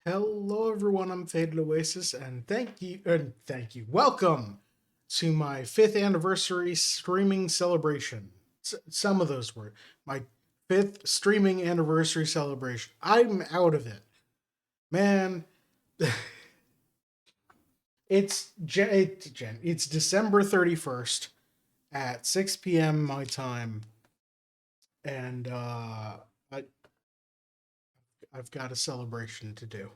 Hello, everyone. I'm Faded Oasis, and welcome to my fifth anniversary streaming celebration. Some of those were my fifth streaming anniversary celebration. I'm out of it, man. It's December 31st at 6 p.m. my time, and I've got a celebration to do.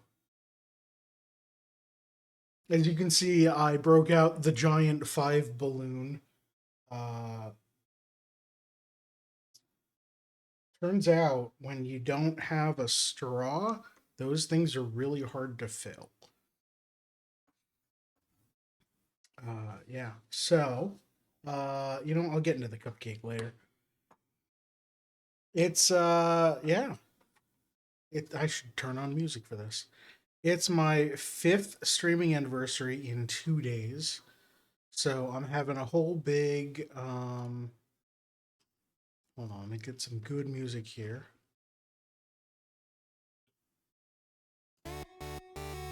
As you can see, I broke out the giant five balloon. Uh, Turns out when you don't have a straw, those things are really hard to fill. Yeah. So, I'll get into the cupcake later. Yeah. I should turn on music for this. It's my fifth streaming anniversary in 2 days. So I'm having a whole big, hold on, let me get some good music here.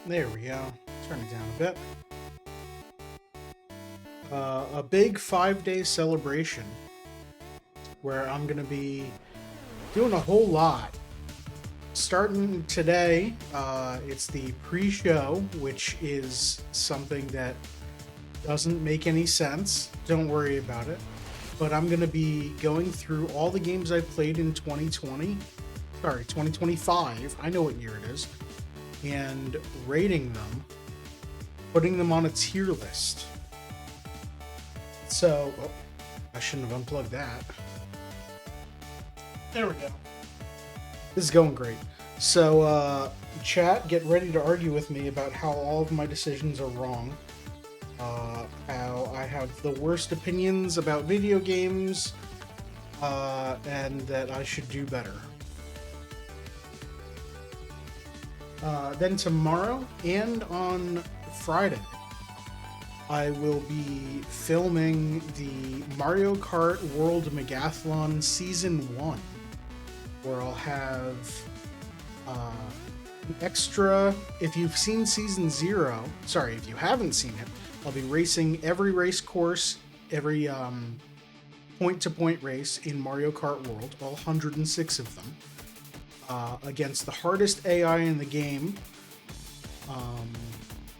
There we go. Turn it down a bit. A big 5 day celebration where I'm going to be doing a whole lot. Starting today, it's the pre show, which is something that doesn't make any sense. Don't worry about it. But I'm going to be going through all the games I played in 2025. I know what year it is. And rating them, putting them on a tier list. So, I shouldn't have unplugged that. There we go. This is going great. So, chat, get ready to argue with me about how all of my decisions are wrong. How I have the worst opinions about video games, and that I should do better. Then tomorrow and on Friday, I will be filming the Mario Kart World Megathlon Season 1, where I'll have an extra. If you've seen Season 0, sorry, if you haven't seen it, I'll be racing every race course, every point-to-point race in Mario Kart World, all 106 of them, against the hardest AI in the game,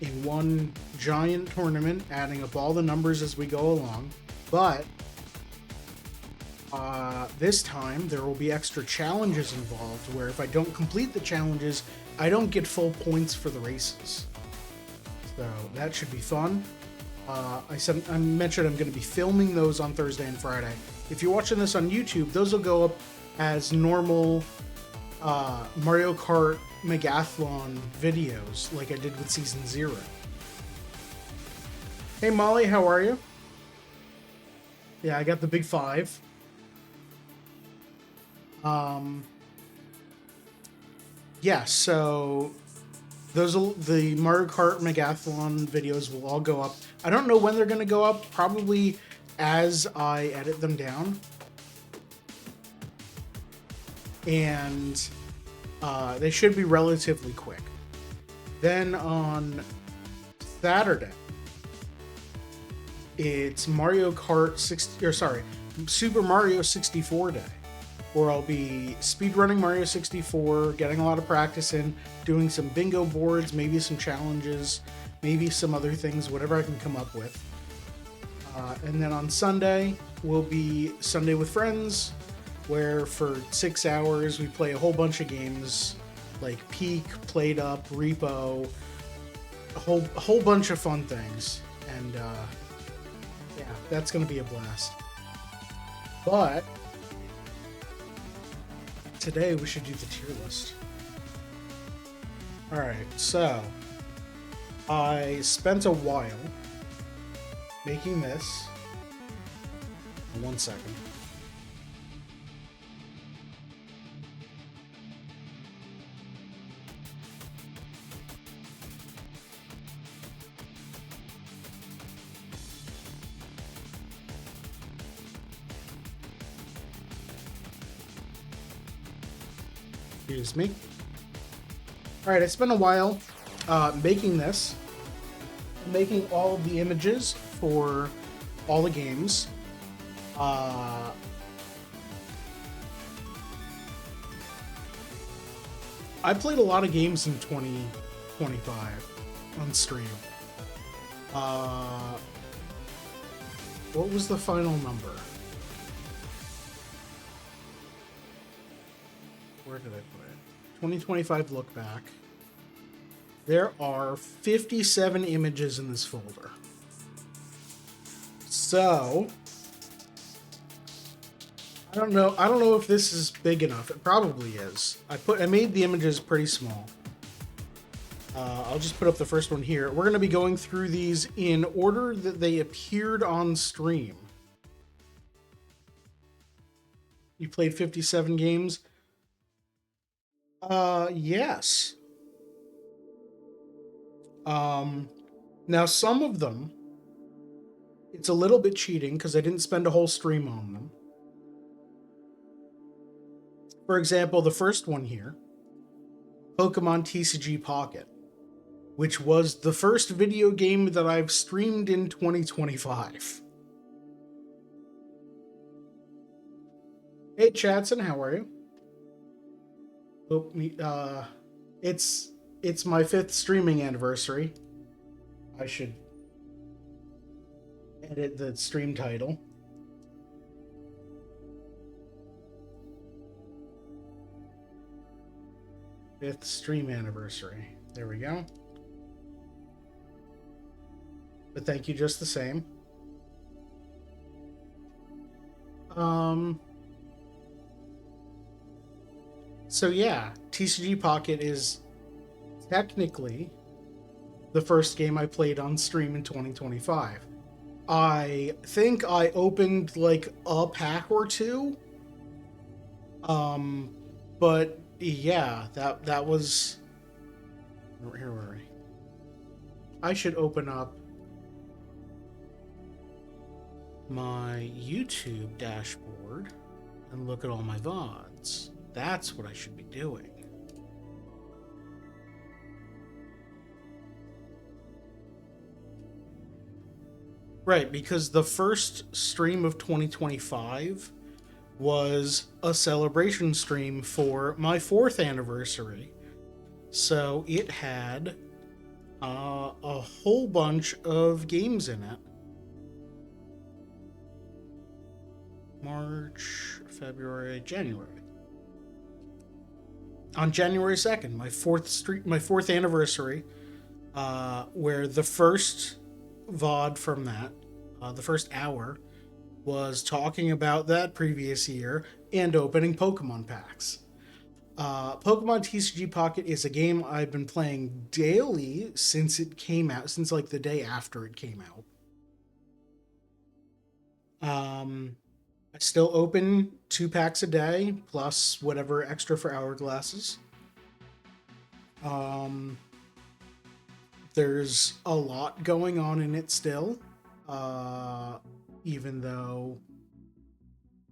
in one giant tournament, adding up all the numbers as we go along. But this time there will be extra challenges involved, where if I don't complete the challenges, I don't get full points for the races. So that should be fun. I mentioned I'm going to be filming those on Thursday and Friday. If you're watching this on YouTube, those will go up as normal Mario Kart Megathlon videos, like I did with Season 0. Hey Molly, how are you? Yeah, I got the big five. Yeah, so the Mario Kart Megathlon videos will all go up. I don't know when they're going to go up, probably as I edit them down. And they should be relatively quick. Then on Saturday, it's Super Mario 64 Day, where I'll be speedrunning Mario 64, getting a lot of practice in, doing some bingo boards, maybe some challenges, maybe some other things, whatever I can come up with. And then on Sunday, will be Sunday with Friends, where for 6 hours we play a whole bunch of games like Peak, Played Up, Repo, a whole bunch of fun things. And yeah, that's going to be a blast. But today we should do the tier list. Alright, so I spent a while making this. 1 second. Excuse me. All right, I spent a while making this, making all of the images for all the games. I played a lot of games in 2025 on stream. What was the final number? Where did I put it? 2025 look back. There are 57 images in this folder. So I don't know if this is big enough. It probably is. I made the images pretty small. I'll just put up the first one here. We're going to be going through these in order that they appeared on stream. You played 57 games? Yes. Now some of them, it's a little bit cheating because I didn't spend a whole stream on them. For example, the first one here, Pokemon TCG Pocket, which was the first video game that I've streamed in 2025. Hey, Chatson, how are you? Hope me. It's my 5th streaming anniversary. I should edit the stream title. Fifth stream anniversary. There we go. But thank you just the same. So yeah, TCG Pocket is technically the first game I played on stream in 2025. I think I opened like a pack or two. But yeah, that was... Here were we? I should open up my YouTube dashboard and look at all my VODs. That's what I should be doing. Right, because the first stream of 2025 was a celebration stream for my 4th anniversary. So it had a whole bunch of games in it. March, February, January. On January 2nd, my 4th anniversary, where the first VOD from that, the first hour, was talking about that previous year and opening Pokemon packs. Pokemon TCG Pocket is a game I've been playing daily since it came out, since like the day after it came out. I still open 2 packs a day, plus whatever extra for hourglasses. There's a lot going on in it still. Even though,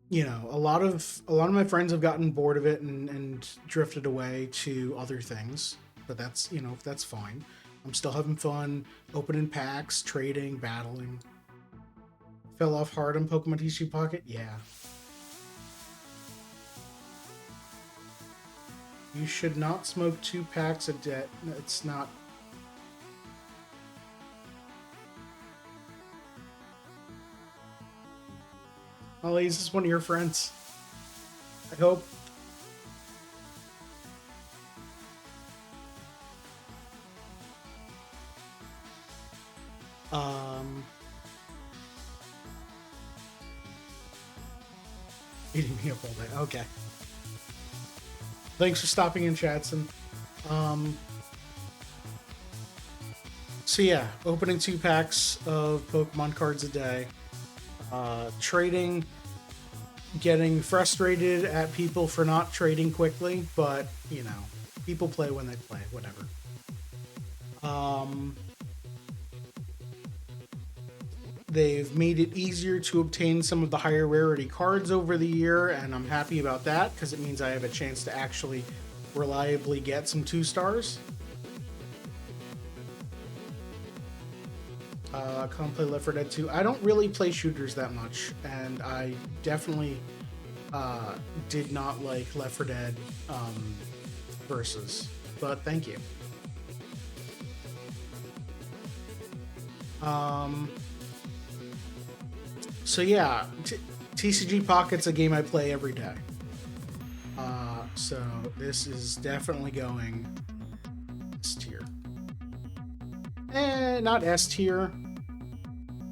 you know, a lot of my friends have gotten bored of it and drifted away to other things. But that's, you know, that's fine. I'm still having fun opening packs, trading, battling. Fell off hard on Pokemon TCG Pocket? Yeah. You should not smoke 2 packs a day. It's not... Ollie, is this one of your friends? I hope. Eating me up all day. Okay. Thanks for stopping in, Chatson. So yeah, opening 2 packs of Pokemon cards a day. Trading, getting frustrated at people for not trading quickly, but, you know, people play when they play, whatever. They've made it easier to obtain some of the higher rarity cards over the year, and I'm happy about that, because it means I have a chance to actually reliably get some 2 stars. Can't play Left 4 Dead 2. I don't really play shooters that much, and I definitely did not like Left 4 Dead Versus, but thank you. So yeah, TCG Pocket's a game I play every day. So this is definitely going S tier. Not S tier.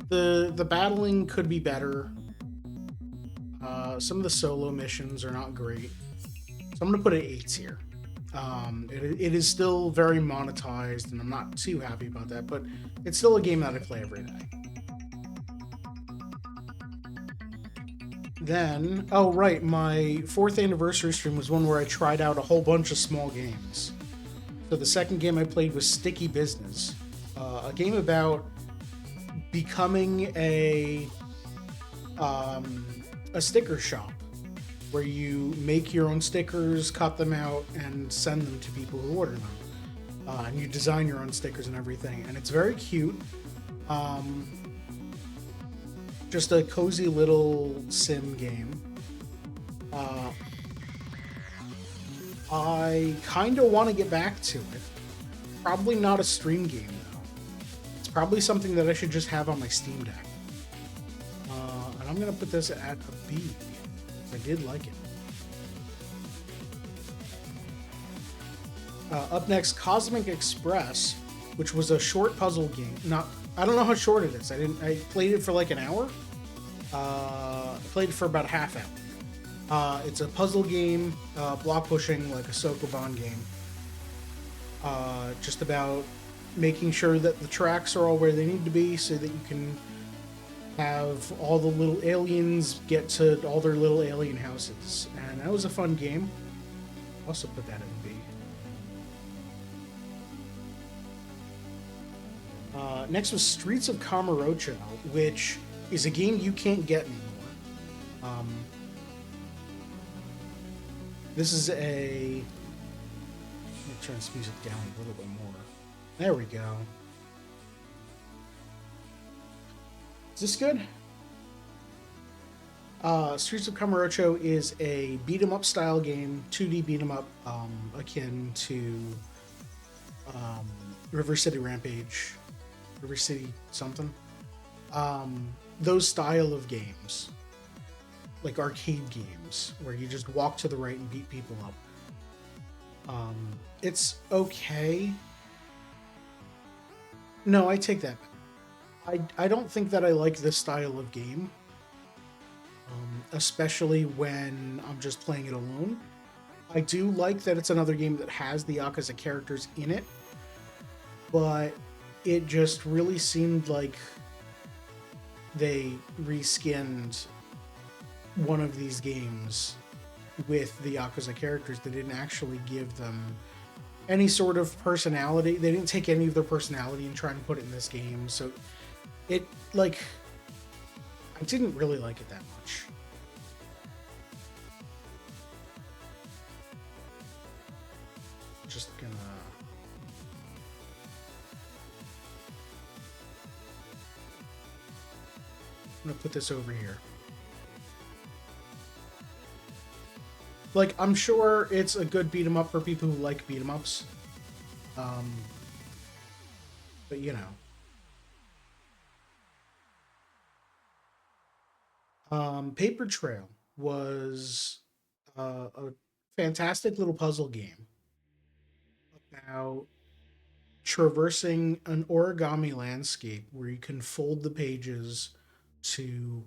The battling could be better. Some of the solo missions are not great. So I'm gonna put it 8 tier. It is still very monetized, and I'm not too happy about that, but it's still a game that I play every day. Then, oh right, my 4th anniversary stream was one where I tried out a whole bunch of small games. So the second game I played was Sticky Business, a game about becoming a sticker shop where you make your own stickers, cut them out, and send them to people who order them. And you design your own stickers and everything, and it's very cute. Just a cozy little sim game. I kind of want to get back to it. Probably not a stream game though. It's probably something that I should just have on my Steam Deck. And I'm gonna put this at a B. I did like it. Up next, Cosmic Express, which was a short puzzle game. I don't know how short it is. I played it for like an hour. I played it for about a half hour. It's a puzzle game, block pushing, like a Sokoban game. Just about making sure that the tracks are all where they need to be so that you can have all the little aliens get to all their little alien houses. And that was a fun game. Also put that in B. Next was Streets of Kamurocho, which is a game you can't get anymore. This is a... Let me turn this music down a little bit more. There we go. Is this good? Streets of Kamurocho is a beat-em-up style game, 2D beat-em-up, akin to River City Rampage, River City something. Those style of games, like arcade games, where you just walk to the right and beat people up. It's okay. No, I take that back. I don't think that I like this style of game, especially when I'm just playing it alone. I do like that it's another game that has the Yakuza characters in it, but it just really seemed like they reskinned one of these games with the Yakuza characters. They didn't actually give them any sort of personality. They didn't take any of their personality and try and put it in this game. So it, like, I didn't really like it that much. Just gonna... I'm gonna put this over here. Like, I'm sure it's a good beat 'em up for people who like beat 'em ups. But you know. Paper Trail was a fantastic little puzzle game about traversing an origami landscape where you can fold the pages to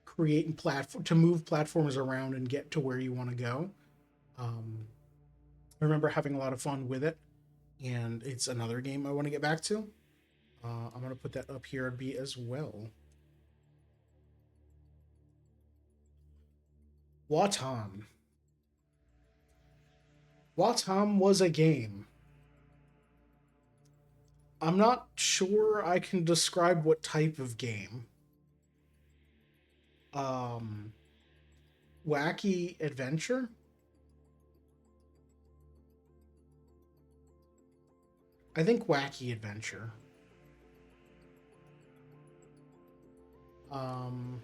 create and to move platforms around and get to where you want to go. I remember having a lot of fun with it, and it's another game I want to get back to. I'm going to put that up here at B as well. Watam. Watam was a game. I'm not sure I can describe what type of game. Wacky adventure. I think Wacky Adventure. Um,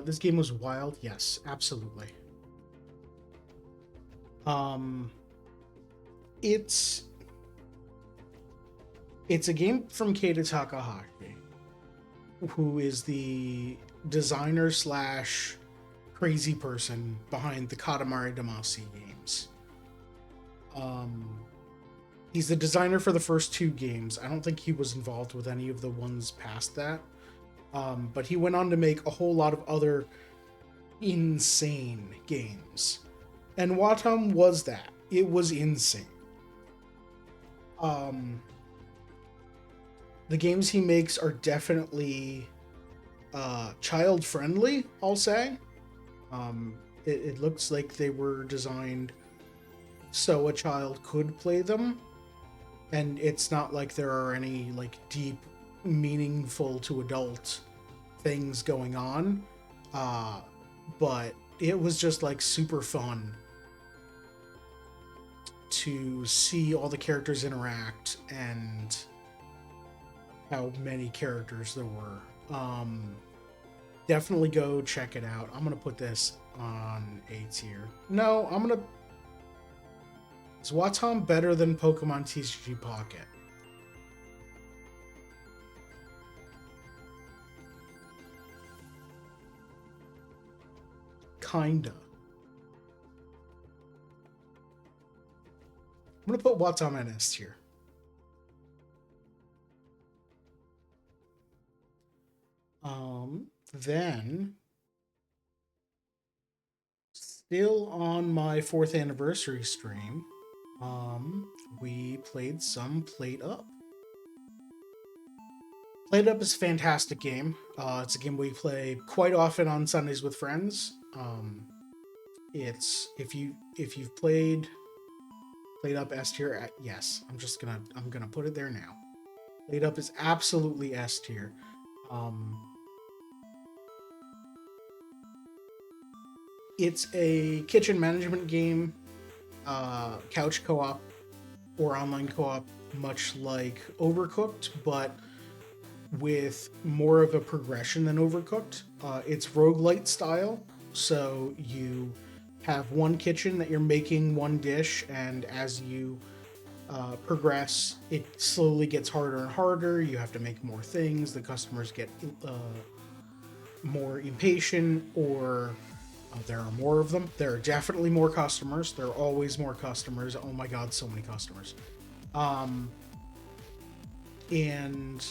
this game was wild. Yes, absolutely. Um, it's it's a game from Keita Takahashi, who is the designer slash crazy person behind the Katamari Damacy games. Um, he's the designer for the first two games. I don't think he was involved with any of the ones past that. But he went on to make a whole lot of other insane games. And Watam was that. It was insane. Um, the games he makes are definitely child friendly, I'll say. Um, it looks like they were designed so a child could play them, and it's not like there are any like deep, meaningful to adult things going on. Uh, but it was just like super fun to see all the characters interact and how many characters there were. Definitely go check it out. I'm gonna put this on A tier. No, I'm gonna. Is Watam better than Pokemon TCG Pocket? Kinda. I'm gonna put Watam in S tier. Then still on my 4th anniversary stream, we played some PlateUp. PlateUp is a fantastic game. It's a game we play quite often on Sundays with friends. It's if you've played up S tier, yes, I'm gonna put it there now. PlateUp is absolutely S tier. It's a kitchen management game, couch co-op or online co-op, much like Overcooked, but with more of a progression than Overcooked. It's roguelite style, so you have one kitchen that you're making one dish, and as you progress, it slowly gets harder and harder. You have to make more things. The customers get more impatient, or there are more of them. There are definitely more customers. There are always more customers. Oh my god, so many customers. And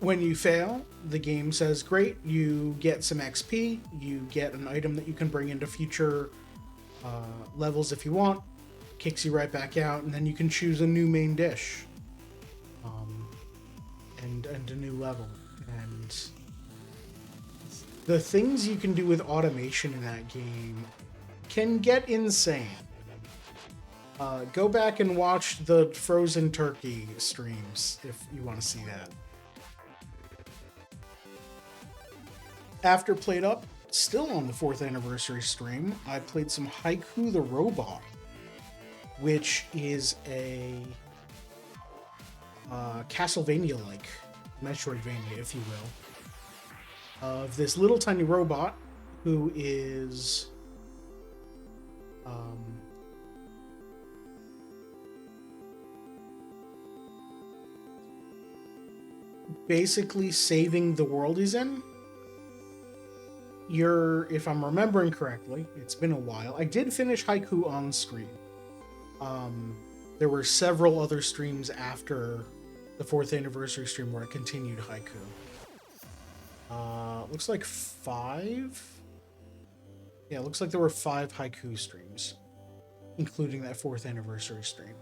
when you fail, the game says, great, you get some XP, you get an item that you can bring into future levels if you want, kicks you right back out, and then you can choose a new main dish and a new level. And the things you can do with automation in that game can get insane. Go back and watch the Frozen Turkey streams if you want to see that. After PlateUp, still on the 4th anniversary stream, I played some Haiku the Robot, which is a Castlevania-like, Metroidvania, if you will, of this little tiny robot who is basically saving the world he's in. If I'm remembering correctly, it's been a while. I did finish Haiku on stream. There were several other streams after the 4th anniversary stream where I continued Haiku. Looks like 5. Yeah, looks like there were 5 Haiku streams, including that 4th anniversary stream.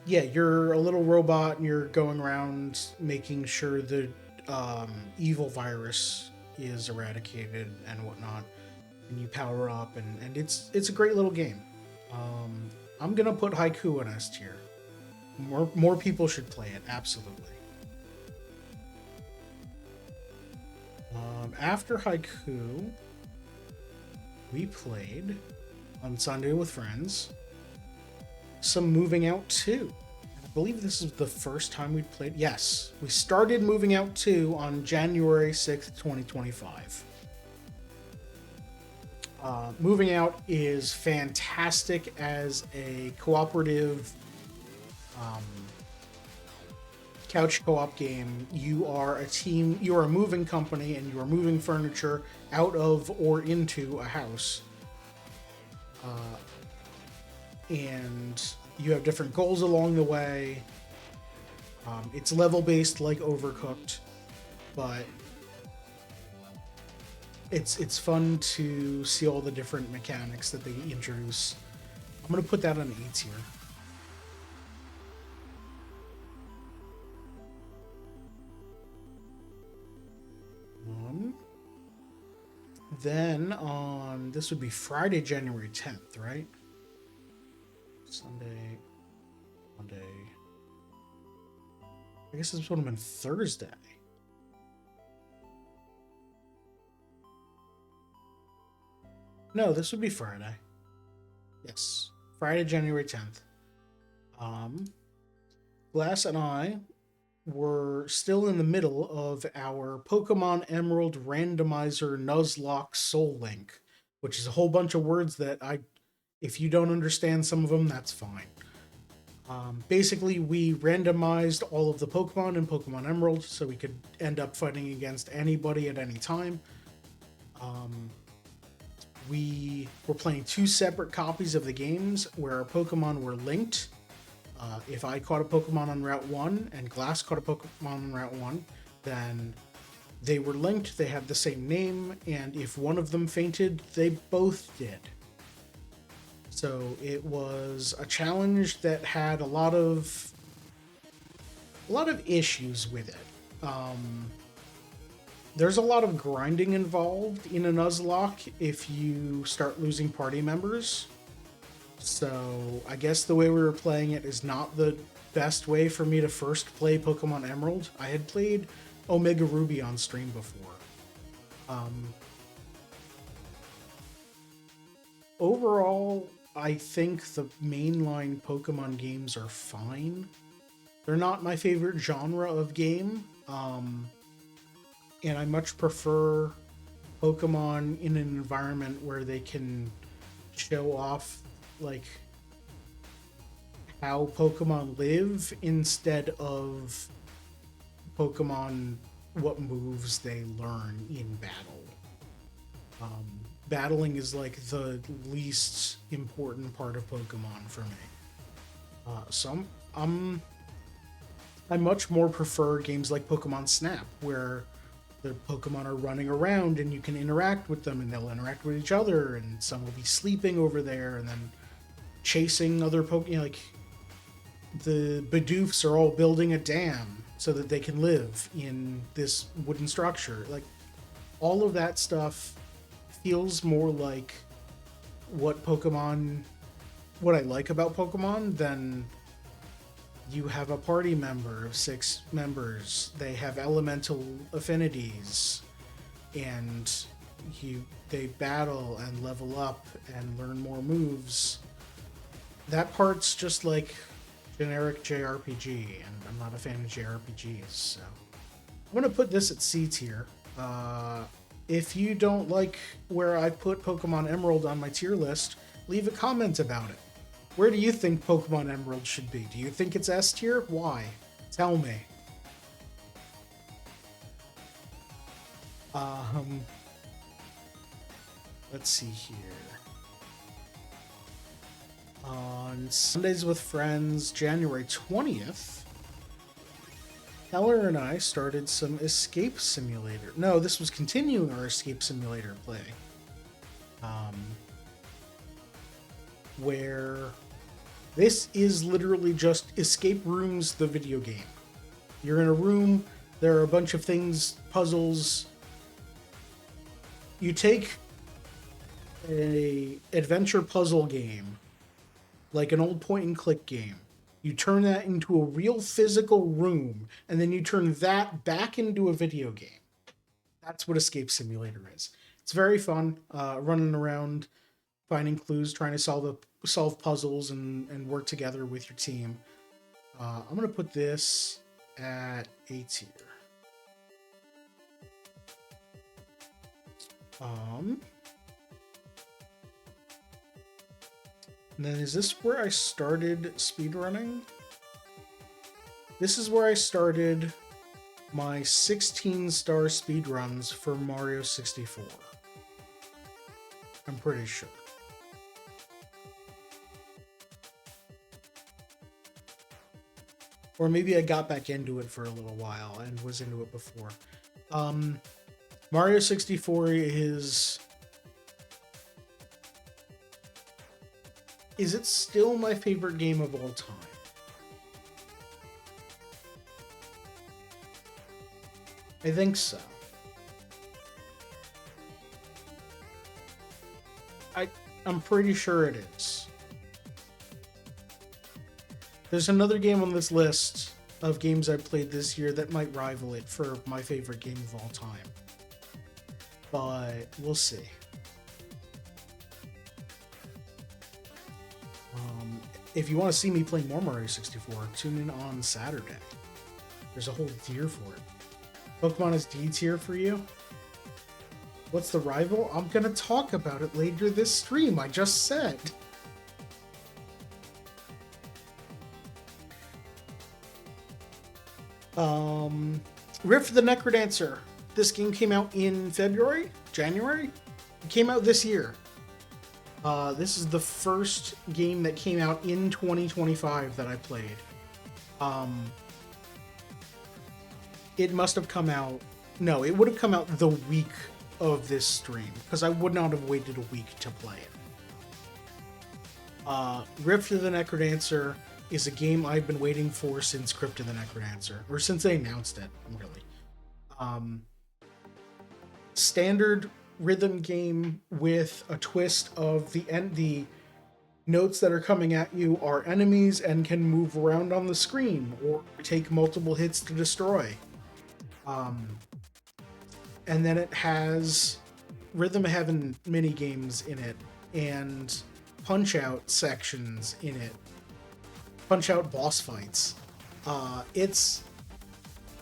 yeah, you're a little robot and you're going around making sure the evil virus is eradicated and whatnot, and you power up, and it's a great little game. Um, I'm gonna put Haiku in S tier. More people should play it, absolutely. After Haiku, we played on Sunday with friends some Moving Out 2. I believe this is the first time we'd played. Yes, we started Moving Out 2 on January 6th, 2025. Moving Out is fantastic as a cooperative um, couch co-op game. You are a team, you are a moving company, and you are moving furniture out of or into a house. And you have different goals along the way. It's level based like Overcooked, but it's fun to see all the different mechanics that they introduce. I'm gonna put that on A tier. Then on this would be Friday, January 10th, right? Sunday, Monday. I guess this would have been Thursday. No, this would be Friday. Yes, Friday, January 10th. Glass and I were still in the middle of our Pokemon Emerald Randomizer Nuzlocke Soul Link, which is a whole bunch of words that if you don't understand some of them, that's fine. Basically, we randomized all of the Pokemon in Pokemon Emerald so we could end up fighting against anybody at any time. We were playing two separate copies of the games where our Pokemon were linked. If I caught a Pokemon on Route 1 and Glass caught a Pokemon on Route 1, then they were linked, they had the same name, and if one of them fainted, they both did. So it was a challenge that had a lot of issues with it. There's a lot of grinding involved in a Nuzlocke if you start losing party members. So I guess the way we were playing it is not the best way for me to first play Pokemon Emerald. I had played Omega Ruby on stream before. Overall, I think the mainline Pokemon games are fine. They're not my favorite genre of game, and I much prefer Pokemon in an environment where they can show off like how Pokemon live instead of Pokemon what moves they learn in battle. Battling is like the least important part of Pokemon for me. I much more prefer games like Pokemon Snap, where the Pokemon are running around and you can interact with them and they'll interact with each other, and some will be sleeping over there and then chasing other Pokemon. Like the Bidoofs are all building a dam so that they can live in this wooden structure. Like all of that stuff feels more like what I like about Pokemon than you have a party member of 6 members. They have elemental affinities, and they battle and level up and learn more moves. That part's just like generic JRPG, and I'm not a fan of JRPGs, so I'm gonna put this at C tier. If you don't like where I put Pokemon Emerald on my tier list, leave a comment about it. Where do you think Pokemon Emerald should be? Do you think it's S tier? Why? Tell me. Let's see here. On Sundays with Friends, January 20th, Heller and I started some Escape Simulator. No, this was continuing our Escape Simulator play. Where This is literally just Escape Rooms, the video game. You're in a room, there are a bunch of things, puzzles. You take a adventure puzzle game, like an old point and click game. You turn that into a real physical room, and then you turn that back into a video game. That's what Escape Simulator is. It's very fun, running around, finding clues, trying to solve puzzles, and work together with your team. I'm gonna put this at A tier. And then is this where I started speedrunning? This is where I started my 16-star speedruns for Mario 64. I'm pretty sure. Or maybe I got back into it for a little while and was into it before. Mario 64 is it still my favorite game of all time? I think so. I'm pretty sure it is. There's another game on this list of games I played this year that might rival it for my favorite game of all time. But we'll see. If you want to see me play more Mario 64, tune in on Saturday. There's a whole tier for it. Pokemon is D tier for you? What's the rival? I'm gonna talk about it later this stream, I just said. Rift the Necrodancer. This game came out in February? January? It came out this year. This is the first game that came out in 2025 that I played. It must have come out... No, it would have come out the week of this stream, because I would not have waited a week to play it. Rift of the Necrodancer is a game I've been waiting for since Crypt of the Necrodancer, or since they announced it, really. Standard rhythm game with a twist of the notes that are coming at you are enemies and can move around on the screen or take multiple hits to destroy. And then it has Rhythm Heaven mini games in it and punch out sections in it, punch out boss fights. It's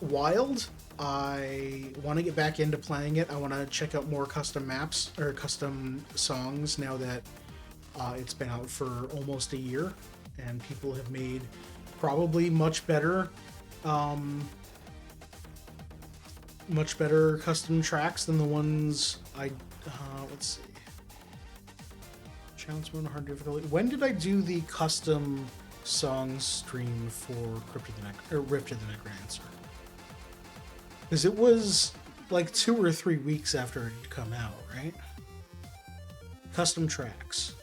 wild. I want to get back into playing it. I want to check out more custom maps or custom songs now that it's been out for almost a year and people have made probably much better custom tracks than the ones let's see. Challenge mode, hard difficulty. When did I do the custom song stream for Rift of the Necrodancer? Because it was like 2 or 3 weeks after it had come out, right? Custom tracks.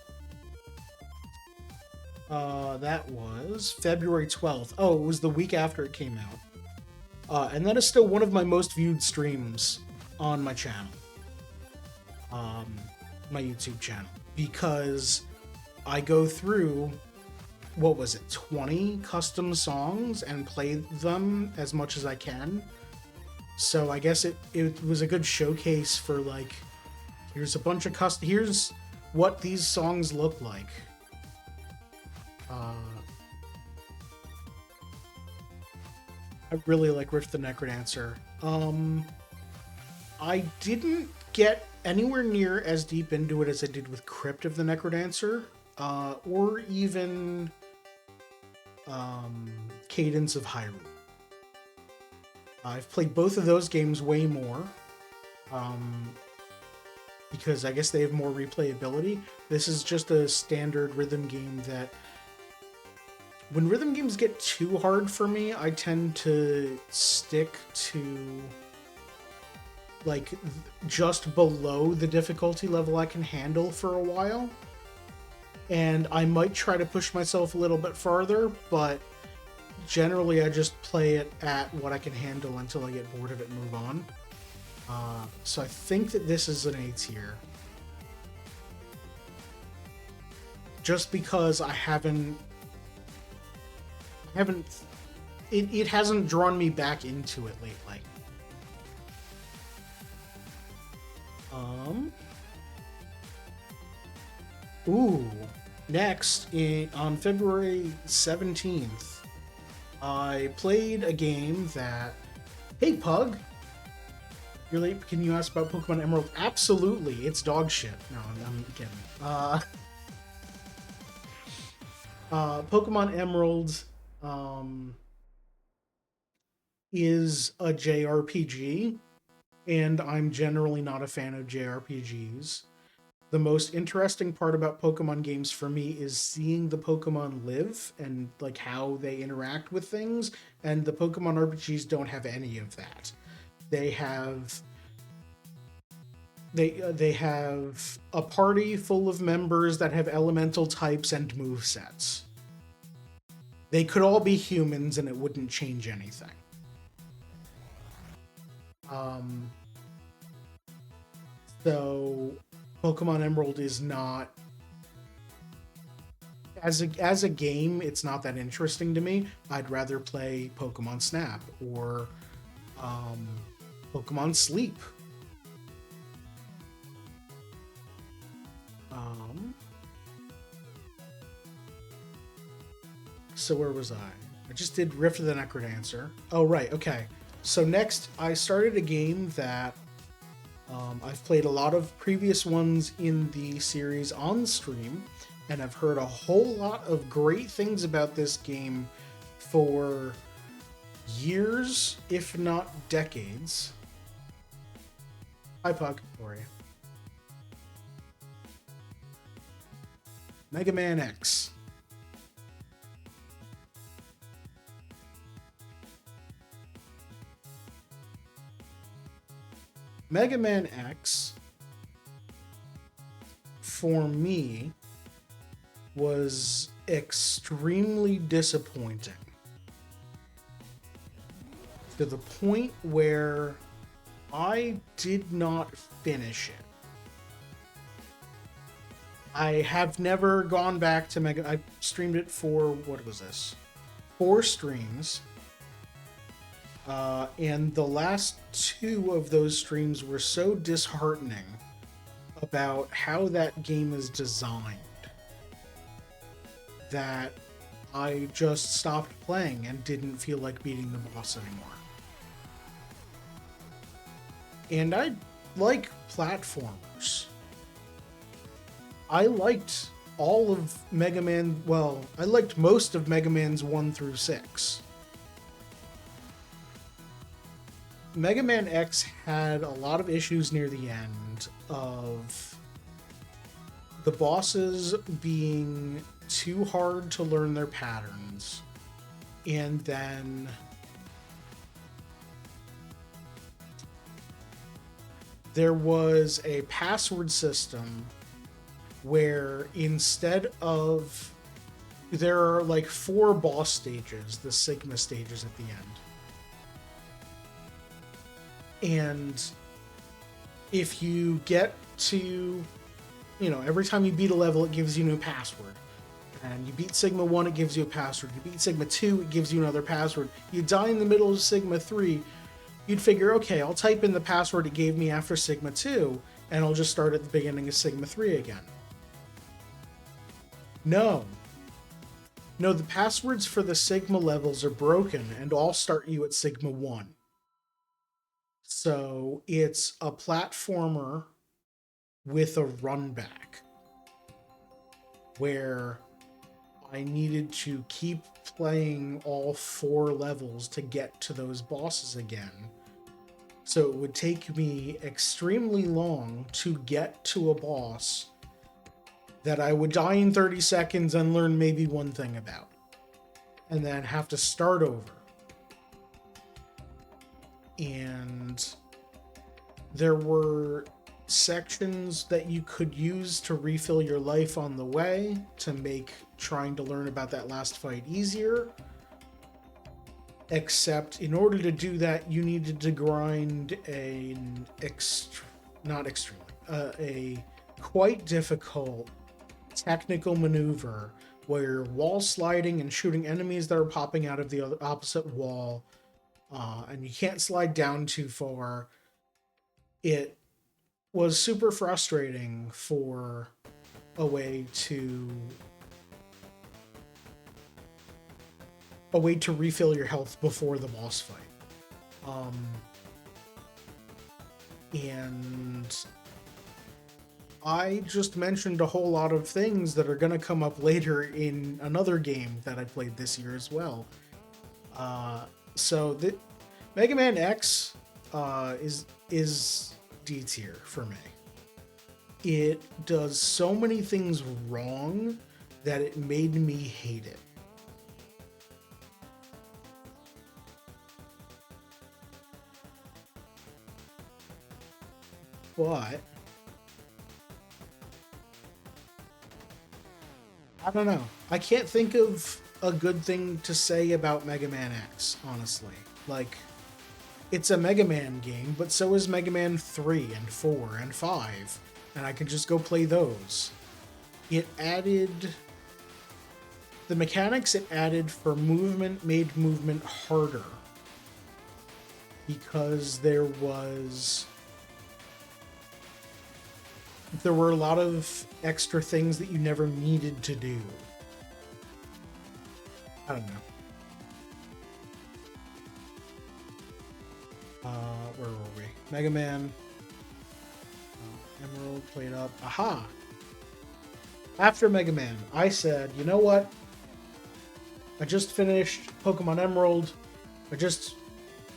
That was February 12th. Oh, it was the week after it came out. And that is still one of my most viewed streams on my channel. My YouTube channel. Because I go through, 20 custom songs and play them as much as I can. So I guess it was a good showcase for, like, here's a bunch of here's what these songs look like. I really like Rift the Necrodancer. I didn't get anywhere near as deep into it as I did with Crypt of the Necrodancer, or even Cadence of Hyrule. I've played both of those games way more, because I guess they have more replayability. This is just a standard rhythm game that, when rhythm games get too hard for me, I tend to stick to, like, just below the difficulty level I can handle for a while. and I might try to push myself a little bit farther, but generally I just play it at what I can handle until I get bored of it and move on. So I think that this is an A tier. Just because I haven't it hasn't drawn me back into it lately. Ooh. Next, on February 17th, I played a game that... Hey, Pug! You're late. Can you ask about Pokemon Emerald? Absolutely. It's dog shit. No, I'm kidding. Pokemon Emerald is a JRPG, and I'm generally not a fan of JRPGs. The most interesting part about Pokemon games for me is seeing the Pokemon live and like how they interact with things, and the Pokemon RPGs don't have any of that. They have they have a party full of members that have elemental types and movesets. They could all be humans and it wouldn't change anything. So Pokemon Emerald is not, as a game, it's not that interesting to me. I'd rather play Pokemon Snap or Pokemon Sleep. So where was I? I just did Rift of the Necrodancer. Oh, right, okay. So next, I started a game that I've played a lot of previous ones in the series on stream, and I've heard a whole lot of great things about this game for years, if not decades. Hi, Pug. How are you? Mega Man X. Mega Man X, for me, was extremely disappointing. To the point where I did not finish it. I have never gone back to Mega... I streamed it for, what was this? 4 streams. And the last 2 of those streams were so disheartening about how that game is designed that I just stopped playing and didn't feel like beating the boss anymore. And I like platformers. I liked all of Mega Man... Well, I liked most of Mega Man's 1 through 6. Mega Man X had a lot of issues near the end of the bosses being too hard to learn their patterns, and then there was a password system where instead of... There are like 4 boss stages, the Sigma stages at the end. And if you get to, every time you beat a level, it gives you a new password. And you beat Sigma 1, it gives you a password. You beat Sigma 2, it gives you another password. You die in the middle of Sigma 3, you'd figure, okay, I'll type in the password it gave me after Sigma 2, and I'll just start at the beginning of Sigma 3 again. No, the passwords for the Sigma levels are broken and all start you at Sigma 1. So it's a platformer with a run back where I needed to keep playing all 4 levels to get to those bosses again. So it would take me extremely long to get to a boss that I would die in 30 seconds and learn maybe one thing about, and then have to start over. And there were sections that you could use to refill your life on the way to make trying to learn about that last fight easier. Except in order to do that, you needed to grind a quite difficult technical maneuver where you're wall sliding and shooting enemies that are popping out of the opposite wall, and you can't slide down too far. It was super frustrating for a way to refill your health before the boss fight. And I just mentioned a whole lot of things that are going to come up later in another game that I played this year as well. So the Mega Man X is D tier for me. It does so many things wrong that it made me hate it. But I don't know. I can't think of a good thing to say about Mega Man X, honestly. Like, it's a Mega Man game, but so is Mega Man 3 and 4 and 5, and I can just go play those. It added... The mechanics it added for movement made movement harder. Because there were a lot of extra things that you never needed to do. I don't know. Where were we? Mega Man. Emerald played up. Aha! After Mega Man, I said, you know what? I just finished Pokemon Emerald. I just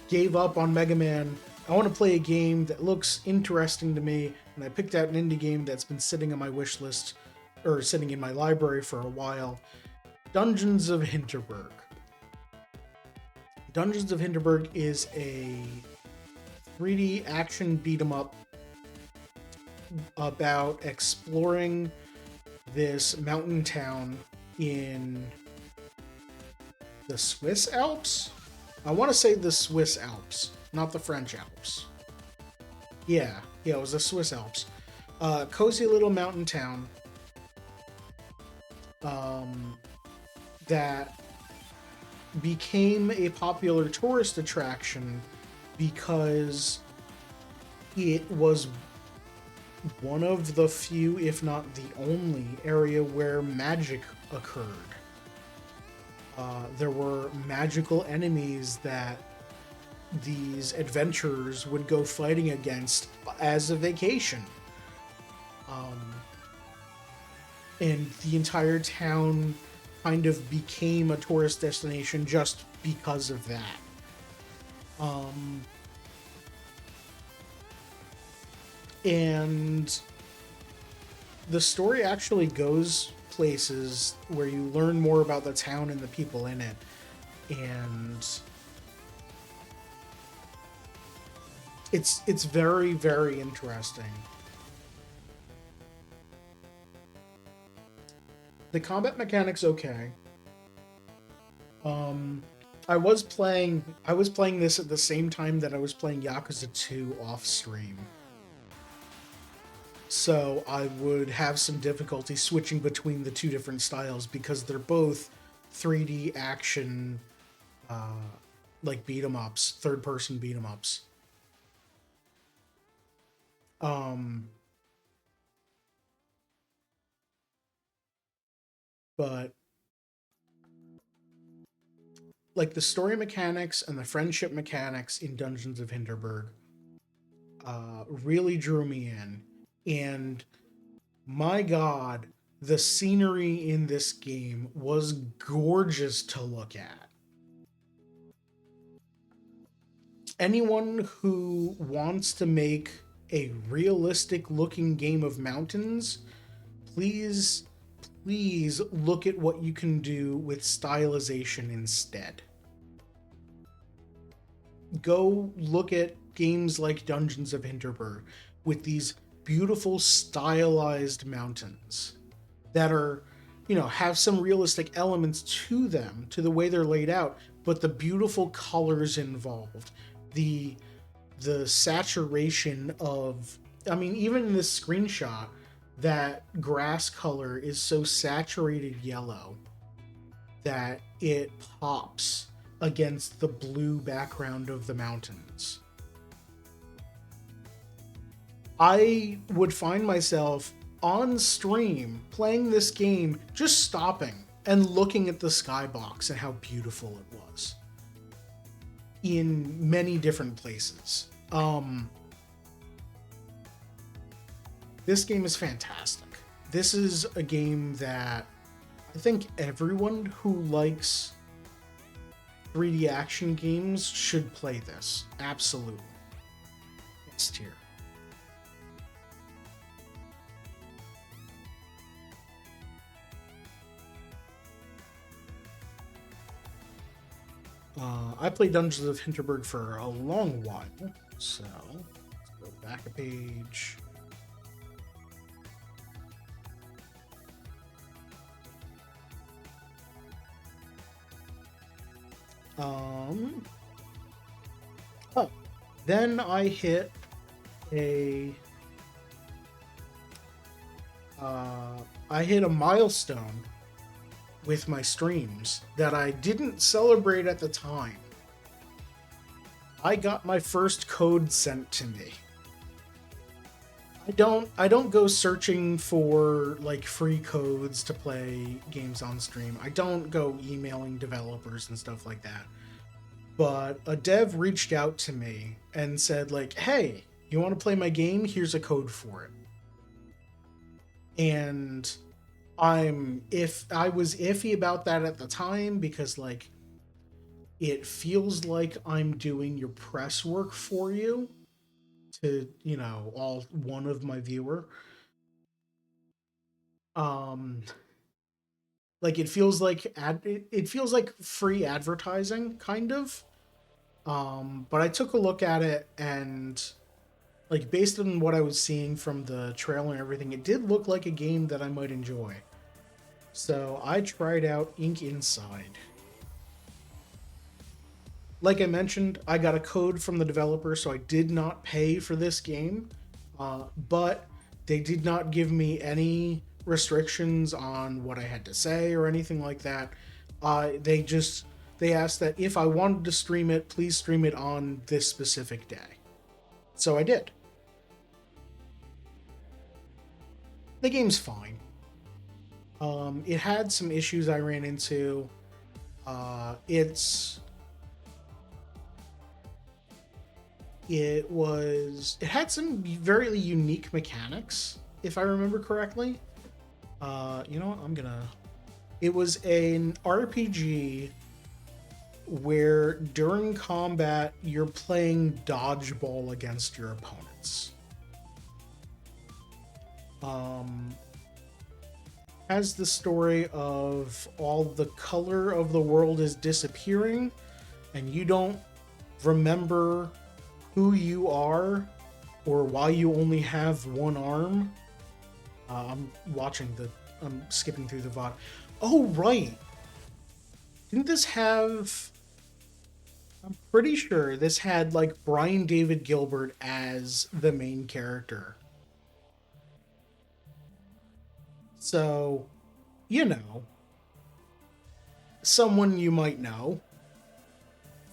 gave up on Mega Man. I want to play a game that looks interesting to me, and I picked out an indie game that's been sitting on my wish list, or sitting in my library for a while. Dungeons of Hinterberg. Dungeons of Hinterberg is a 3D action beat-em-up about exploring this mountain town in the Swiss Alps? I want to say the Swiss Alps, not the French Alps. Yeah, it was the Swiss Alps. Cozy little mountain town that became a popular tourist attraction because it was one of the few, if not the only, area where magic occurred. There were magical enemies that these adventurers would go fighting against as a vacation. And the entire town kind of became a tourist destination just because of that. And the story actually goes places where you learn more about the town and the people in it. And it's very, very interesting. The combat mechanics okay. I was playing this at the same time that I was playing Yakuza 2 off stream. So I would have some difficulty switching between the two different styles because they're both 3D action, like beat-em-ups, third-person beat-em-ups. But like the story mechanics and the friendship mechanics in Dungeons of Hinterberg really drew me in. And my god, the scenery in this game was gorgeous to look at. Anyone who wants to make a realistic looking game of mountains, please look at what you can do with stylization instead. Go look at games like Dungeons of Hinterberg with these beautiful stylized mountains that are, have some realistic elements to them, to the way they're laid out, but the beautiful colors involved, the saturation of, I mean, even in this screenshot, that grass color is so saturated yellow that it pops against the blue background of the mountains. I would find myself on stream playing this game, just stopping and looking at the skybox and how beautiful it was in many different places. This game is fantastic. This is a game that I think everyone who likes 3D action games should play this. Absolutely. S tier. I played Dungeons of Hinterberg for a long while, so let's go back a page. Then I hit a milestone with my streams that I didn't celebrate at the time. I got my first code sent to me. I don't go searching for like free codes to play games on stream. I don't go emailing developers and stuff like that. But a dev reached out to me and said like, "Hey, you want to play my game? Here's a code for it." And I was iffy about that at the time because like it feels like I'm doing your press work for you to, all one of my viewer. Like it feels like it feels like free advertising kind of. But I took a look at it and like based on what I was seeing from the trailer and everything, it did look like a game that I might enjoy. So I tried out Ink Inside. Like I mentioned, I got a code from the developer, so I did not pay for this game, but they did not give me any restrictions on what I had to say or anything like that. They asked that if I wanted to stream it, please stream it on this specific day. So I did. The game's fine. It had some issues I ran into. It had some very unique mechanics, if I remember correctly. You know what? It was an RPG where during combat you're playing dodgeball against your opponents. Has the story of all the color of the world is disappearing and you don't remember who you are or why you only have one arm. I'm skipping through the VOD. Oh, right. Didn't this have... I'm pretty sure this had, like, Brian David Gilbert as the main character. So, someone you might know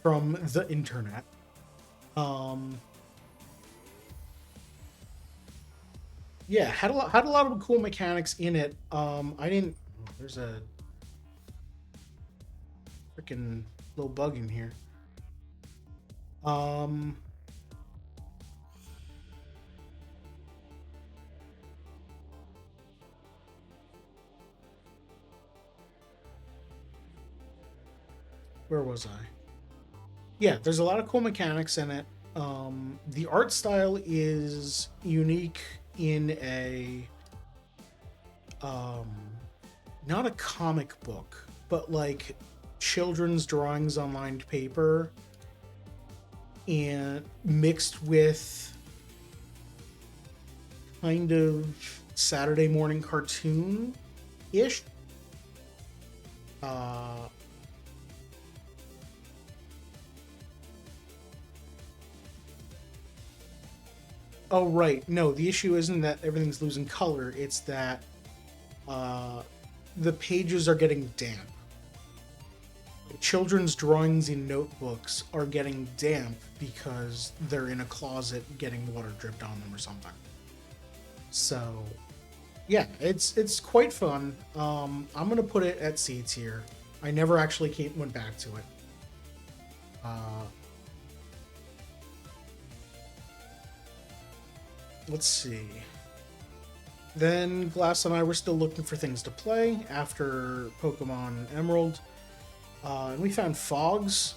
from the internet. Yeah, had a lot of cool mechanics in it. There's a freaking little bug in here. Where was I? Yeah, there's a lot of cool mechanics in it. The art style is unique in a not a comic book, but like children's drawings on lined paper, and mixed with kind of Saturday morning cartoon ish. Uh, oh, right. No, the issue isn't that everything's losing color, it's that uh, the pages are getting damp. Children's drawings in notebooks are getting damp because they're in a closet getting water dripped on them or something. So, yeah, it's quite fun. I'm gonna put it at C tier. I never actually went back to it. Uh, let's see. Then Glass and I were still looking for things to play after Pokemon Emerald, and we found Fogs.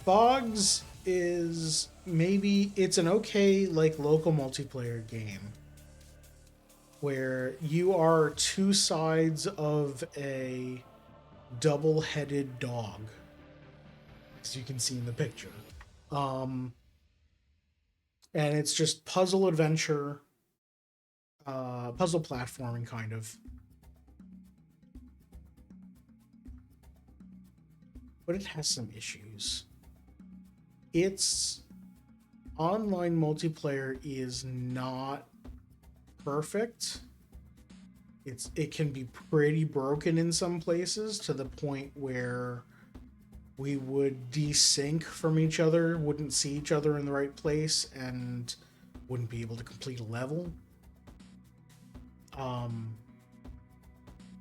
Fogs is maybe it's an okay like local multiplayer game where you are two sides of a double-headed dog, as you can see in the picture. Um, and it's just puzzle adventure, puzzle platforming kind of. But it has some issues. Its online multiplayer is not perfect. It can be pretty broken in some places to the point where we would desync from each other, wouldn't see each other in the right place, and wouldn't be able to complete a level. I'm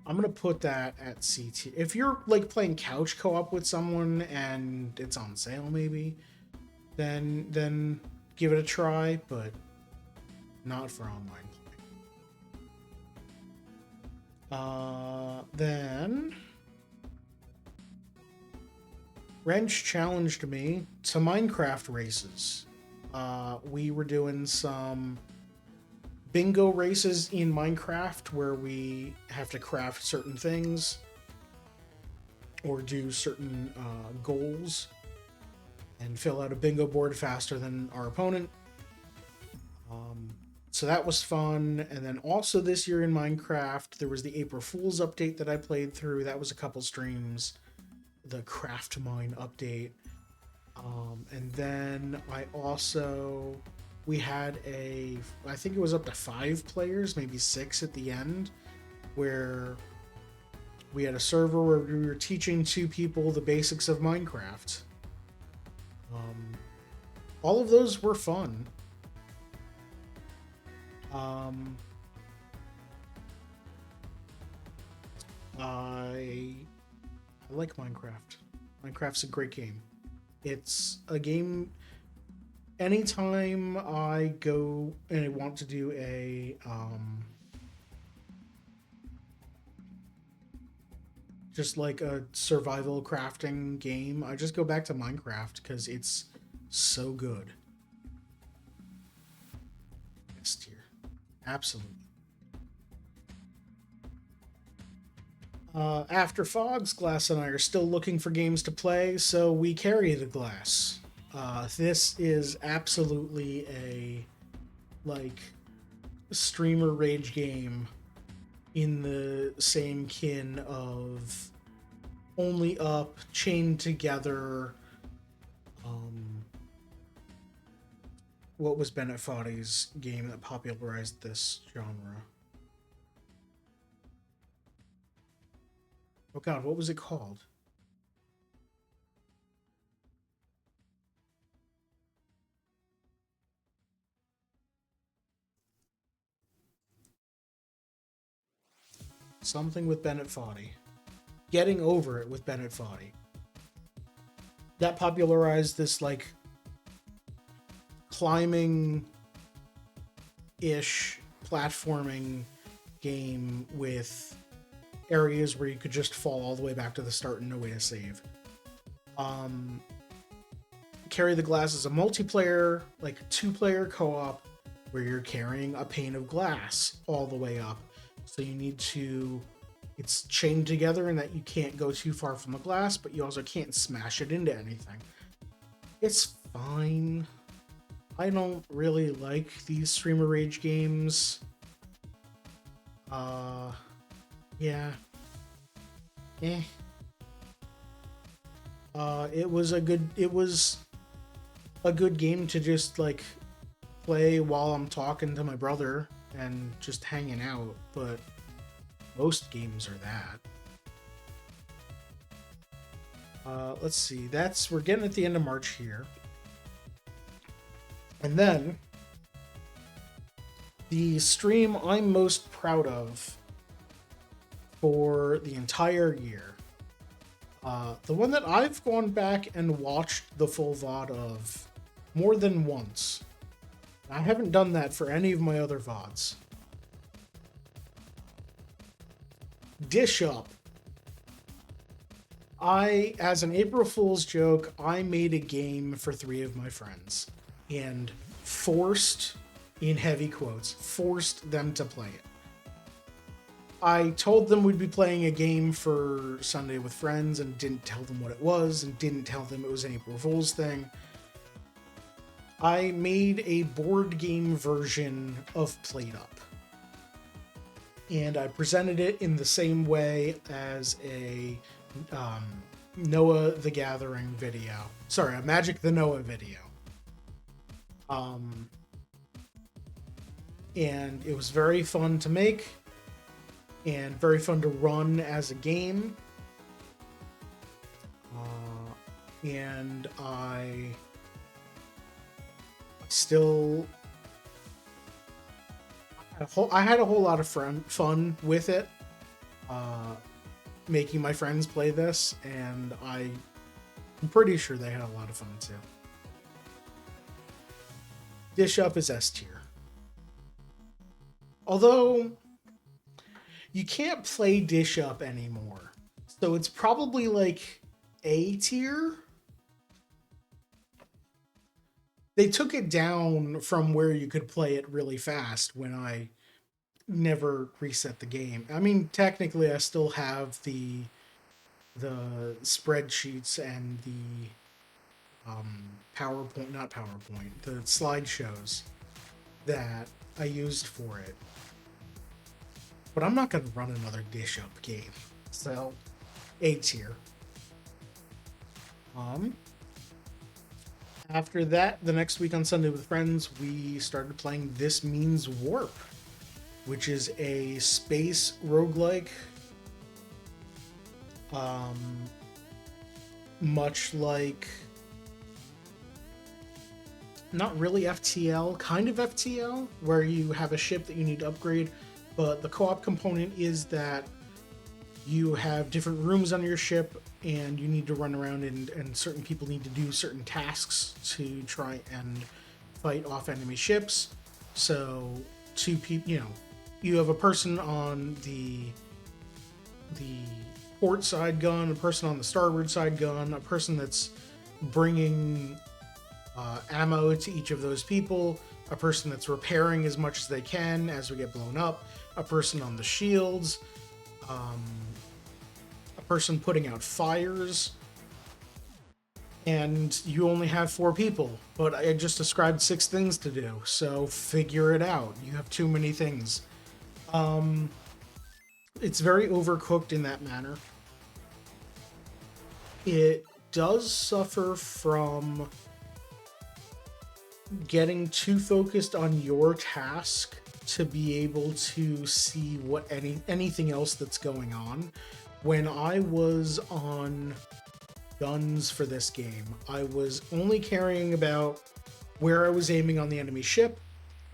gonna put that at C tier. If you're like playing couch co-op with someone and it's on sale, maybe, then give it a try, but not for online play. Then Wrench challenged me to Minecraft races. We were doing some bingo races in Minecraft where we have to craft certain things or do certain goals and fill out a bingo board faster than our opponent. So that was fun. And then also this year in Minecraft, there was the April Fool's update that I played through. That was a couple streams. The Craft Mine update. And then we had I think it was up to 5 players, maybe 6 at the end, where we had a server where we were teaching 2 people the basics of Minecraft. All of those were fun. I like Minecraft. Minecraft's a great game. It's a game. Anytime I go and I want to do just like a survival crafting game, I just go back to Minecraft because it's so good. S tier. Absolutely. After Fogs, Glass and I are still looking for games to play, so we carry the Glass. This is absolutely a streamer rage game in the same kin of Only Up, Chained Together. What was Bennett Foddy's game that popularized this genre? Oh god, what was it called? Something with Bennett Foddy. Getting Over It with Bennett Foddy. That popularized this climbing-ish platforming game with areas where you could just fall all the way back to the start and no way to save. Carry the Glass is a multiplayer, 2-player co-op where you're carrying a pane of glass all the way up. So you need to... It's chained together in that you can't go too far from the glass, but you also can't smash it into anything. It's fine. I don't really like these Streamer Rage games. Yeah. Eh. It was a good game to just like play while I'm talking to my brother and just hanging out, but most games are that. Let's see. We're getting at the end of March here. And then the stream I'm most proud of for the entire year. The one that I've gone back and watched the full VOD of more than once. I haven't done that for any of my other VODs. Dish Up. As an April Fool's joke, I made a game for 3 of my friends and forced, in heavy quotes, forced them to play it. I told them we'd be playing a game for Sunday with Friends and didn't tell them what it was and didn't tell them it was an April Fool's thing. I made a board game version of PlateUp. And I presented it in the same way as a Noah the Gathering video. Sorry, a Magic the Noah video. And it was very fun to make and very fun to run as a game. And I had a whole lot of fun with it, making my friends play this, and I'm pretty sure they had a lot of fun too. Dish Up is S tier. Although, you can't play Dish Up anymore, so it's probably like A tier? They took it down from where you could play it really fast when I never reset the game. I mean, technically I still have the spreadsheets and the the slideshows that I used for it. But I'm not going to run another Dish Up game. So, A tier. After that, the next week on Sunday with Friends, we started playing This Means Warp, which is a space roguelike. Much like, not really FTL, kind of FTL, where you have a ship that you need to upgrade, but the co-op component is that you have different rooms on your ship and you need to run around and certain people need to do certain tasks to try and fight off enemy ships. So 2 people, you have a person on the port side gun, a person on the starboard side gun, a person that's bringing ammo to each of those people, a person that's repairing as much as they can as we get blown up, a person on the shields, a person putting out fires, and you only have 4 people, but I just described 6 things to do, so figure it out. You have too many things. It's very overcooked in that manner. It does suffer from getting too focused on your task to be able to see what anything else that's going on. When I was on guns for this game, I was only caring about where I was aiming on the enemy ship.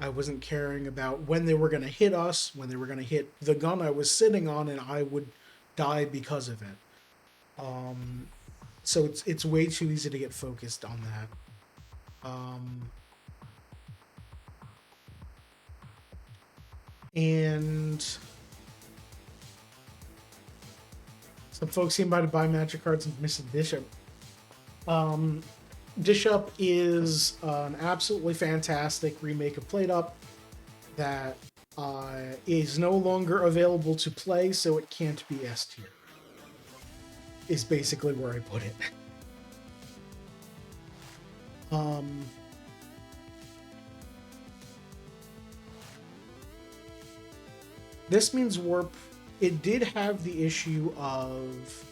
I wasn't caring about when they were going to hit us, when they were going to hit the gun I was sitting on, and I would die because of it. So it's way too easy to get focused on that. And some folks seem to buy magic cards and miss Dish Up. Dish Up is an absolutely fantastic remake of PlateUp that is no longer available to play, so it can't be S tier. Is basically where I put it. This Means Warp, it did have the issue of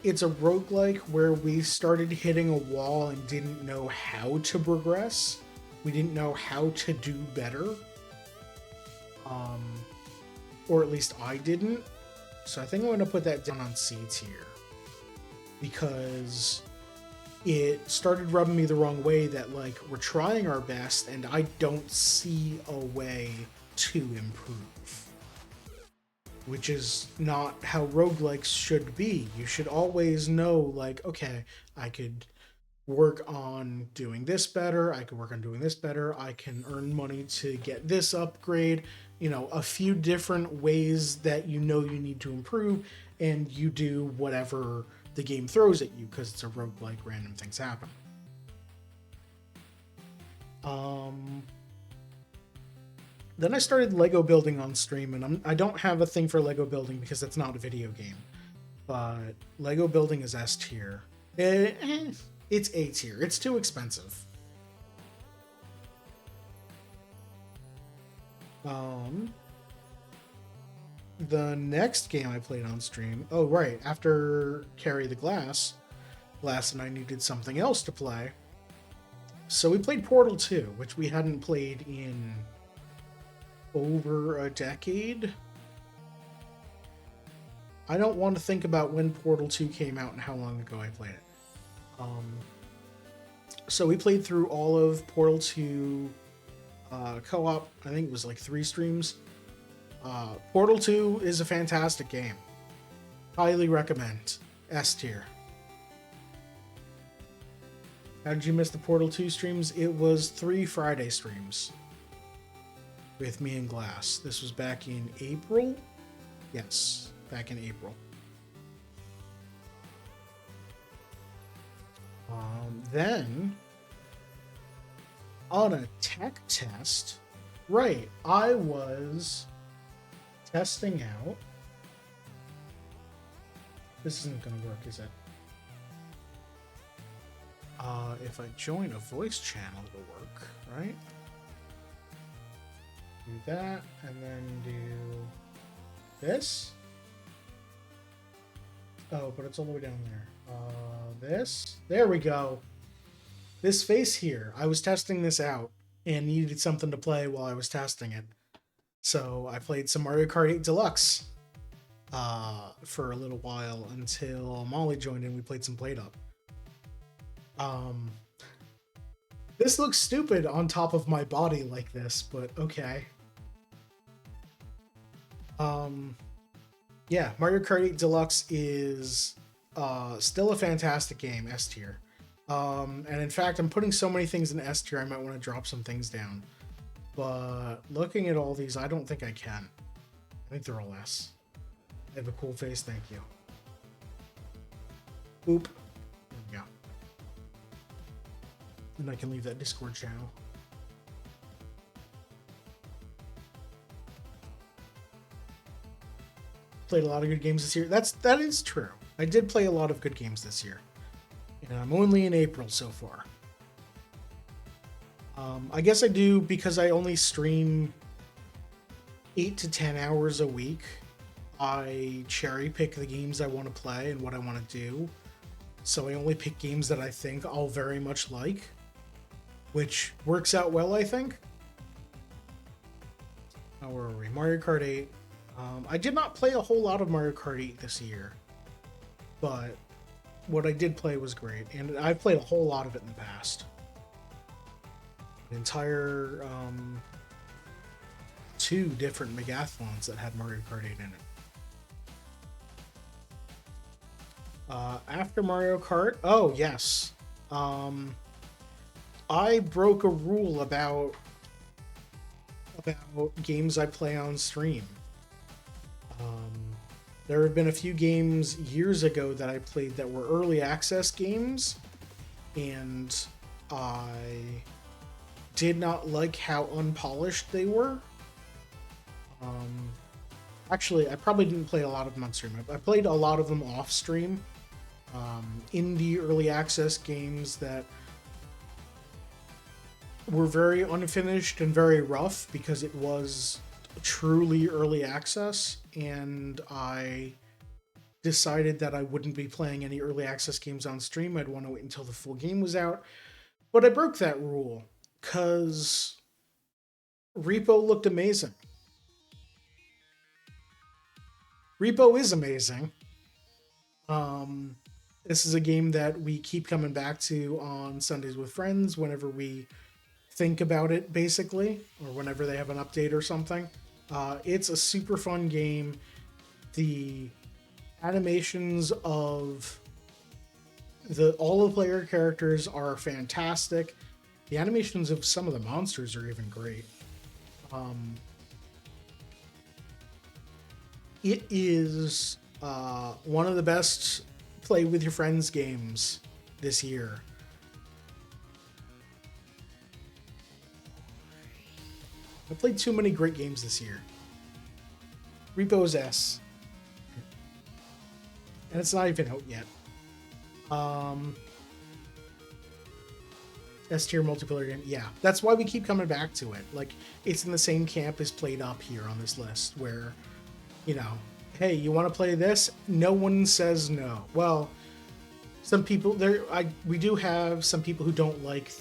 it's a roguelike where we started hitting a wall and didn't know how to progress. We didn't know how to do better. Or at least I didn't. So I think I'm going to put that down on C tier. Because it started rubbing me the wrong way that, like, we're trying our best and I don't see a way to improve. Which is not how roguelikes should be. You should always know, like, okay, I could work on doing this better, I could work on doing this better, I can earn money to get this upgrade, you know, a few different ways that you know you need to improve, and you do whatever the game throws at you, because it's a roguelike, random things happen. Then I started Lego building on stream, and I don't have a thing for Lego building because that's not a video game. But Lego building is S tier. It's A tier. It's too expensive. The next game I played on stream. Oh, right. After Carry the Glass and I needed something else to play. So we played Portal 2, which we hadn't played in over a decade. I don't want to think about when Portal 2 came out and how long ago I played it. So we played through all of Portal 2 co-op. I think it was like 3 streams. Portal 2 is a fantastic game. Highly recommend. S tier. How did you miss the Portal 2 streams? It was 3 Friday streams with me and Glass. This was back in April? Yes, back in April. Then, on a tech test, right, I was testing out. This isn't going to work, is it? If I join a voice channel, it'll work, right? Do that, and then do this. Oh, but it's all the way down there. This. There we go. This face here. I was testing this out and needed something to play while I was testing it. So I played some Mario Kart 8 Deluxe for a little while until Molly joined in. We played some Played Up. This looks stupid on top of my body like this, but okay. Yeah, Mario Kart 8 Deluxe is still a fantastic game, S tier. And in fact, I'm putting so many things in S tier, I might want to drop some things down. But looking at all these, I don't think I can. I think they're all S. They have a cool face, thank you. Boop. There we go. And I can leave that Discord channel. Played a lot of good games this year. That is true. I did play a lot of good games this year. And I'm only in April so far. I guess I do because I only stream 8 to 10 hours a week. I cherry pick the games I want to play and what I want to do. So I only pick games that I think I'll very much like, which works out well, I think. How are we? Mario Kart 8. I did not play a whole lot of Mario Kart 8 this year, but what I did play was great, and I've played a whole lot of it in the past. An entire 2 different Megathlons that had Mario Kart 8 in it. After Mario Kart, oh yes, I broke a rule about games I play on stream. There have been a few games years ago that I played that were early access games, and I did not like how unpolished they were. Actually, I probably didn't play a lot of them on stream. I played a lot of them off stream. Indie early access games that were very unfinished and very rough because it was truly early access, and I decided that I wouldn't be playing any early access games on stream. I'd want to wait until the full game was out. But I broke that rule because Repo looked amazing. Repo is amazing. Um, this is a game that we keep coming back to on Sundays with friends whenever we think about it, basically, or whenever they have an update or something. It's a super fun game. The animations of all the player characters are fantastic. The animations of some of the monsters are even great. It is one of the best play with your friends games this year. I played too many great games this year. Repo's S. And it's not even out yet. S tier multiplayer game. Yeah, that's why we keep coming back to it. Like, it's in the same camp as Played Up here on this list, where, you know, hey, you want to play this? No one says no. Well, some people we do have some people who don't like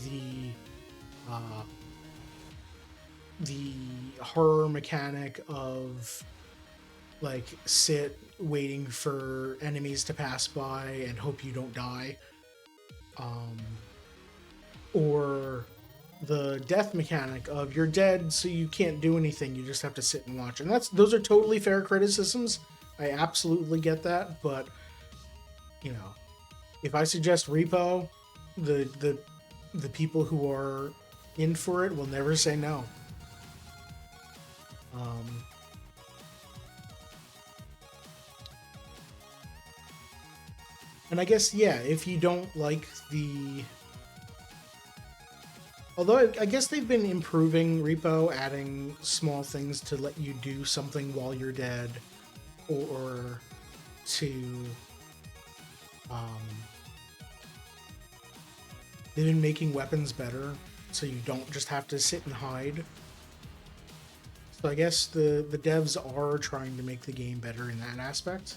the horror mechanic of like sit waiting for enemies to pass by and hope you don't die, or the death mechanic of you're dead so you can't do anything, you just have to sit and watch. And those are totally fair criticisms. I absolutely get that, but you know, if I suggest Repo, the people who are in for it will never say no. And I guess, yeah, if you don't like although I guess they've been improving Repo, adding small things to let you do something while you're dead, or to they've been making weapons better, so you don't just have to sit and hide. So I guess the devs are trying to make the game better in that aspect.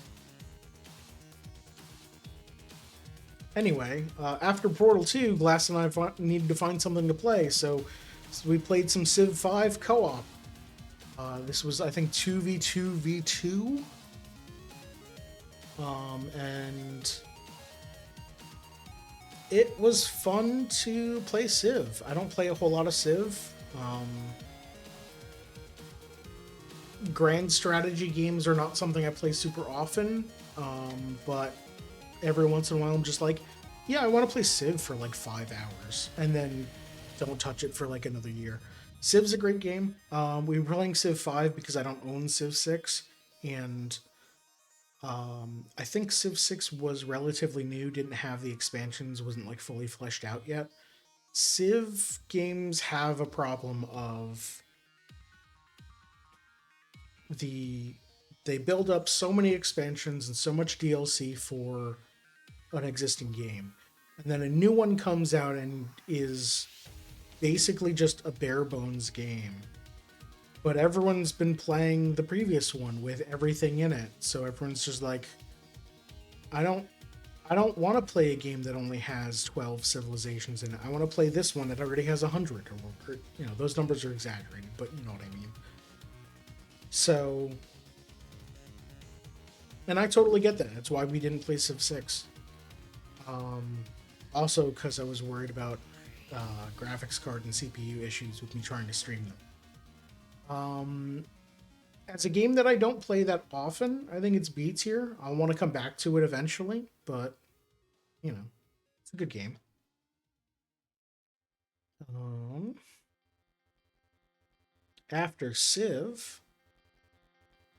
Anyway, after Portal 2, Glass and I needed to find something to play, so we played some Civ 5 co-op. This was, I think, 2v2v2. And it was fun to play Civ. I don't play a whole lot of Civ. Grand strategy games are not something I play super often, but every once in a while I'm just like, yeah, I want to play Civ for like 5 hours, and then don't touch it for like another year. Civ's a great game. We were playing Civ 5 because I don't own Civ 6, and I think Civ 6 was relatively new, didn't have the expansions, wasn't like fully fleshed out yet. Civ games have a problem of they build up so many expansions and so much DLC for an existing game, and then a new one comes out and is basically just a bare bones game, but everyone's been playing the previous one with everything in it, so everyone's just like, I don't want to play a game that only has 12 civilizations in it. I want to play this one that already has 100, or you know, those numbers are exaggerated, but you know what I mean. So, and I totally get that. That's why we didn't play Civ 6. Also because I was worried about graphics card and CPU issues with me trying to stream them. As a game that I don't play that often, I think it's B tier. I want to come back to it eventually, but you know, it's a good game. After Civ,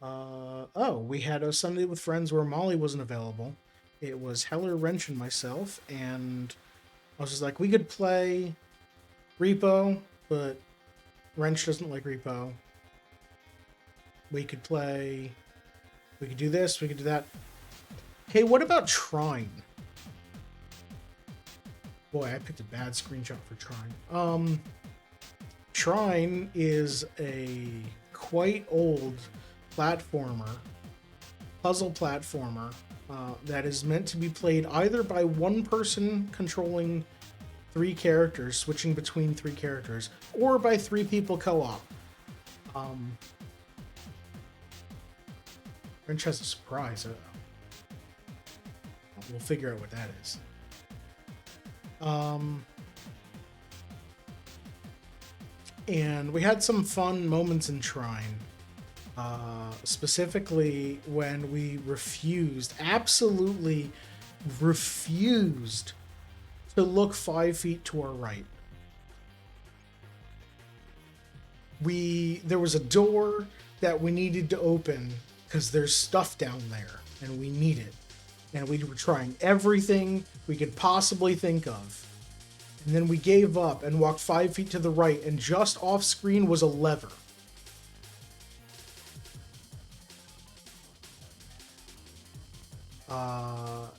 we had a Sunday with friends where Molly wasn't available. It was Heller, Wrench, and myself, and I was just like, we could play Repo, but Wrench doesn't like Repo. We could do this, we could do that. Hey, what about Trine? Boy, I picked a bad screenshot for Trine. Trine is a quite old platformer, puzzle platformer, that is meant to be played either by one person controlling three characters, switching between three characters, or by three people co-op. Wrench has a surprise. We'll figure out what that is. And we had some fun moments in Trine. Specifically when we absolutely refused to look 5 feet to our right. There was a door that we needed to open because there's stuff down there and we need it. And we were trying everything we could possibly think of. And then we gave up and walked 5 feet to the right, and just off screen was a lever.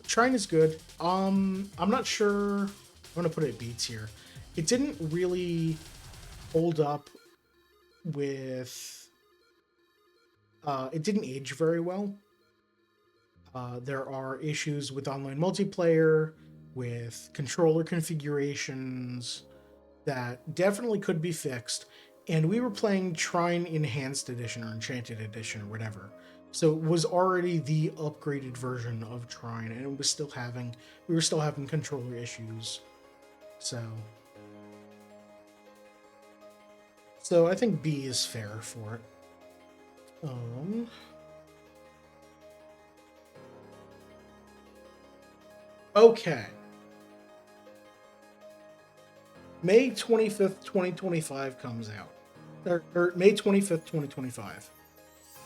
Trine is good. I'm not sure. I'm gonna put it at beats here. It didn't really hold up with. It didn't age very well. There are issues with online multiplayer, with controller configurations that definitely could be fixed. And we were playing Trine Enhanced Edition or Enchanted Edition or whatever. So it was already the upgraded version of Trine, and we were still having controller issues. So I think B is fair for it. Okay. May 25th, 2025 comes out. Or May 25th, 2025.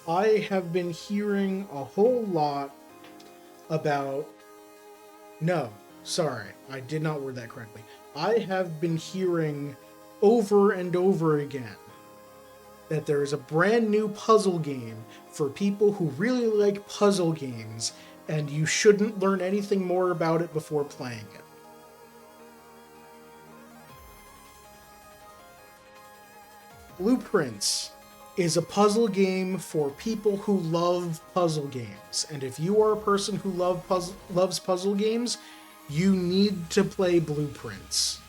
I have been hearing a whole lot about... No, sorry, I did not word that correctly. I have been hearing over and over again that there is a brand new puzzle game for people who really like puzzle games, and you shouldn't learn anything more about it before playing it. Blueprints is a puzzle game for people who love puzzle games. And if you are a person who loves puzzle games, you need to play Blueprints.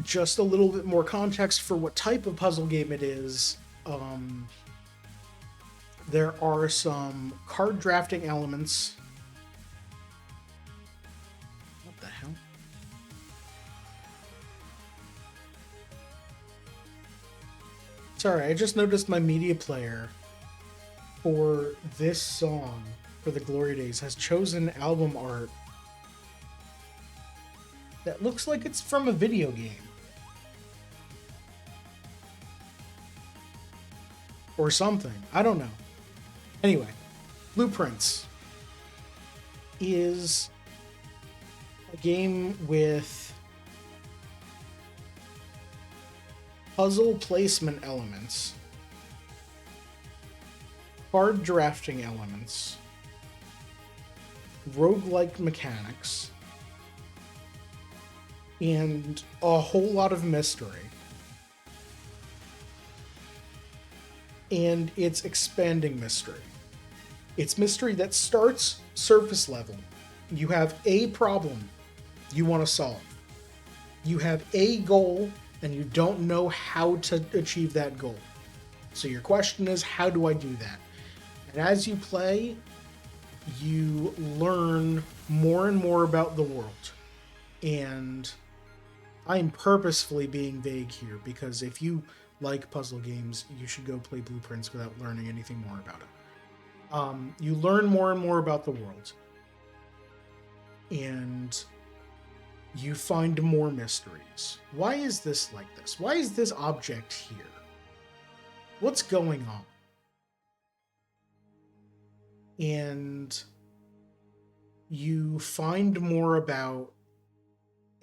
Just a little bit more context for what type of puzzle game it is. There are some card drafting elements. What the hell? Sorry, I just noticed my media player for this song, for the Glory Days, has chosen album art that looks like it's from a video game. Or something. I don't know. Anyway, Blueprints is a game with puzzle placement elements, card drafting elements, roguelike mechanics, and a whole lot of mystery. And it's expanding mystery. It's mystery that starts surface level. You have a problem you want to solve. You have a goal, and you don't know how to achieve that goal. So your question is, how do I do that? And as you play, you learn more and more about the world. And I'm purposefully being vague here, because if you like puzzle games, you should go play Blueprints without learning anything more about it. You learn more and more about the world. And you find more mysteries. Why is this like this? Why is this object here? What's going on? And you find more about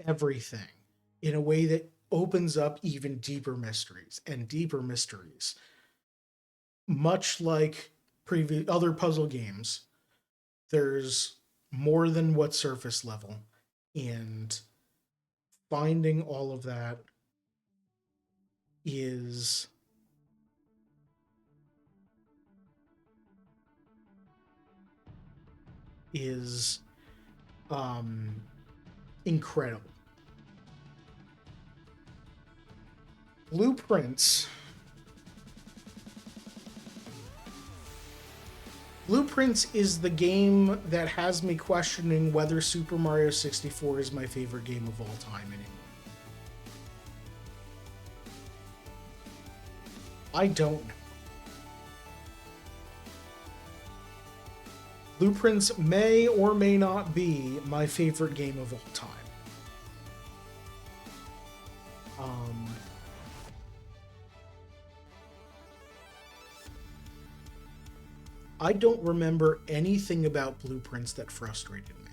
everything in a way that opens up even deeper mysteries and deeper mysteries. Much like other puzzle games, there's more than what's surface level. And finding all of that is is um incredible. Blueprints. Blueprints is the game that has me questioning whether Super Mario 64 is my favorite game of all time anymore. I don't know. Blueprints may or may not be my favorite game of all time. I don't remember anything about Blueprints that frustrated me.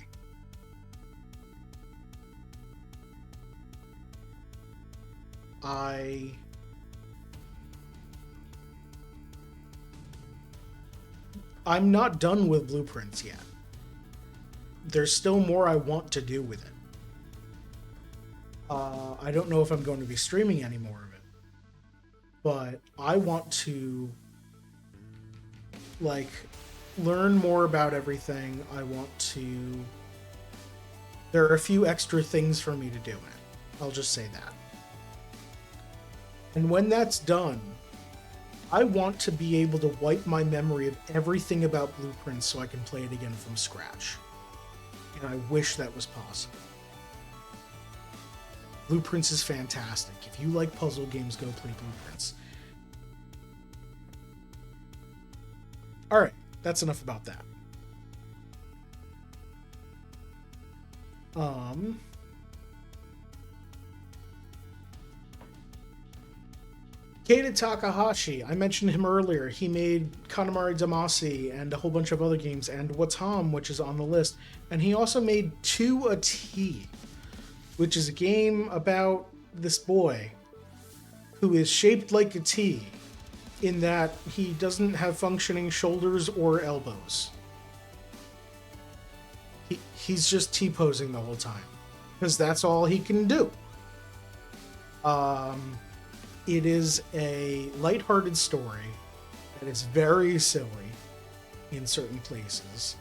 I'm not done with Blueprints yet. There's still more I want to do with it. I don't know if I'm going to be streaming any more of it, but I want to like learn more about everything. I want to. There are a few extra things for me to do in it. I'll just say that. And when that's done, I want to be able to wipe my memory of everything about Blueprints so I can play it again from scratch. And I wish that was possible. Blueprints is fantastic. If you like puzzle games, go play Blueprints. Alright, that's enough about that. Keita Takahashi, I mentioned him earlier. He made Katamari Damacy and a whole bunch of other games, and Wattam, which is on the list. And he also made To a T, which is a game about this boy who is shaped like a T, in that he doesn't have functioning shoulders or elbows. He's just T-posing the whole time, because that's all he can do. It is a lighthearted story that is very silly in certain places.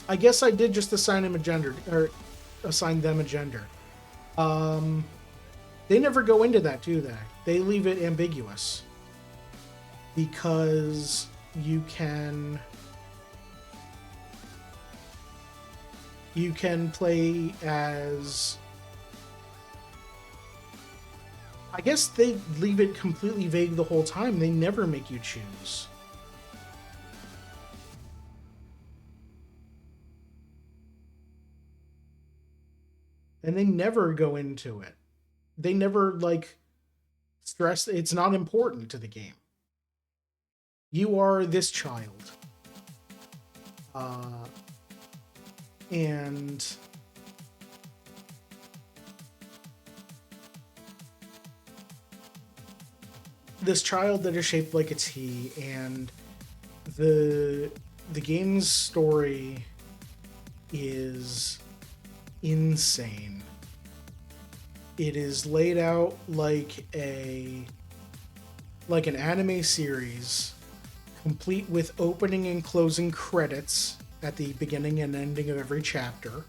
I guess I did just assign him a gender, or assign them a gender. They never go into that, do they? They leave it ambiguous. Because you can play as... I guess they leave it completely vague the whole time. They never make you choose. And they never go into it. They never, like, stress it's not important to the game. You are this child. And this child that is shaped like a T, and the game's story is insane. It is laid out like an anime series, complete with opening and closing credits at the beginning and ending of every chapter.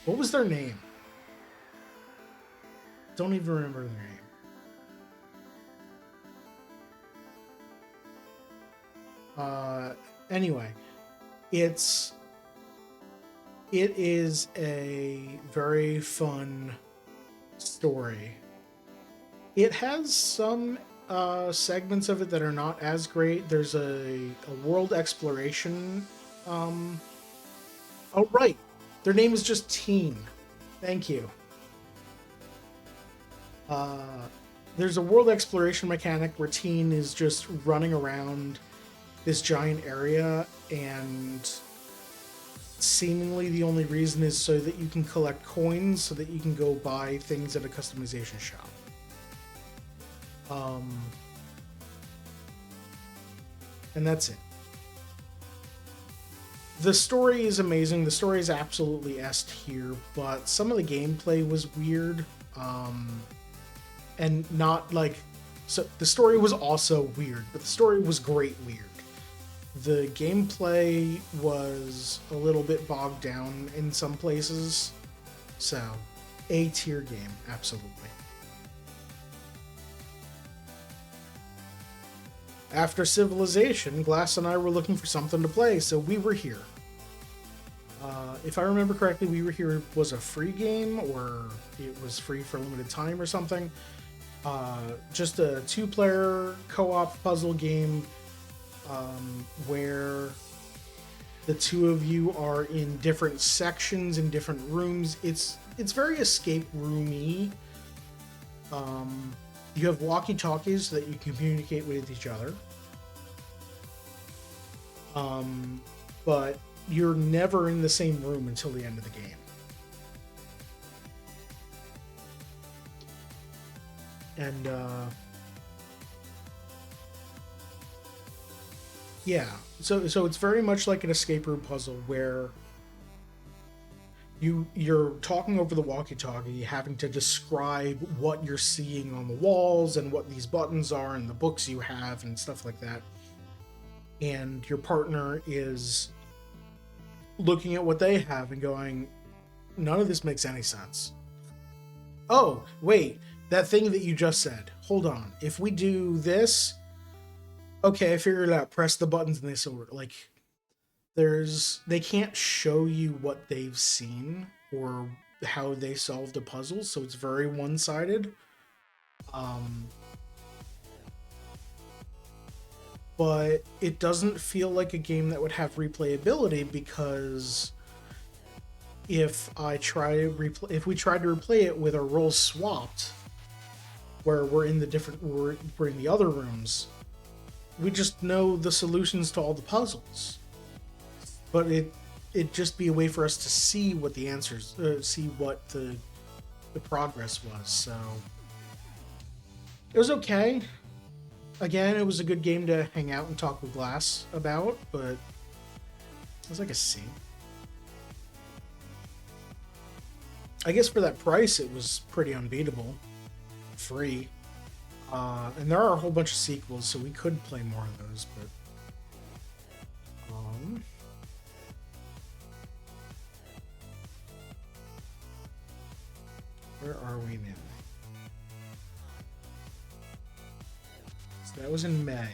What was their name? Don't even remember their name. Anyway, it is a very fun story. It has some segments of it that are not as great. There's a world exploration. Oh, right. Their name is just Teen. Thank you. There's a world exploration mechanic where Teen is just running around this giant area, and seemingly the only reason is so that you can collect coins so that you can go buy things at a customization shop. Um, and that's it. The story is amazing. The story is absolutely S tier, but some of the gameplay was weird. And not like. So the story was also weird, but the story was great weird. The gameplay was a little bit bogged down in some places. So, A tier game, absolutely. After Civilization, Glass and I were looking for something to play, so We Were Here. If I remember correctly, We Were Here was a free game, or it was free for a limited time or something. Just a 2-player co-op puzzle game where the two of you are in different sections in different rooms. It's very escape roomy. You have walkie-talkies so that you can communicate with each other. But you're never in the same room until the end of the game. And yeah, so it's very much like an escape room puzzle where you're talking over the walkie-talkie, having to describe what you're seeing on the walls and what these buttons are and the books you have and stuff like that. And your partner is looking at what they have and going, none of this makes any sense. Oh, wait, that thing that you just said. Hold on. If we do this, okay, I figured it out. Press the buttons in this order. Like, they can't show you what they've seen or how they solved a puzzle, so it's very one-sided. But it doesn't feel like a game that would have replayability, because if we tried to replay it with our roles swapped, where we're in the other rooms, we just know the solutions to all the puzzles. But it'd just be a way for us to see what the answers, see what the progress was. So it was okay. Again, it was a good game to hang out and talk with Glass about, but it was like a C. I guess for that price, it was pretty unbeatable. Free. And there are a whole bunch of sequels, so we could play more of those, but... where are we now? So that was in May.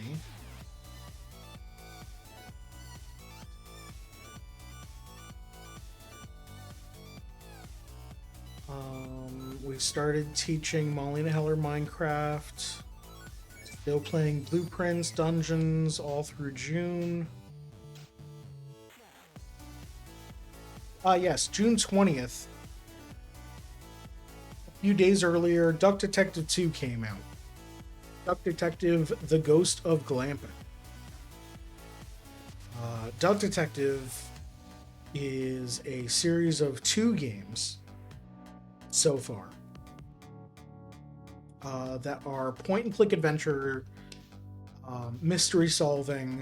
We started teaching Molina Heller Minecraft. Still playing Blueprints, Dungeons, all through June. Yes, June 20th. A few days earlier, Duck Detective 2 came out. Duck Detective: The Ghost of Glamping. Duck Detective is a series of 2 games so far that are point-and-click adventure, mystery solving,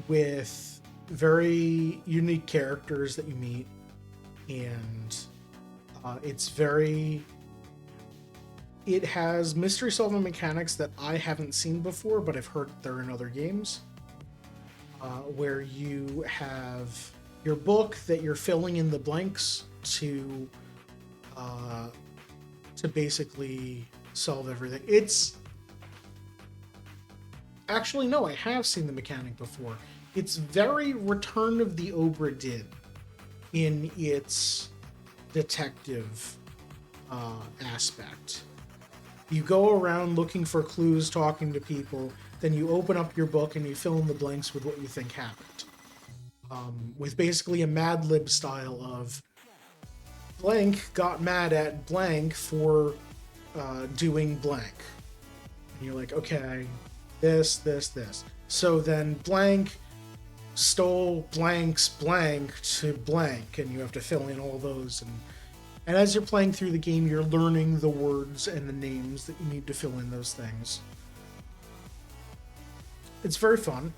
with very unique characters that you meet, and it has mystery solving mechanics that I haven't seen before, but I've heard they're in other games, where you have your book that you're filling in the blanks to basically solve everything. It's actually, no, I have seen the mechanic before. It's very Return of the Obra Dinn in its detective aspect. You go around looking for clues, talking to people, then you open up your book and you fill in the blanks with what you think happened. With basically a Mad Lib style of blank got mad at blank for doing blank. And you're like, okay, this. So then blank stole blank's blank to blank, and you have to fill in all those, and And as you're playing through the game, you're learning the words and the names that you need to fill in those things. It's very fun.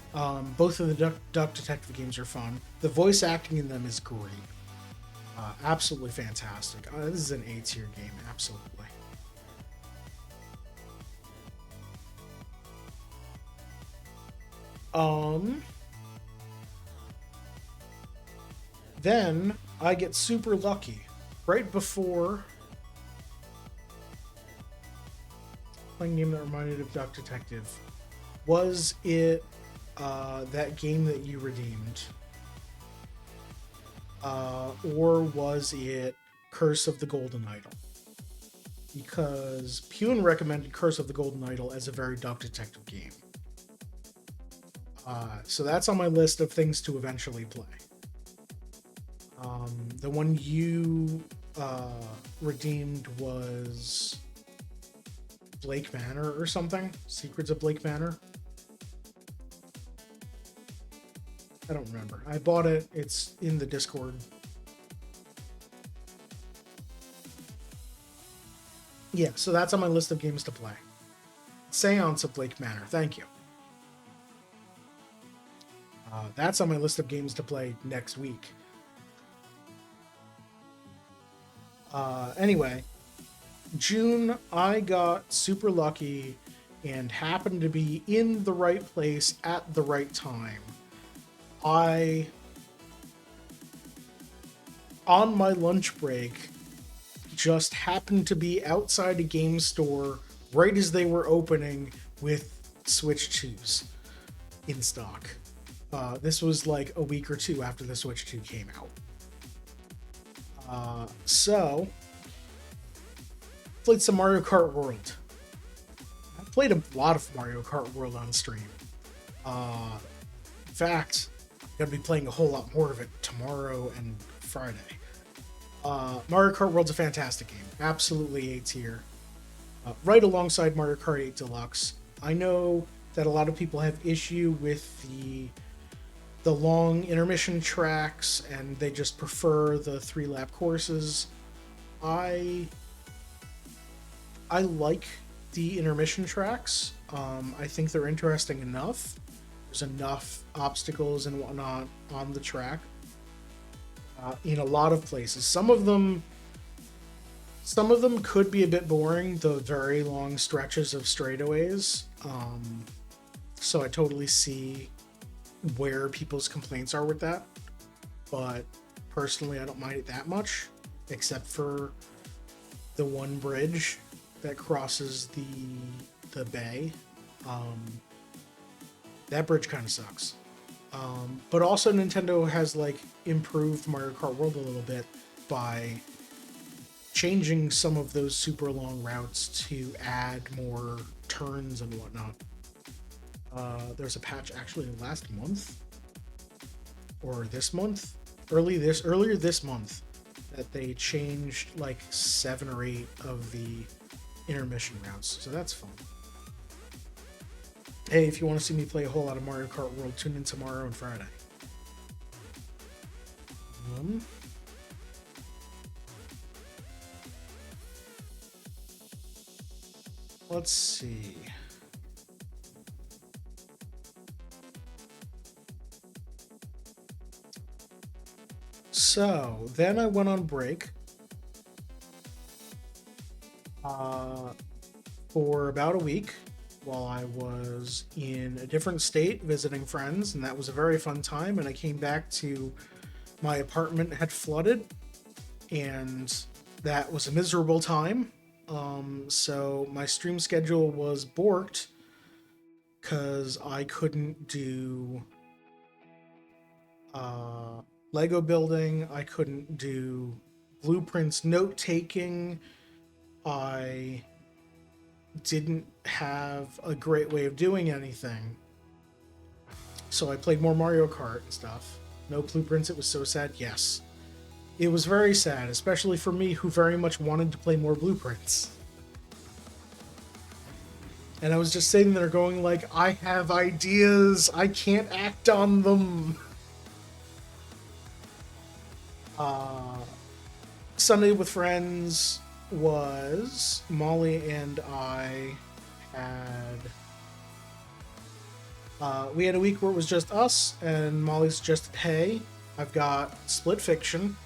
Both of the Duck Detective games are fun. The voice acting in them is great. Absolutely fantastic. This is an A-tier game, absolutely. Then I get super lucky. Right before playing a game that reminded of Duck Detective. Was it that game that you redeemed? Or was it Curse of the Golden Idol? Because Pune recommended Curse of the Golden Idol as a very Duck Detective game. So that's on my list of things to eventually play. The one you redeemed was Blake Manor or something? Secrets of Blake Manor? I don't remember. I bought it. It's in the Discord. Yeah, so that's on my list of games to play. Seance of Blake Manor. Thank you. That's on my list of games to play next week. Anyway, June, I got super lucky and happened to be in the right place at the right time. On my lunch break, just happened to be outside a game store right as they were opening with Switch 2s in stock. This was like a week or two after the Switch 2 came out. So, played some Mario Kart World. I played a lot of Mario Kart World on stream. In fact, I'm going to be playing a whole lot more of it tomorrow and Friday. Mario Kart World's a fantastic game. Absolutely A tier. Right alongside Mario Kart 8 Deluxe. I know that a lot of people have issue with the long intermission tracks and they just prefer the 3-lap courses. I like the intermission tracks. I think they're interesting enough. There's enough obstacles and whatnot on the track in a lot of places. Some of them could be a bit boring, the very long stretches of straightaways. So I totally see where people's complaints are with that. But personally, I don't mind it that much, except for the one bridge that crosses the bay. That bridge kind of sucks. But also Nintendo has like improved Mario Kart World a little bit by changing some of those super long routes to add more turns and whatnot. There's a patch actually last month or this month, earlier this month, that they changed like 7 or 8 of the intermission routes, so that's fun. Hey, if you want to see me play a whole lot of Mario Kart World, tune in tomorrow and Friday. Let's see. So then I went on break for about a week while I was in a different state visiting friends, and that was a very fun time. And I came back to my apartment had flooded, and that was a miserable time. So my stream schedule was borked because I couldn't do Lego building, I couldn't do blueprints note taking, I didn't have a great way of doing anything. So I played more Mario Kart and stuff. No blueprints, it was so sad. Yes. It was very sad, especially for me who very much wanted to play more blueprints. And I was just sitting there going like, I have ideas, I can't act on them. Sunday with friends was Molly and I had we had a week where it was just us, and Molly suggested, hey, I've got Split Fiction.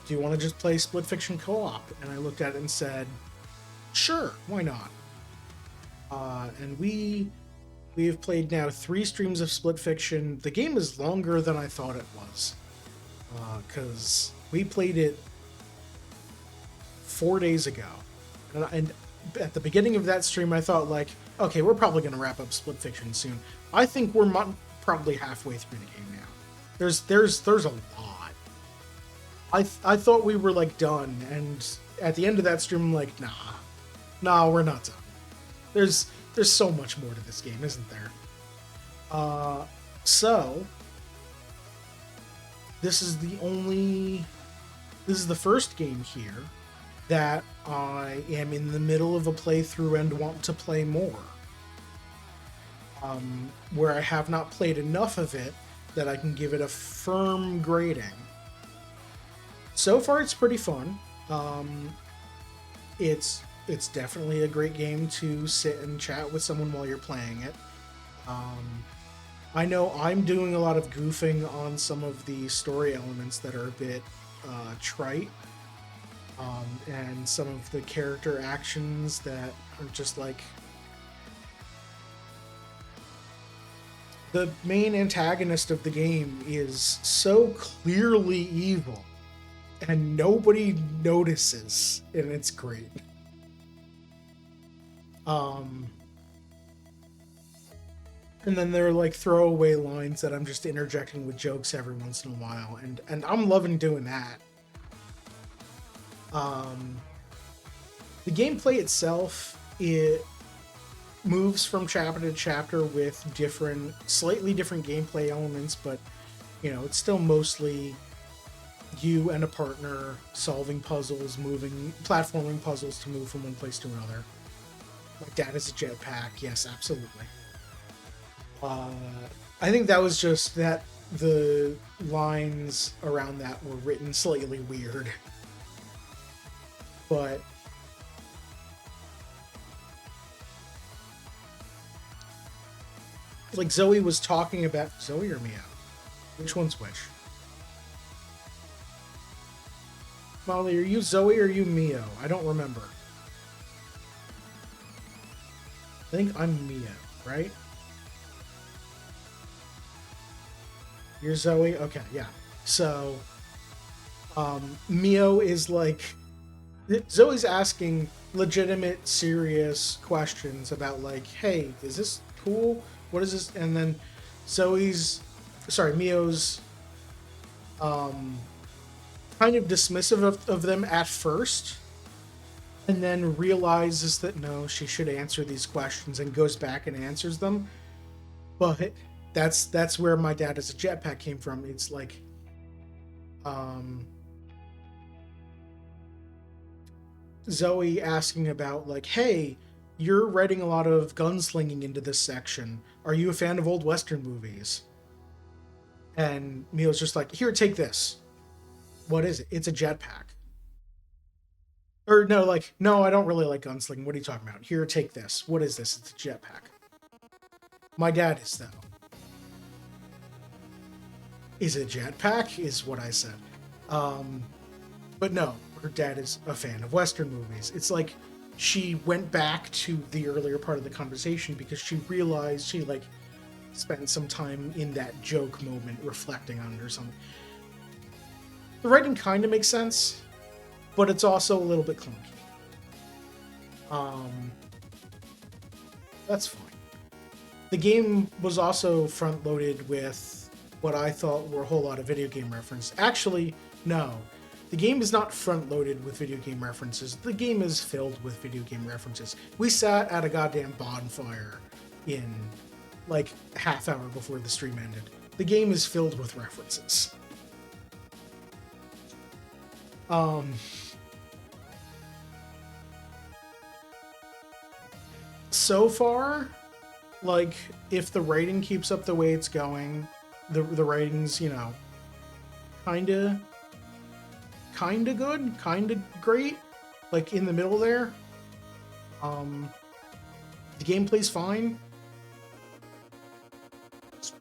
Do you want to just play Split Fiction co-op? And I looked at it and said, sure, why not? And we've played now 3 streams of Split Fiction. The game is longer than I thought it was, because we played it 4 days ago, and at the beginning of that stream I thought, like, okay, we're probably going to wrap up Split Fiction soon. I think we're probably halfway through the game now. There's a lot. I thought we were like done, and at the end of that stream I'm like, nah, we're not done. There's so much more to this game, isn't there? So this is the first game here that I am in the middle of a playthrough and want to play more. Where I have not played enough of it that I can give it a firm grading. So far, it's pretty fun. It's definitely a great game to sit and chat with someone while you're playing it. I know I'm doing a lot of goofing on some of the story elements that are a bit trite. And some of the character actions that are just like... The main antagonist of the game is so clearly evil, and nobody notices, and it's great. And then there are like throwaway lines that I'm just interjecting with jokes every once in a while, and I'm loving doing that. The gameplay itself, it moves from chapter to chapter with slightly different gameplay elements, but it's still mostly you and a partner solving puzzles, platforming puzzles to move from one place to another. My dad is a jetpack, yes, absolutely. I think that was just that the lines around that were written slightly weird. But like Zoe was talking about... Zoe or Mia? Which one's which? Molly, are you Zoe or are you Mio? I don't remember. I think I'm Mio, right? You're Zoe? Okay, yeah. So, Mio is like... Zoe's asking legitimate, serious questions about like, hey, is this cool? What is this? And then Mio's kind of dismissive of them at first, and then realizes that no, she should answer these questions and goes back and answers them. But that's where my dad as a jetpack came from. It's like, Zoe asking about like, hey, you're writing a lot of gunslinging into this section. Are you a fan of old Western movies? And Mio's just like, here, take this. What is it? It's a jetpack. Or no, like, no, I don't really like gunslinging. What are you talking about? Here, take this. What is this? It's a jetpack. My dad is, though. Is it a jetpack? Is what I said. But no, her dad is a fan of Western movies. It's like she went back to the earlier part of the conversation because she realized she like spent some time in that joke moment reflecting on it or something. The writing kind of makes sense, but it's also a little bit clunky. That's fine. The game was also front-loaded with what I thought were a whole lot of video game references. Actually, no. The game is not front-loaded with video game references. The game is filled with video game references. We sat at a goddamn bonfire in, like, a half hour before the stream ended. The game is filled with references. So far, like, if the writing keeps up the way it's going, the writing's, kinda kind of good, kind of great, like in the middle there. The gameplay's fine. It's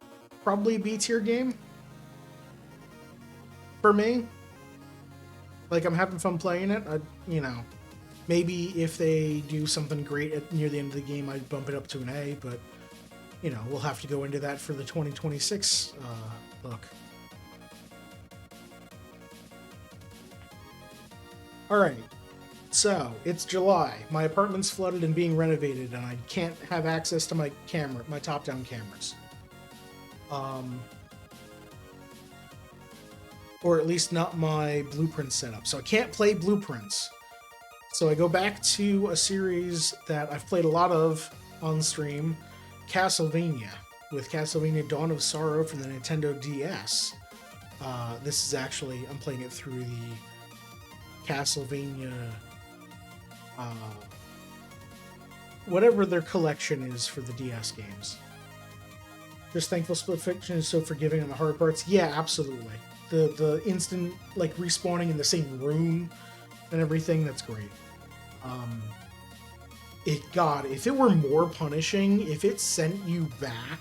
probably a B tier game for me. Like, I'm having fun playing it. Maybe if they do something great near the end of the game, I'd bump it up to an A, but, we'll have to go into that for the 2026 look. Alright, so it's July. My apartment's flooded and being renovated, and I can't have access to my top-down cameras. Or at least not my Blueprint setup. So I can't play Blueprints. So I go back to a series that I've played a lot of on stream, Castlevania, with Castlevania Dawn of Sorrow from the Nintendo DS. This is actually, I'm playing it through the Castlevania, whatever their collection is for the DS games. Just thankful Split Fiction is so forgiving on the hard parts. Yeah, absolutely. The instant, like, respawning in the same room and everything, that's great. God, if it were more punishing, if it sent you back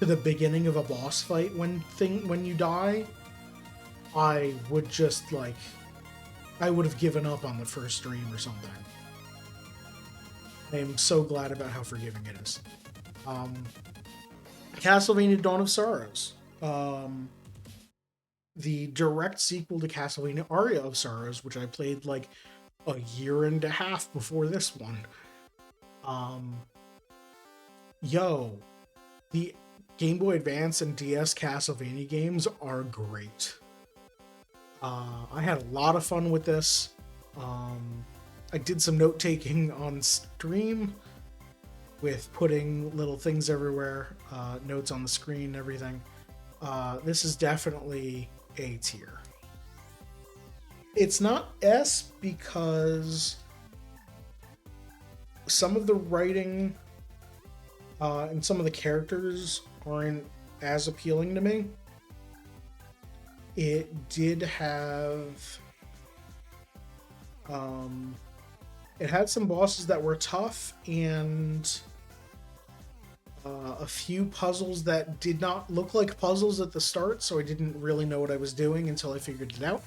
to the beginning of a boss fight when you die, I would just, like, I would have given up on the first stream or something. I am so glad about how forgiving it is. Castlevania Dawn of Sorrows. The direct sequel to Castlevania Aria of Sorrows, which I played like a year and a half before this one. The Game Boy Advance and DS Castlevania games are great. I had a lot of fun with this. I did some note-taking on stream with putting little things everywhere, notes on the screen and everything. This is definitely A tier. It's not S because some of the writing and some of the characters aren't as appealing to me. It did have it had some bosses that were tough and a few puzzles that did not look like puzzles at the start, so I didn't really know what I was doing until I figured it out.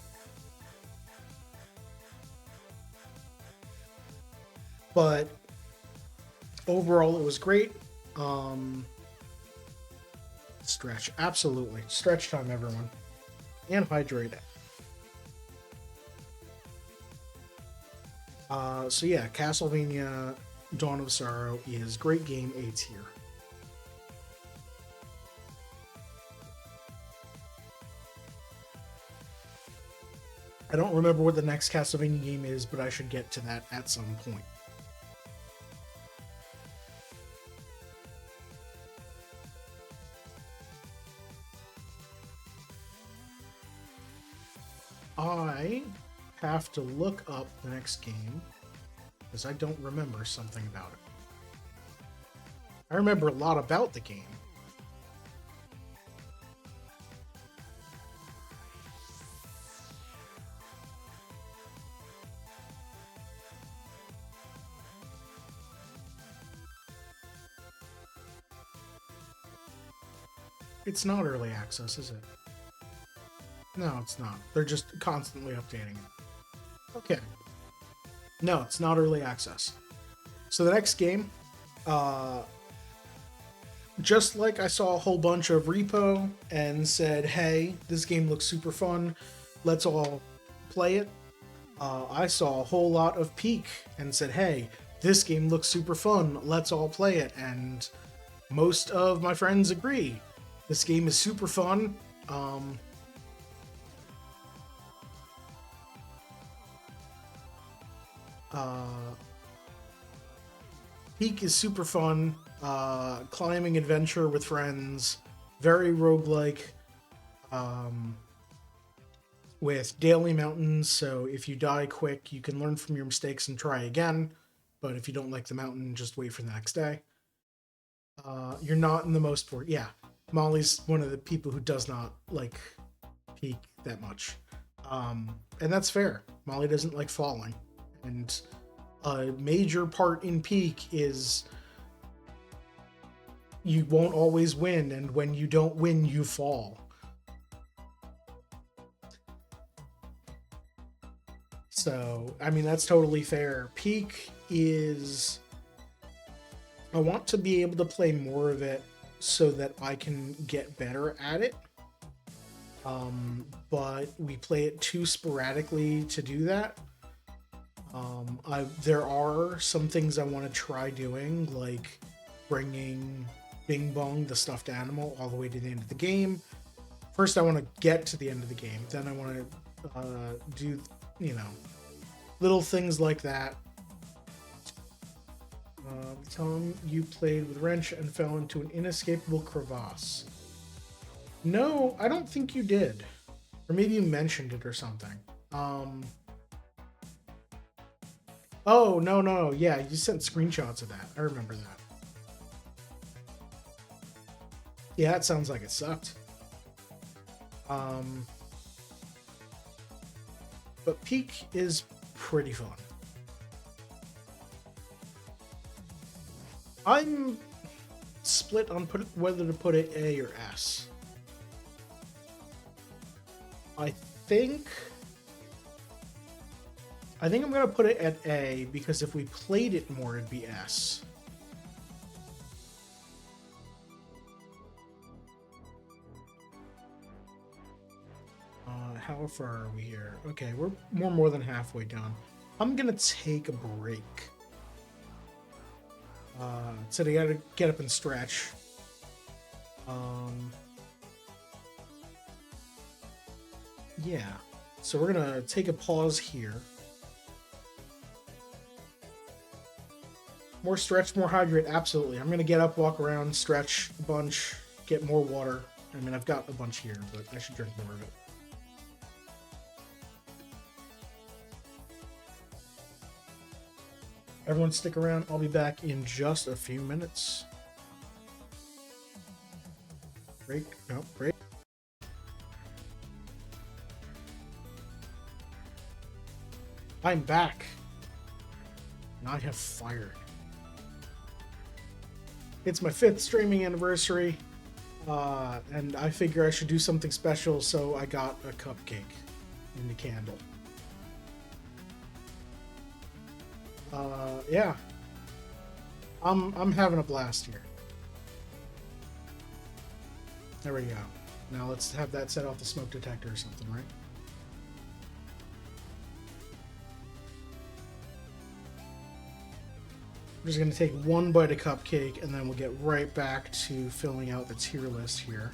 But overall, it was great. Stretch, absolutely. Stretch time, everyone. And hydrate. So yeah, Castlevania Dawn of Sorrow is great game, A tier. I don't remember what the next Castlevania game is, but I should get to that at some point. I have to look up the next game because I don't remember something about it. I remember a lot about the game. It's not early access, is it? No, it's not. They're just constantly updating it. Okay. No, it's not early access. So the next game, just like I saw a whole bunch of Repo and said, hey, this game looks super fun, let's all play it. I saw a whole lot of Peak and said, hey, this game looks super fun, let's all play it. And most of my friends agree. This game is super fun. Peak is super fun. Climbing adventure with friends. Very roguelike. With daily mountains, so if you die quick, you can learn from your mistakes and try again. But if you don't like the mountain, just wait for the next day. You're not in the most bored. Yeah, Molly's one of the people who does not like Peak that much. And that's fair. Molly doesn't like falling. And a major part in Peak is you won't always win, and when you don't win, you fall. So, I mean, that's totally fair. Peak is. I want to be able to play more of it so that I can get better at it. But we play it too sporadically to do that. There are some things I want to try doing, like bringing Bing Bong, the stuffed animal, all the way to the end of the game. First, I want to get to the end of the game. Then I want to do, little things like that. Tell him you played with Wrench and fell into an inescapable crevasse. No, I don't think you did. Or maybe you mentioned it or something. Oh, no. Yeah, you sent screenshots of that. I remember that. Yeah, it sounds like it sucked. But Peak is pretty fun. I'm split on whether to put it A or S. I think I'm gonna put it at A because if we played it more, it'd be S. How far are we here? Okay, we're more than halfway done. I'm gonna take a break. So they gotta get up and stretch. Yeah. So we're gonna take a pause here. More stretch, more hydrate, absolutely. I'm gonna get up, walk around, stretch a bunch, get more water. I mean, I've got a bunch here, but I should drink more of it. Everyone stick around. I'll be back in just a few minutes. Break. No, break. I'm back. And I have fired. It's my 5th streaming anniversary. And I figure I should do something special, so I got a cupcake in the candle. Yeah. I'm having a blast here. There we go. Now let's have that set off the smoke detector or something, right? We're just going to take one bite of cupcake, and then we'll get right back to filling out the tier list here.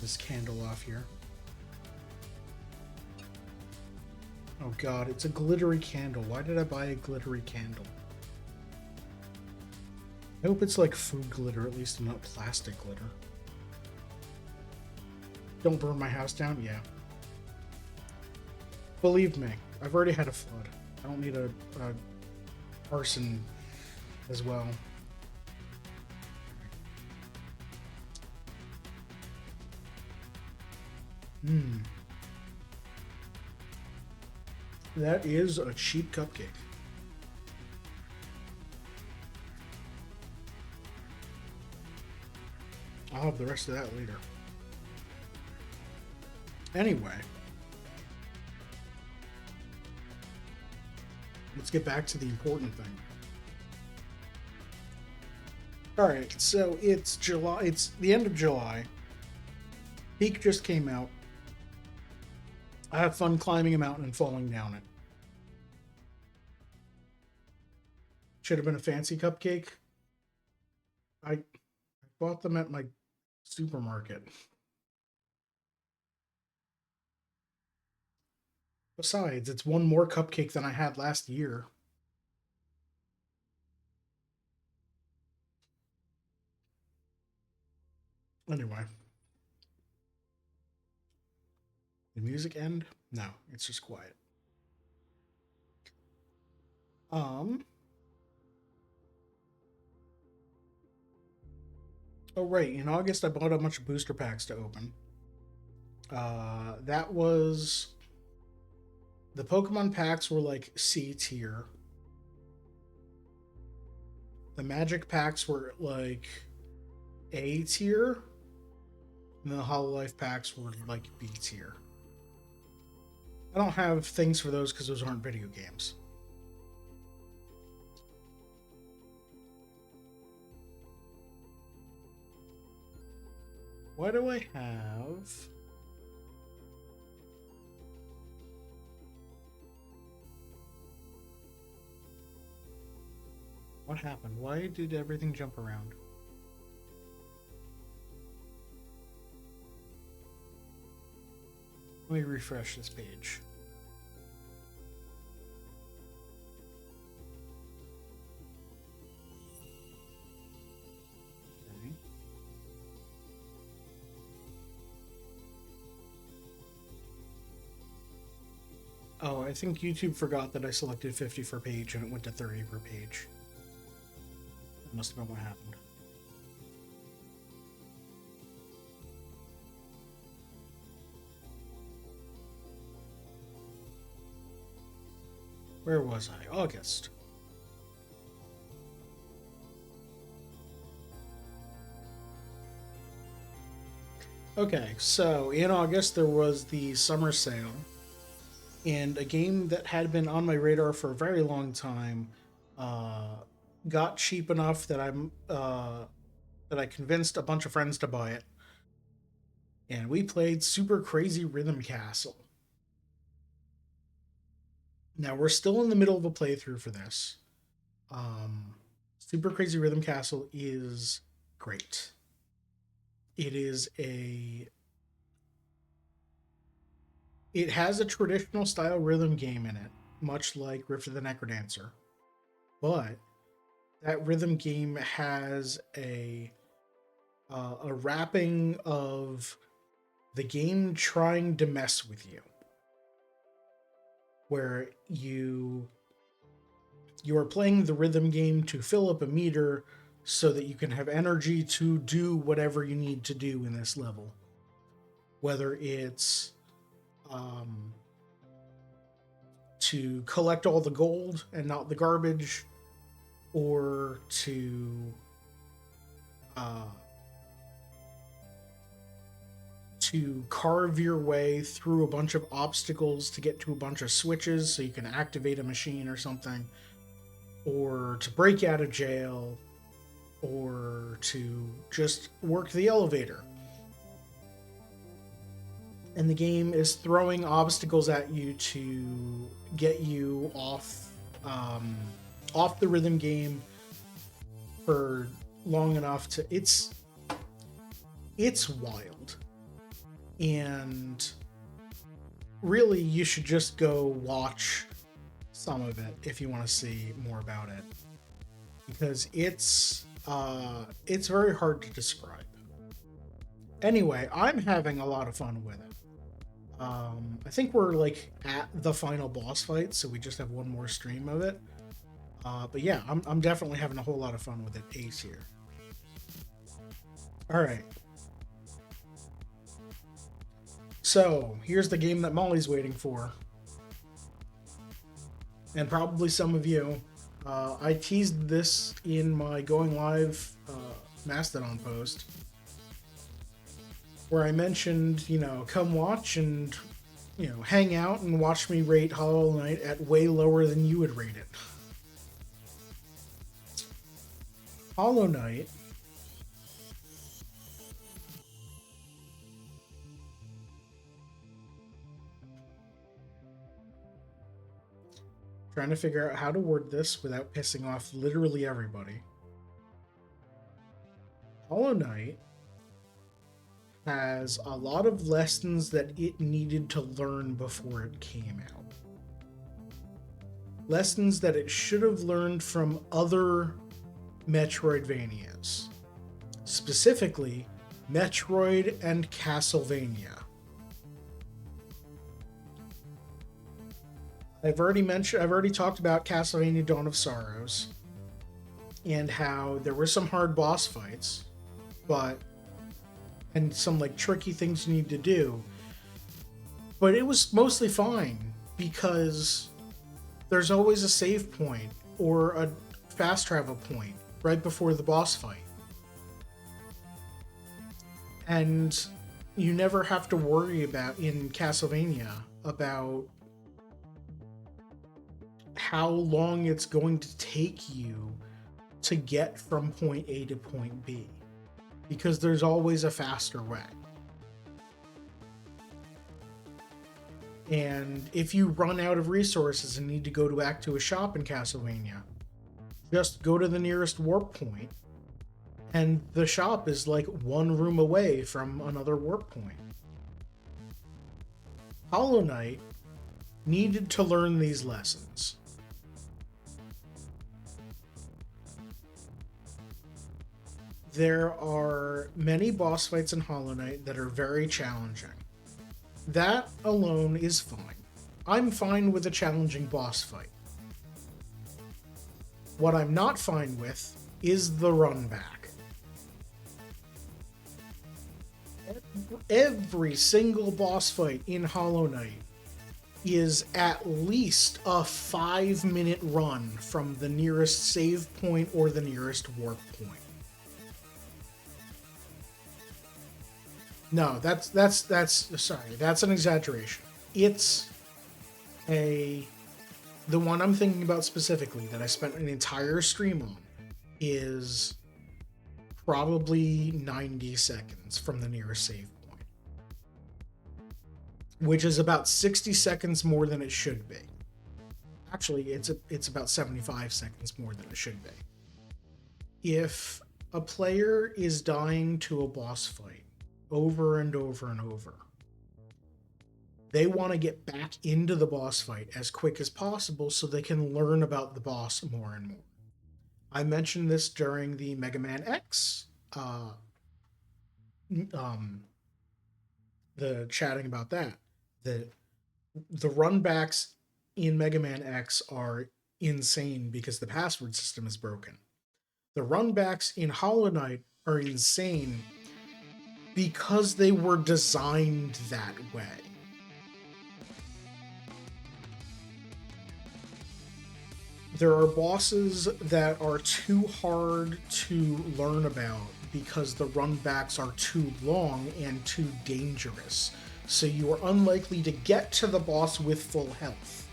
This candle off here. Oh god, it's a glittery candle. Why did I buy a glittery candle? I hope it's like food glitter, at least, and not plastic glitter. Don't burn my house down? Yeah. Believe me, I've already had a flood. I don't need a arson as well. That is a cheap cupcake. I'll have the rest of that later. Anyway. Let's get back to the important thing. Alright, so it's July. It's the end of July. Peak just came out. I had fun climbing a mountain and falling down it. Should have been a fancy cupcake. I bought them at my supermarket. Besides, it's one more cupcake than I had last year. Anyway. The music end? No, it's just quiet. Oh right, in August I bought a bunch of booster packs to open. That was the Pokemon packs were like C tier. The Magic packs were like A tier, and the Hololive packs were like B tier. I don't have things for those because those aren't video games. Why do I have... What happened? Why did everything jump around? Let me refresh this page. Okay. Oh, I think YouTube forgot that I selected 50 per page and it went to 30 per page. That must have been what happened. Where was I? August. Okay, so in August there was the summer sale, and a game that had been on my radar for a very long time got cheap enough that I convinced a bunch of friends to buy it, and we played Super Crazy Rhythm Castle. Now we're still in the middle of a playthrough for this. Super Crazy Rhythm Castle is great. It is a... It has a traditional style rhythm game in it, much like Rift of the Necrodancer. But that rhythm game has a wrapping of the game trying to mess with you, where you are playing the rhythm game to fill up a meter so that you can have energy to do whatever you need to do in this level. Whether it's to collect all the gold and not the garbage, or to carve your way through a bunch of obstacles to get to a bunch of switches so you can activate a machine or something, or to break out of jail, or to just work the elevator. And the game is throwing obstacles at you to get you off the rhythm game for long enough to... It's wild. And really, you should just go watch some of it if you want to see more about it, because it's very hard to describe. Anyway, I'm having a lot of fun with it. I think we're like at the final boss fight, so we just have one more stream of it. But yeah, I'm definitely having a whole lot of fun with it. Ace here. All right. So here's the game that Molly's waiting for, and probably some of you. I teased this in my going live Mastodon post, where I mentioned, come watch and, hang out and watch me rate Hollow Knight at way lower than you would rate it. Hollow Knight trying to figure out how to word this without pissing off literally everybody. Hollow Knight has a lot of lessons that it needed to learn before it came out. Lessons that it should have learned from other Metroidvanias. Specifically, Metroid and Castlevania. I've already talked about Castlevania Dawn of Sorrows and how there were some hard boss fights, and some like tricky things you need to do, But it was mostly fine because there's always a save point or a fast travel point right before the boss fight. And you never have to worry about, in Castlevania, about how long it's going to take you to get from point A to point B, because there's always a faster way. And if you run out of resources and need to go back to a shop in Castlevania, just go to the nearest warp point, and the shop is like one room away from another warp point. Hollow Knight needed to learn these lessons. There are many boss fights in Hollow Knight that are very challenging. That alone is fine. I'm fine with a challenging boss fight. What I'm not fine with is the run back. Every single boss fight in Hollow Knight is at least a 5-minute run from the nearest save point or the nearest warp point. No, that's sorry, that's an exaggeration. It's the one I'm thinking about specifically that I spent an entire stream on is probably 90 seconds from the nearest save point, which is about 60 seconds more than it should be. Actually, it's about 75 seconds more than it should be. If a player is dying to a boss fight over and over and over, they want to get back into the boss fight as quick as possible so they can learn about the boss more and more. I mentioned this during the Mega Man X, the chatting about that. The runbacks in Mega Man X are insane because the password system is broken. The runbacks in Hollow Knight are insane because they were designed that way. There are bosses that are too hard to learn about because the runbacks are too long and too dangerous, so you are unlikely to get to the boss with full health.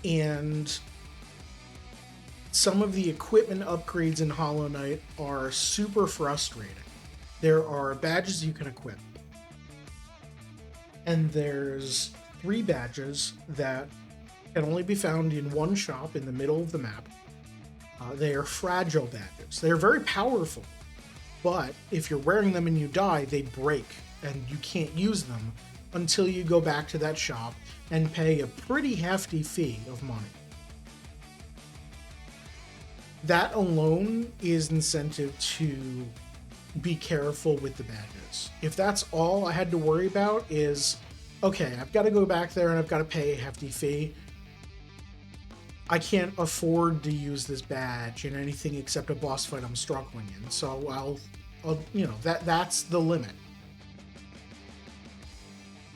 And some of the equipment upgrades in Hollow Knight are super frustrating. There are badges you can equip, and there's 3 badges that can only be found in one shop in the middle of the map. They are fragile badges. They're very powerful, but if you're wearing them and you die, they break, and you can't use them until you go back to that shop and pay a pretty hefty fee of money. That alone is incentive to be careful with the badges. If that's all I had to worry about is, okay, I've got to go back there and I've got to pay a hefty fee, I can't afford to use this badge in anything except a boss fight I'm struggling in, so I'll that's the limit.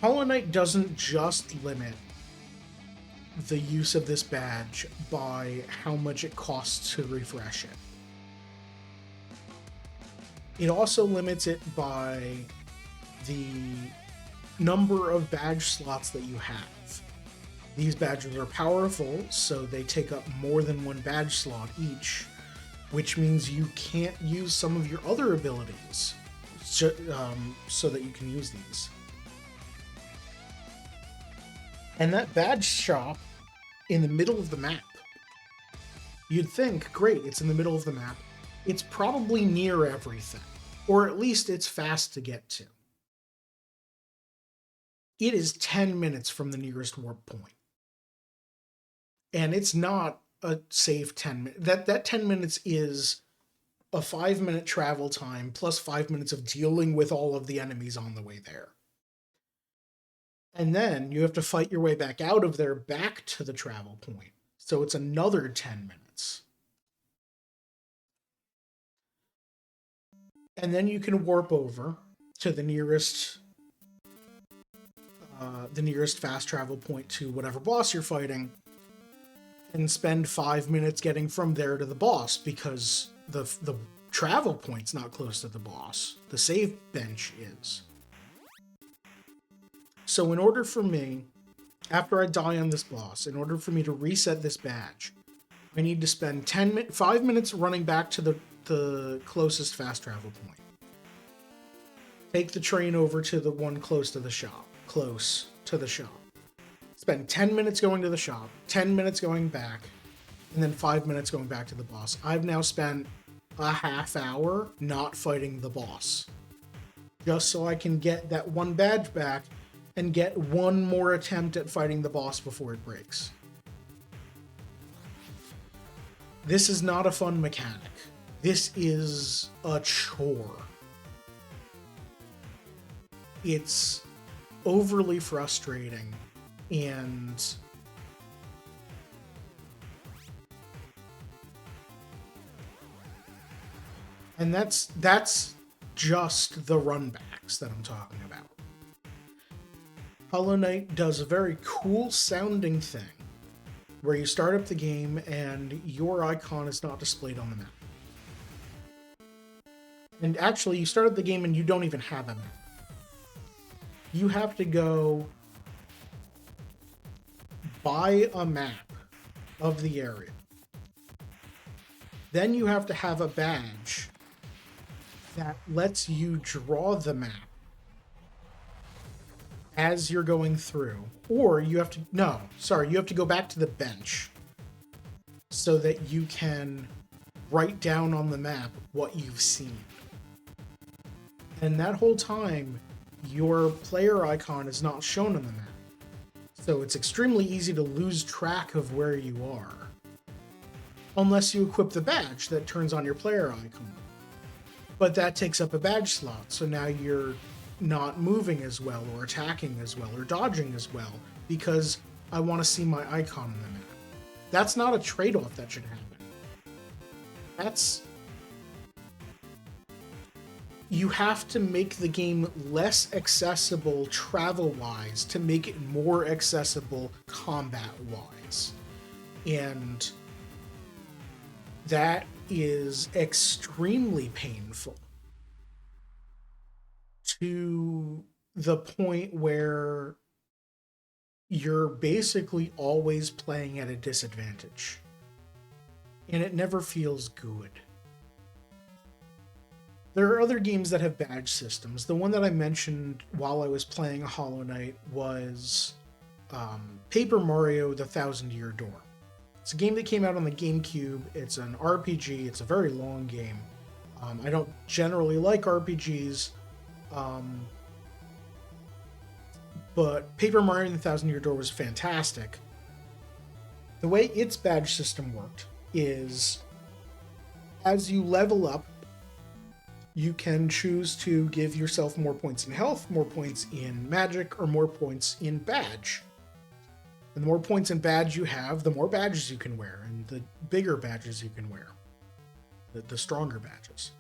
Hollow Knight doesn't just limit the use of this badge by how much it costs to refresh it. It also limits it by the number of badge slots that you have. These badges are powerful, so they take up more than one badge slot each, which means you can't use some of your other abilities so that you can use these. And that badge shop in the middle of the map, you'd think, great, it's in the middle of the map. It's probably near everything, or at least it's fast to get to. It is 10 minutes from the nearest warp point. And it's not a safe 10 minutes. That 10 minutes is a 5-minute travel time plus 5 minutes of dealing with all of the enemies on the way there. And then you have to fight your way back out of there back to the travel point. So it's another 10 minutes. And then you can warp over to the nearest fast travel point to whatever boss you're fighting, and spend 5 minutes getting from there to the boss, because the travel point's not close to the boss. The save bench is. So in order for me, after I die on this boss, in order for me to reset this badge, I need to spend 5 minutes running back to the closest fast travel point. Take the train over to the one close to the shop. Spend 10 minutes going to the shop, 10 minutes going back, and then 5 minutes going back to the boss. I've now spent a half hour not fighting the boss, just so I can get that one badge back and get one more attempt at fighting the boss before it breaks. This is not a fun mechanic. This is a chore. It's overly frustrating, and that's just the runbacks that I'm talking about. Hollow Knight does a very cool sounding thing where you start up the game and your icon is not displayed on the map. And actually, you start up the game and you don't even have a map. You have to go buy a map of the area. Then you have to have a badge that lets you draw the map as you're going through. Or you have to, you have to go back to the bench so that you can write down on the map what you've seen. And that whole time, your player icon is not shown on the map. So it's extremely easy to lose track of where you are. Unless you equip the badge that turns on your player icon. But that takes up a badge slot, so now you're not moving as well, or attacking as well, or dodging as well, because I want to see my icon on the map. That's not a trade-off that should happen. You have to make the game less accessible travel-wise to make it more accessible combat-wise. And that is extremely painful, to the point where you're basically always playing at a disadvantage. And it never feels good. There are other games that have badge systems. The one that I mentioned while I was playing Hollow Knight was Paper Mario: The Thousand Year Door. It's a game that came out on the GameCube. It's an RPG. It's a very long game. I don't generally like RPGs, but Paper Mario and the Thousand Year Door was fantastic. The way its badge system worked is, as you level up, you can choose to give yourself more points in health, more points in magic, or more points in badge. And the more points in badge you have, the more badges you can wear, and the bigger badges you can wear. The stronger badges.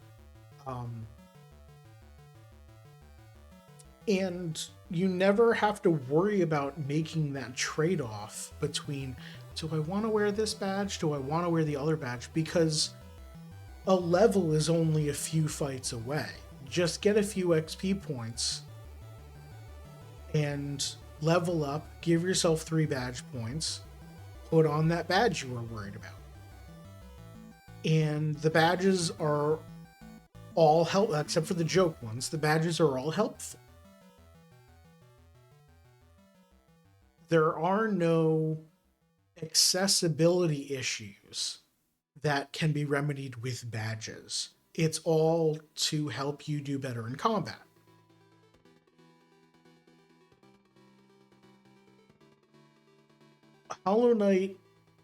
And you never have to worry about making that trade-off between, do I want to wear this badge? Do I want to wear the other badge? Because a level is only a few fights away. Just get a few XP points and level up, give yourself 3 badge points, put on that badge you were worried about. And the badges are all help, except for the joke ones, the badges are all helpful. There are no accessibility issues that can be remedied with badges. It's all to help you do better in combat. Hollow Knight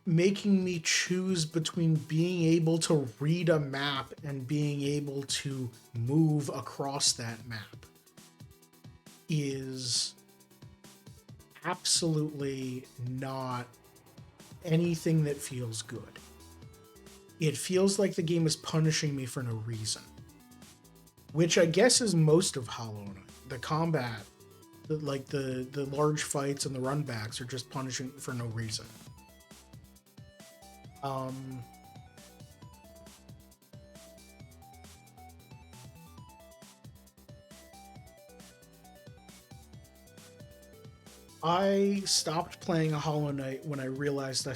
making me choose between being able to read a map and being able to move across that map is absolutely not anything that feels good. It feels like the game is punishing me for no reason. which I guess is most of Hollow Knight. The combat, like the large fights and the runbacks, are just punishing for no reason. I stopped playing a Hollow Knight when I realized I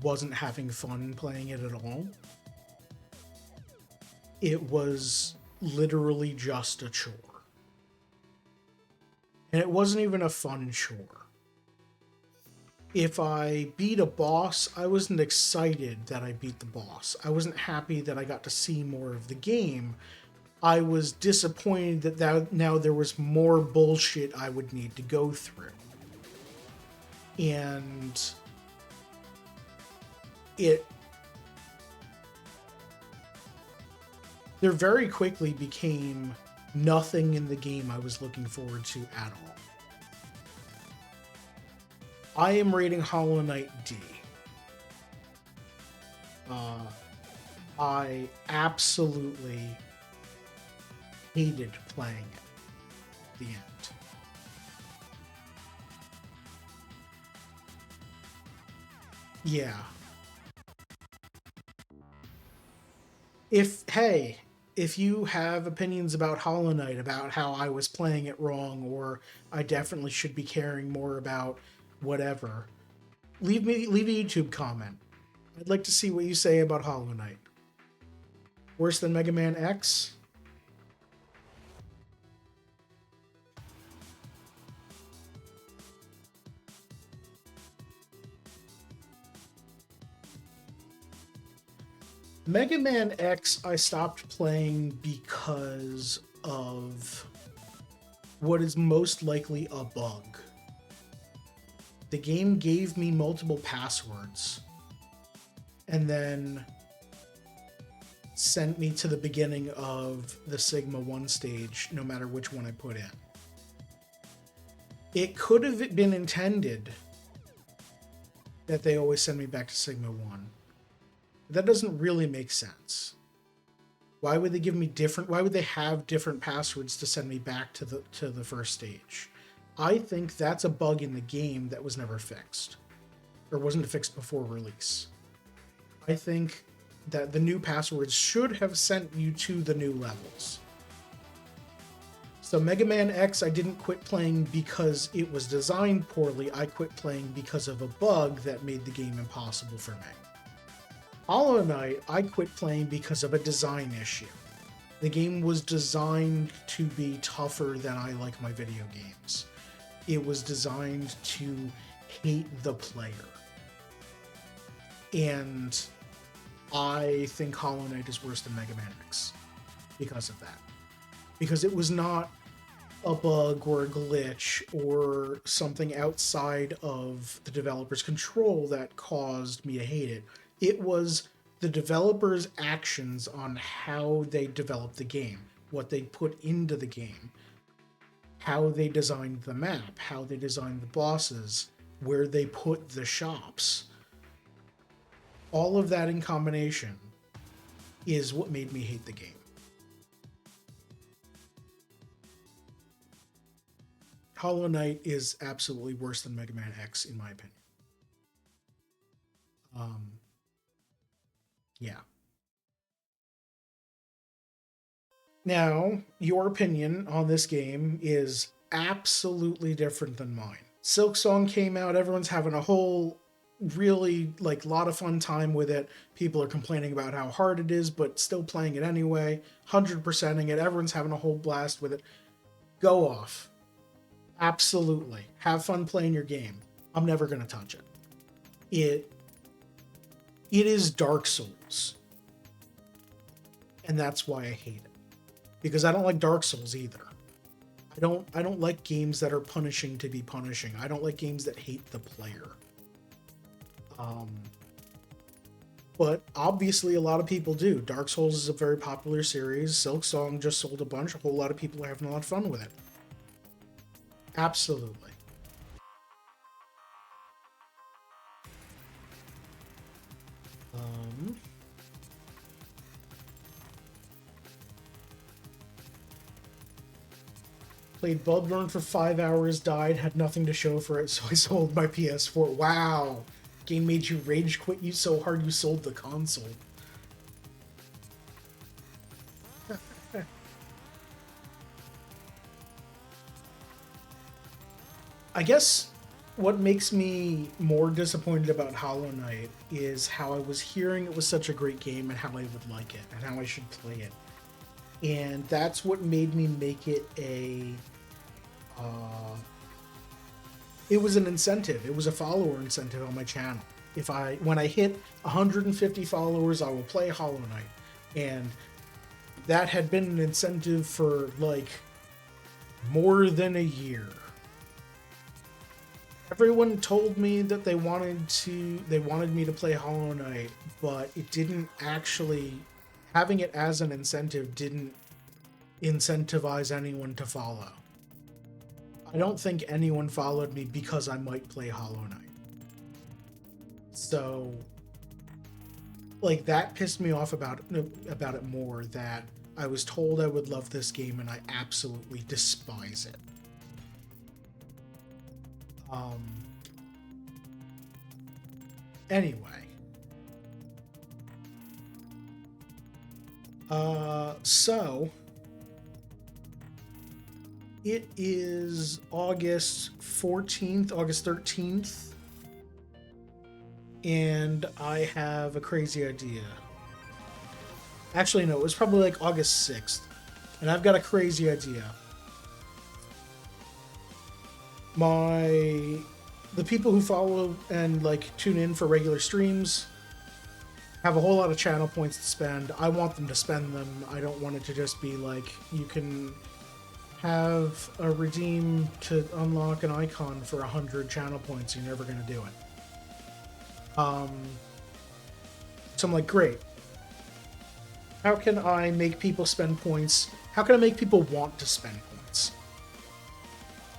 wasn't having fun playing it at all. It was literally just a chore. And it wasn't even a fun chore. If I beat a boss, I wasn't excited that I beat the boss. I wasn't happy that I got to see more of the game. I was disappointed that now there was more bullshit I would need to go through. And there very quickly became nothing in the game I was looking forward to at all. I am rating Hollow Knight D. I absolutely hated playing it at the end. Yeah. If you have opinions about Hollow Knight, about how I was playing it wrong, or I definitely should be caring more about whatever, leave a YouTube comment. I'd like to see what you say about Hollow Knight. Worse than Mega Man X? Mega Man X I stopped playing because of what is most likely a bug. The game gave me multiple passwords and then sent me to the beginning of the Sigma 1 stage, no matter which one I put in. It could have been intended that they always send me back to Sigma 1. That doesn't really make sense. Why would they give me why would they have different passwords to send me back to the first stage? I think that's a bug in the game that was never fixed, or wasn't fixed before release. I think that the new passwords should have sent you to the new levels. So Mega Man X, I didn't quit playing because it was designed poorly. I quit playing because of a bug that made the game impossible for me. Hollow Knight, I quit playing because of a design issue. The game was designed to be tougher than I like my video games. It was designed to hate the player. And I think Hollow Knight is worse than Mega Man X because of that. Because it was not a bug or a glitch or something outside of the developer's control that caused me to hate it. It was the developer's actions on how they developed the game, what they put into the game, how they designed the map, how they designed the bosses, where they put the shops. All of that in combination is what made me hate the game. Hollow Knight is absolutely worse than Mega Man X, in my opinion. Yeah. Now, your opinion on this game is absolutely different than mine. Silksong came out, everyone's having a whole really lot of fun time with it. People are complaining about how hard it is, but still playing it anyway, 100%ing it, everyone's having a whole blast with it. Go off. Absolutely. Have fun playing your game. I'm never going to touch it. It is Dark Souls. And that's why I hate it. Because I don't like Dark Souls either. I don't like games that are punishing to be punishing. I don't like games that hate the player. But obviously a lot of people do. Dark Souls is a very popular series. Silksong just sold a bunch. A whole lot of people are having a lot of fun with it. Absolutely. Played Bloodborne for 5 hours, died, had nothing to show for it, so I sold my PS4. Wow. Game made you rage quit you so hard you sold the console. I guess what makes me more disappointed about Hollow Knight is how I was hearing it was such a great game and how I would like it and how I should play it. And that's what made me make it a it was an incentive. It was a follower incentive on my channel. When I hit 150 followers, I will play Hollow Knight. And that had been an incentive for like more than a year. Everyone told me that they wanted me to play Hollow Knight, but it didn't actually, having it as an incentive didn't incentivize anyone to follow. I don't think anyone followed me because I might play Hollow Knight. So, like, that pissed me off about it more, that I was told I would love this game and I absolutely despise it. Anyway. So it is August 14th, August 13th, and I have a crazy idea. Actually, no, it was probably like August 6th, and I've got a crazy idea. The people who follow and like tune in for regular streams have a whole lot of channel points to spend. I want them to spend them. I don't want it to just be like, you can have a redeem to unlock an icon for 100 channel points. You're never going to do it. So I'm like, great. How can I make people spend points? How can I make people want to spend points?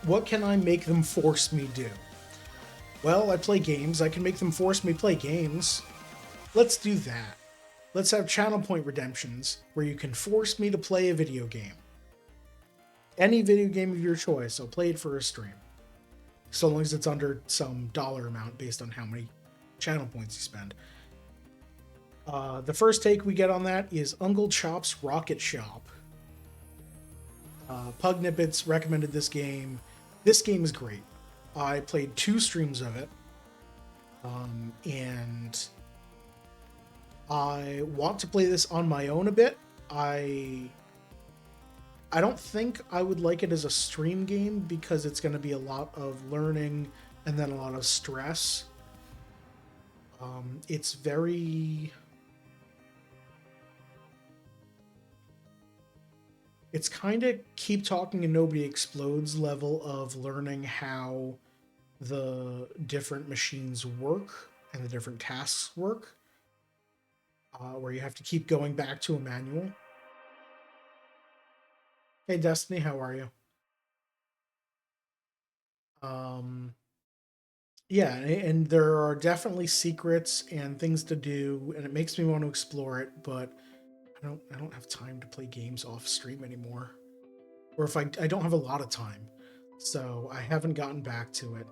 What can I make them force me do? Well, I play games. I can make them force me play games. Let's do that. Let's have channel point redemptions where you can force me to play a video game. Any video game of your choice, I'll play it for a stream. So long as it's under some dollar amount based on how many channel points you spend. The first take we get on that is Uncle Chop's Rocket Shop. Pug Nippets recommended this game. This game is great. I played 2 streams of it. And I want to play this on my own a bit. I don't think I would like it as a stream game because it's going to be a lot of learning and then a lot of stress. It's very... It's kind of keep talking and nobody explodes level of learning how the different machines work and the different tasks work, where you have to keep going back to a manual. Hey Destiny, how are you? Yeah, and there are definitely secrets and things to do, and it makes me want to explore it, but I don't have time to play games off stream anymore. Or if I don't have a lot of time. So I haven't gotten back to it.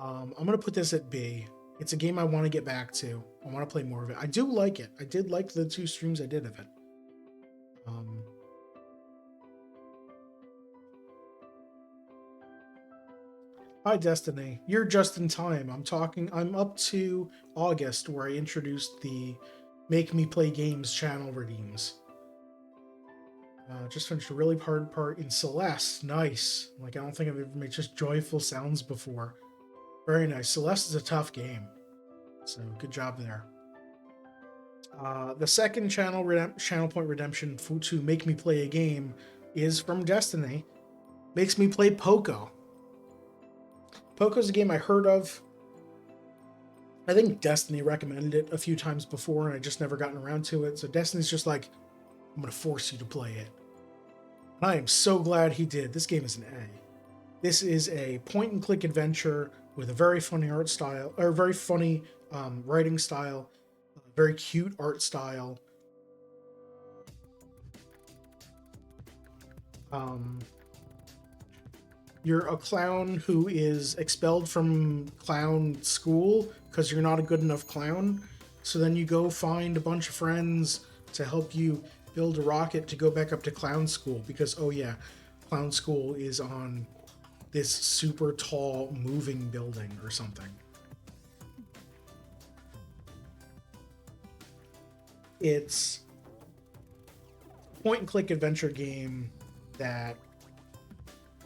I'm going to put this at B. It's a game I want to get back to. I want to play more of it. I do like it. I did like the 2 streams I did of it. Hi, Destiny. You're just in time. I'm up to August where I introduced the Make Me Play Games channel redeems. Just finished a really hard part in Celeste. Nice. Like, I don't think I've ever made just joyful sounds before. Very nice. Celeste is a tough game. So, good job there. The second channel point redemption to make me play a game is from Destiny. Makes me play Poco. Poco's a game I heard of. I think Destiny recommended it a few times before, and I just never gotten around to it. So Destiny's just like, I'm going to force you to play it. And I am so glad he did. This game is an A. This is a point-and-click adventure with a very funny art style, or very funny writing style, very cute art style. You're a clown who is expelled from clown school because you're not a good enough clown. So then you go find a bunch of friends to help you build a rocket to go back up to clown school because, oh yeah, clown school is on this super tall moving building or something. It's a point and click adventure game that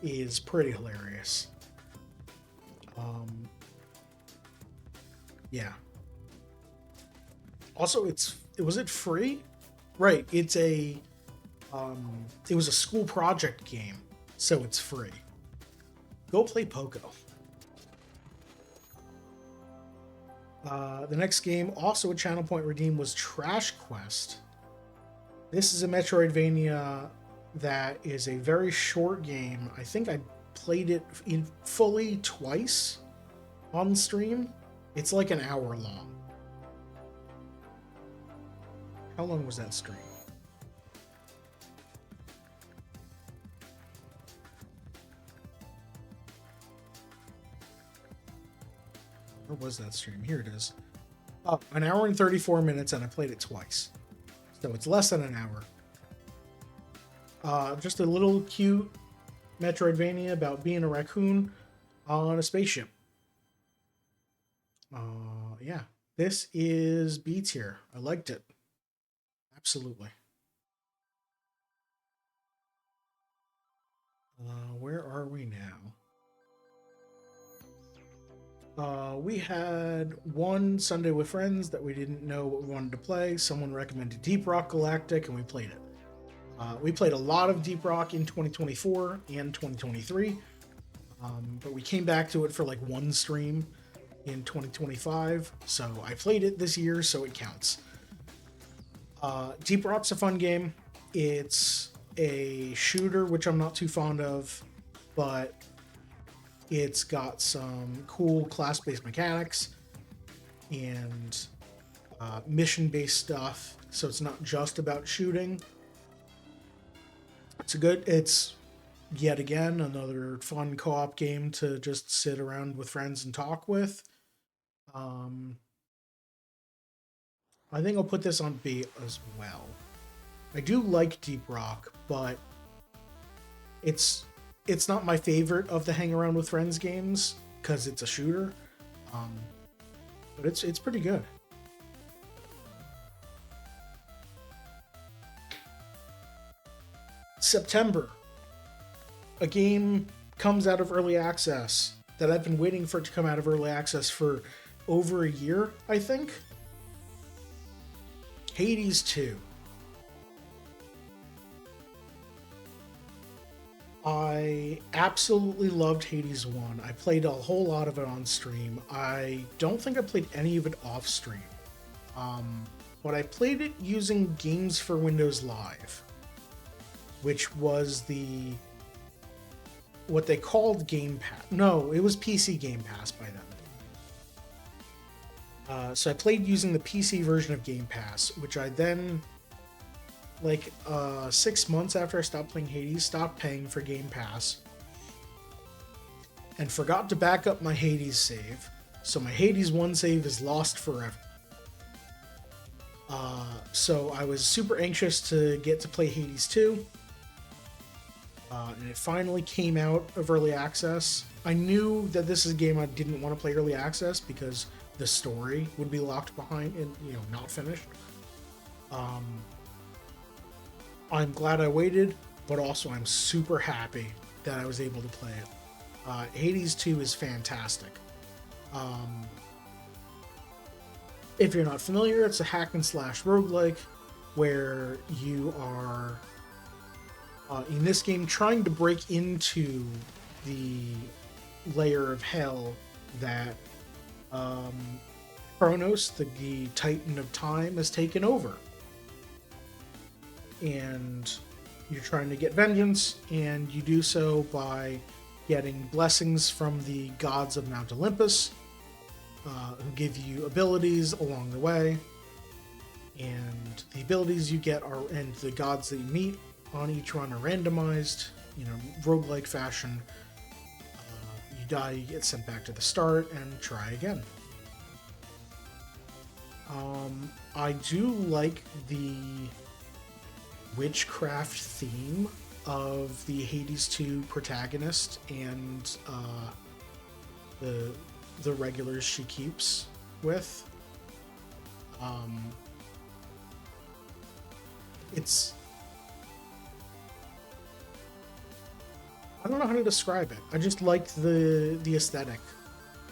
is pretty hilarious. Yeah. Also, was it free? Right. It was a school project game, so it's free. Go play Poco. The next game, also a Channel Point redeem, was Trash Quest. This is a Metroidvania that is a very short game. I think I played it fully twice on stream. It's like an hour long. How long was that stream? Where was that stream? Here it is. Oh, an hour and 34 minutes, and I played it twice. So it's less than an hour. Just a little cute Metroidvania about being a raccoon on a spaceship. Yeah. This is B tier. I liked it. Absolutely. Where are we now? We had one Sunday with friends that we didn't know what we wanted to play. Someone recommended Deep Rock Galactic, and we played it. We played a lot of Deep Rock in 2024 and 2023, but we came back to it for like one stream in 2025, so I played it this year, so it counts. Deep Rock's a fun game. It's a shooter, which I'm not too fond of, but it's got some cool class-based mechanics and mission-based stuff, so it's not just about shooting. It's yet again another fun co-op game to just sit around with friends and talk with. I think I'll put this on B as well. I do like Deep Rock, but it's not my favorite of the hang around with friends games because it's a shooter. But it's pretty good. September, a game comes out of early access that I've been waiting for it to come out of early access for over a year, I think. Hades 2. I absolutely loved Hades 1. I played a whole lot of it on stream. I don't think I played any of it off stream. But I played it using Games for Windows Live, which was what they called Game Pass. No, it was PC Game Pass by then. So I played using the PC version of Game Pass, which I then, 6 months after I stopped playing Hades, stopped paying for Game Pass and forgot to back up my Hades save. So my Hades 1 save is lost forever. So I was super anxious to get to play Hades 2. And it finally came out of early access. I knew that this is a game I didn't want to play early access because the story would be locked behind and, not finished. I'm glad I waited, but also I'm super happy that I was able to play it. Hades 2 is fantastic. If you're not familiar, it's a hack and slash roguelike where you are, in this game, trying to break into the layer of hell that Kronos, the Titan of Time, has taken over. And you're trying to get vengeance, and you do so by getting blessings from the gods of Mount Olympus, who give you abilities along the way. And the abilities you get and the gods that you meet on each run are randomized, roguelike fashion. you die, you get sent back to the start and try again. I do like the witchcraft theme of the Hades 2 protagonist and the regulars she keeps with. It's, I don't know how to describe it. I just like the aesthetic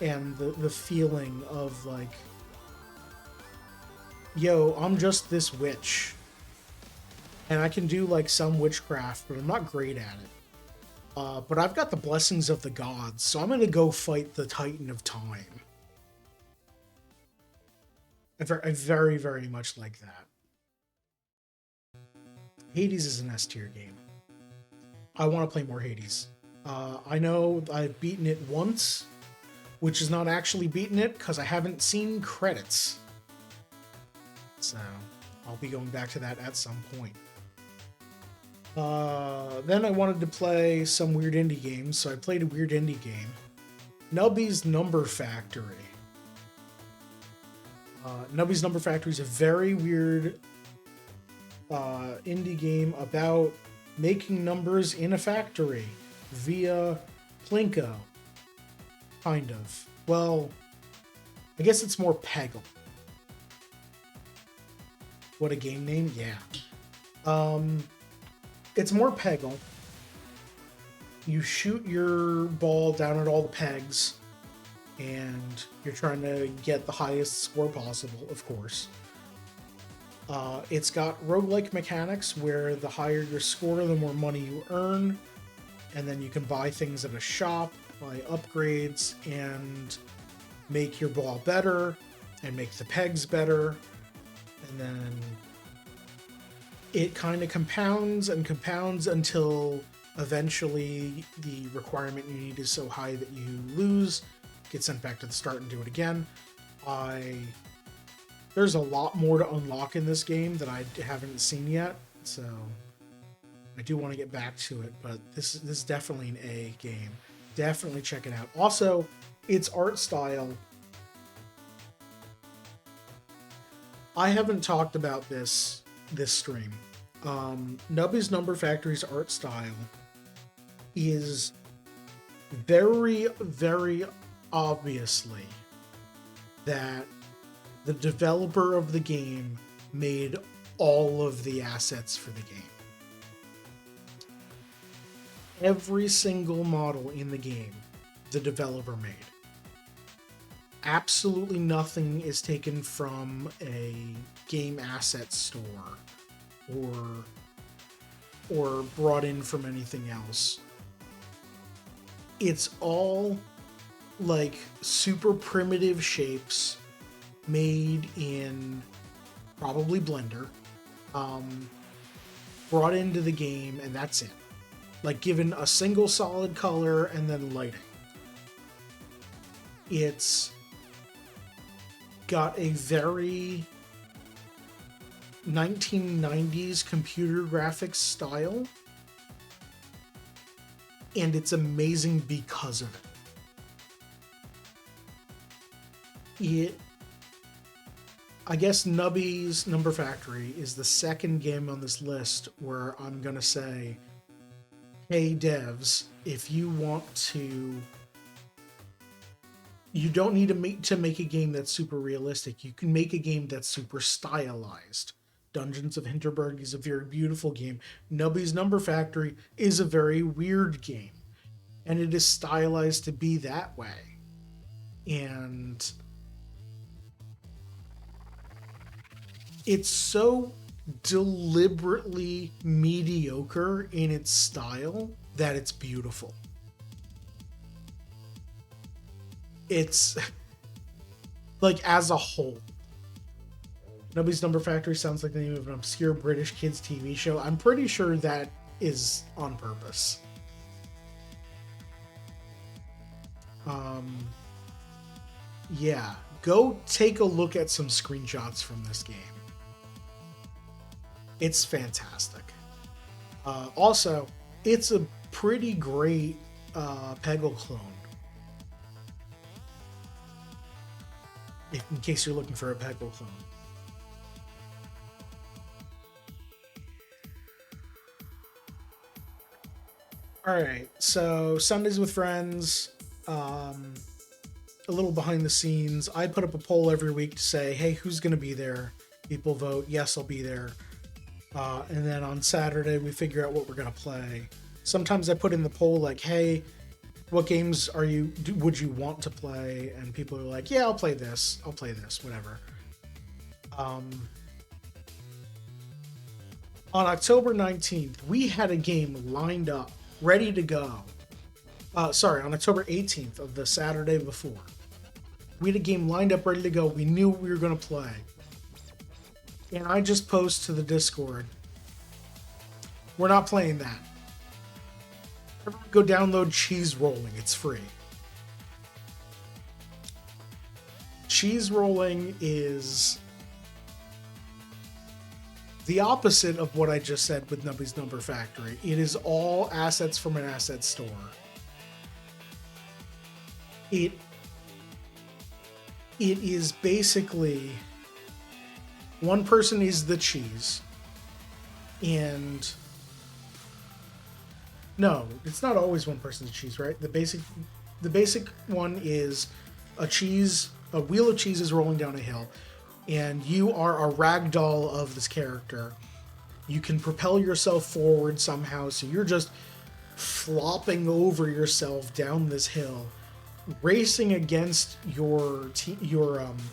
and the feeling of like, yo, I'm just this witch. And I can do like some witchcraft, but I'm not great at it. But I've got the blessings of the gods, so I'm gonna go fight the Titan of Time. I very, very much like that. Hades is an S tier game. I want to play more Hades. I know I've beaten it once, which is not actually beaten it because I haven't seen credits. So I'll be going back to that at some point. Then I wanted to play some weird indie games, so I played a weird indie game. Nubby's Number Factory. Nubby's Number Factory is a very weird indie game about making numbers in a factory via Plinko. Kind of. Well, I guess it's more Peggle. What a game name? Yeah. It's more Peggle. You shoot your ball down at all the pegs, and you're trying to get the highest score possible, of course. It's got roguelike mechanics where the higher your score, the more money you earn, and then you can buy things at a shop, buy upgrades, and make your ball better, and make the pegs better, and then it kind of compounds and compounds until eventually the requirement you need is so high that you lose, get sent back to the start and do it again. There's a lot more to unlock in this game that I haven't seen yet, so I do want to get back to it, but this is definitely an A game. Definitely check it out. Also, its art style. I haven't talked about this stream. Nubby's Number Factory's art style is very, very obviously that the developer of the game made all of the assets for the game. Every single model in the game, the developer made. Absolutely nothing is taken from a game asset store or brought in from anything else. It's all like super primitive shapes made in probably Blender, brought into the game, and that's it. Like given a single solid color and then lighting. It's got a very 1990s computer graphics style, and it's amazing because of it. I guess Nubby's Number Factory is the second game on this list where I'm gonna say, hey devs, if you want to, you don't need to make a game that's super realistic. You can make a game that's super stylized. Dungeons of Hinterberg is a very beautiful game. Nubby's Number Factory is a very weird game, and it is stylized to be that way. And it's so deliberately mediocre in its style that it's beautiful. It's like as a whole. Nubby's Number Factory sounds like the name of an obscure British kids TV show. I'm pretty sure that is on purpose. Yeah, go take a look at some screenshots from this game. It's fantastic. Also, it's a pretty great Peggle clone. in case you're looking for a Peggle clone. All right, so Sundays with friends, a little behind the scenes. I put up a poll every week to say, hey, who's going to be there? People vote, yes, I'll be there. And then on Saturday, we figure out what we're going to play. Sometimes I put in the poll like, hey, what games would you want to play? And people are like, yeah, I'll play this, whatever. On October 19th, we had a game lined up, ready to go. On October 18th of the Saturday before. We had a game lined up, ready to go. We knew we were going to play. And I just post to the Discord, we're not playing that. Go download Cheese Rolling. It's free. Cheese Rolling is the opposite of what I just said with Nubby's Number Factory. It is all assets from an asset store. It is basically one person is the cheese, and no, it's not always one person's cheese, right? The basic one is a wheel of cheese is rolling down a hill, and you are a ragdoll of this character. You can propel yourself forward somehow, so you're just flopping over yourself down this hill, racing against your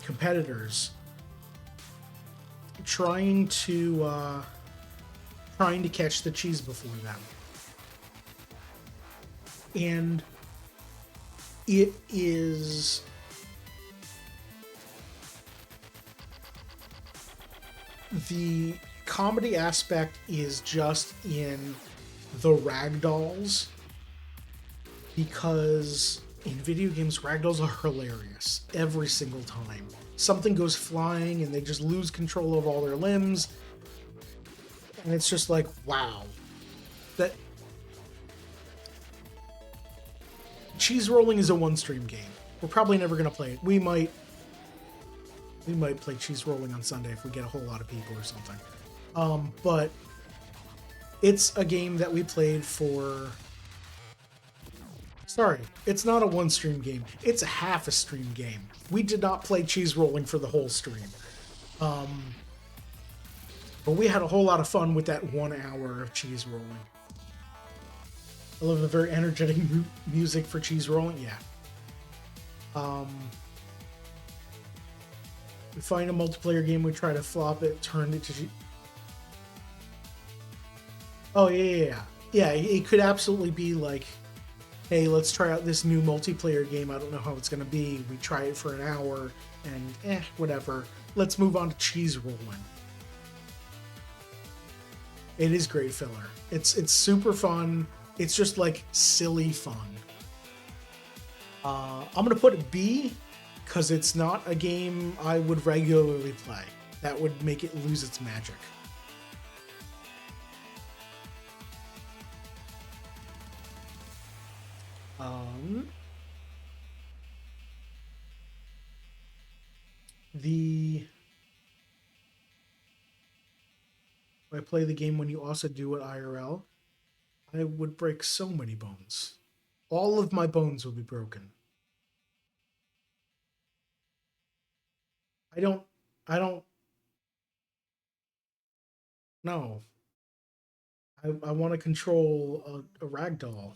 competitors, trying to catch the cheese before them. And it is the comedy aspect is just in the ragdolls, because in video games ragdolls are hilarious every single time. Something goes flying and they just lose control of all their limbs, and it's just like, wow. That Cheese Rolling is a one-stream game. We're probably never going to play it. We might play Cheese Rolling on Sunday if we get a whole lot of people or something. But it's a game that we played for... Sorry, it's not a one-stream game. It's a half a stream game. We did not play Cheese Rolling for the whole stream. But we had a whole lot of fun with that 1 hour of Cheese Rolling. I love the very energetic music for Cheese Rolling. Yeah. We find a multiplayer game, we try to flop it, turn it to... Oh, yeah. Yeah, it could absolutely be like, hey, let's try out this new multiplayer game. I don't know how it's going to be. We try it for an hour, and whatever. Let's move on to Cheese Rolling. It is great filler. It's super fun. It's just like silly fun. I'm gonna put B because it's not a game I would regularly play. That would make it lose its magic. If I play the game when you also do it IRL, I would break so many bones. All of my bones would be broken. I don't know. I want to control a ragdoll.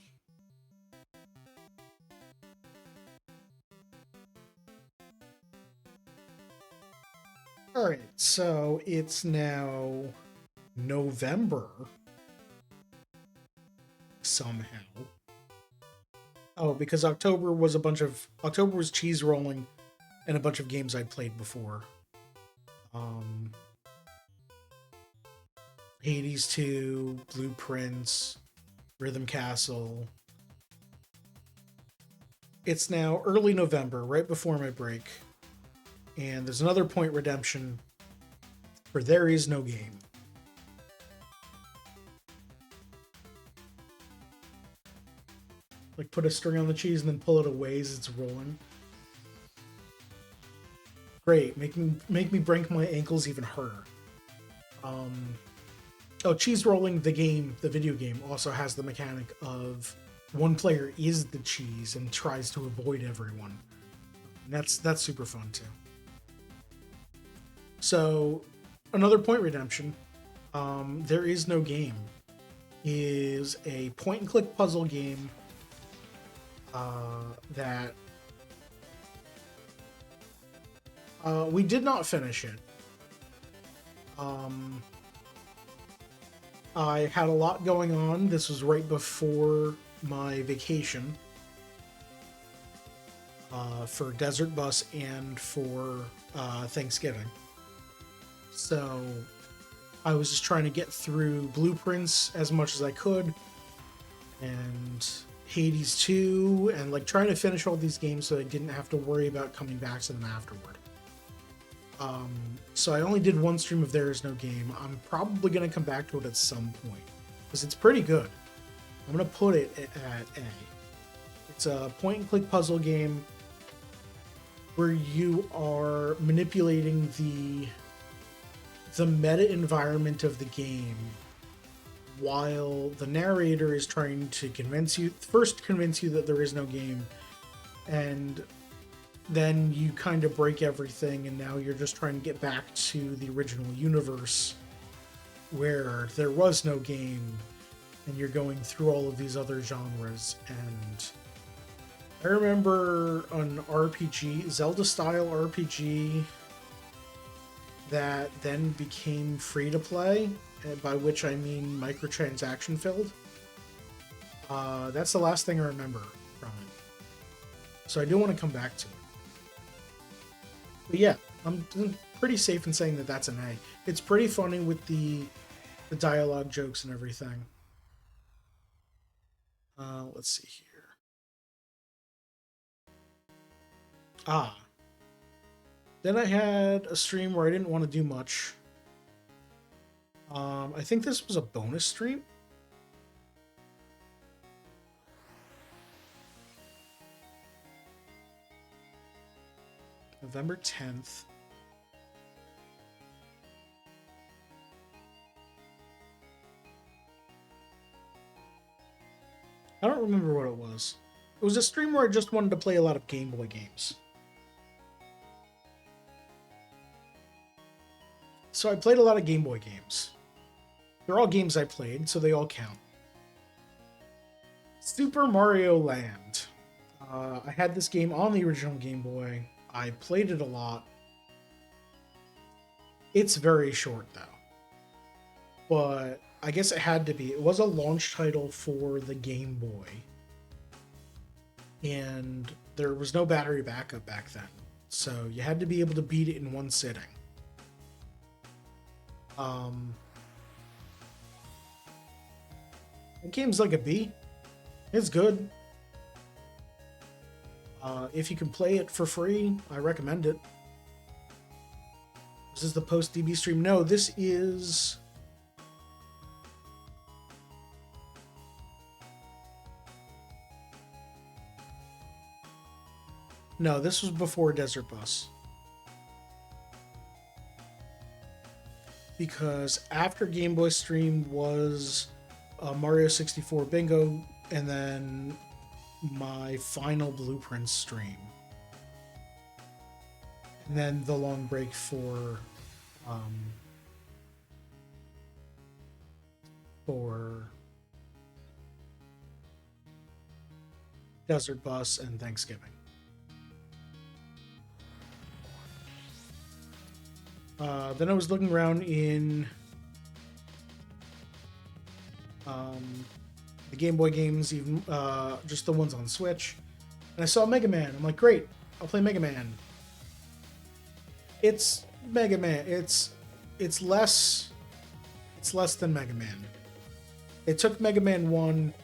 Alright, so it's now November. Somehow. Oh, because October was Cheese Rolling and a bunch of games I'd played before. Hades 2, Blueprints, Rhythm Castle. It's now early November, right before my break. And there's another Point Redemption for There Is No Game. Like put a string on the cheese and then pull it away as it's rolling. Great, make me break my ankles even harder. Oh, Cheese Rolling, the game, the video game, also has the mechanic of one player is the cheese and tries to avoid everyone. And that's super fun too. So, another point redemption. There is no game is a point and click puzzle game that we did not finish it. I had a lot going on. This was right before my vacation for Desert Bus and for Thanksgiving. So I was just trying to get through Blueprints as much as I could, and Hades 2, and like trying to finish all these games so I didn't have to worry about coming back to them afterward. So I only did one stream of There Is No Game. I'm probably going to come back to it at some point, because it's pretty good. I'm going to put it at A. It's a point-and-click puzzle game where you are manipulating the meta environment of the game while the narrator is trying to convince you that there is no game, and then you kind of break everything, and now you're just trying to get back to the original universe where there was no game, and you're going through all of these other genres. And I remember an RPG, Zelda-style RPG, that then became free-to-play, by which I mean microtransaction filled. That's the last thing I remember from it. So I do want to come back to it. But yeah, I'm pretty safe in saying that that's an A. It's pretty funny with the dialogue jokes and everything. Let's see here. Then I had a stream where I didn't want to do much. I think this was a bonus stream. November 10th. I don't remember what it was. It was a stream where I just wanted to play a lot of Game Boy games. So I played a lot of Game Boy games. They're all games I played, so they all count. Super Mario Land. I had this game on the original Game Boy. I played it a lot. It's very short, though. But I guess it had to be. It was a launch title for the Game Boy. And there was no battery backup back then. So you had to be able to beat it in one sitting. The game's like a B. It's good. If you can play it for free, I recommend it. This is the post-DB stream. No, this is... No, this was before Desert Bus. Because after Game Boy stream was Mario 64 Bingo, and then my final Blueprints stream. And then the long break for Desert Bus and Thanksgiving. Then I was looking around in the Game Boy games, even just the ones on Switch, and I saw Mega Man. I'm like, great, I'll play Mega Man. It's Mega Man. It's less than Mega Man. They took Mega Man 1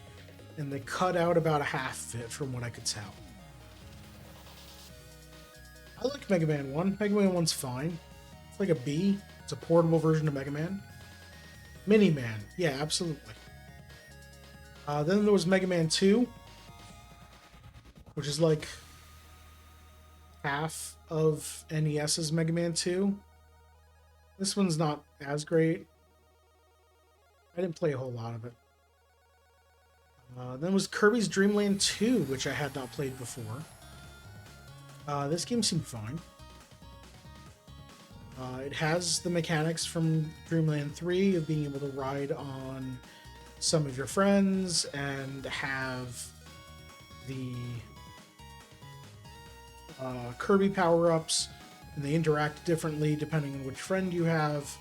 and they cut out about a half of it from what I could tell. I like Mega Man 1. Mega Man 1's fine. It's like a B. It's a portable version of Mega Man. Mini-Man. Yeah, absolutely. Then there was Mega Man 2, which is like half of NES's Mega Man 2. This one's not as great. I didn't play a whole lot of it. Then was Kirby's Dream Land 2, which I had not played before. This game seemed fine. It has the mechanics from Dreamland 3 of being able to ride on some of your friends and have the Kirby power-ups, and they interact differently depending on which friend you have.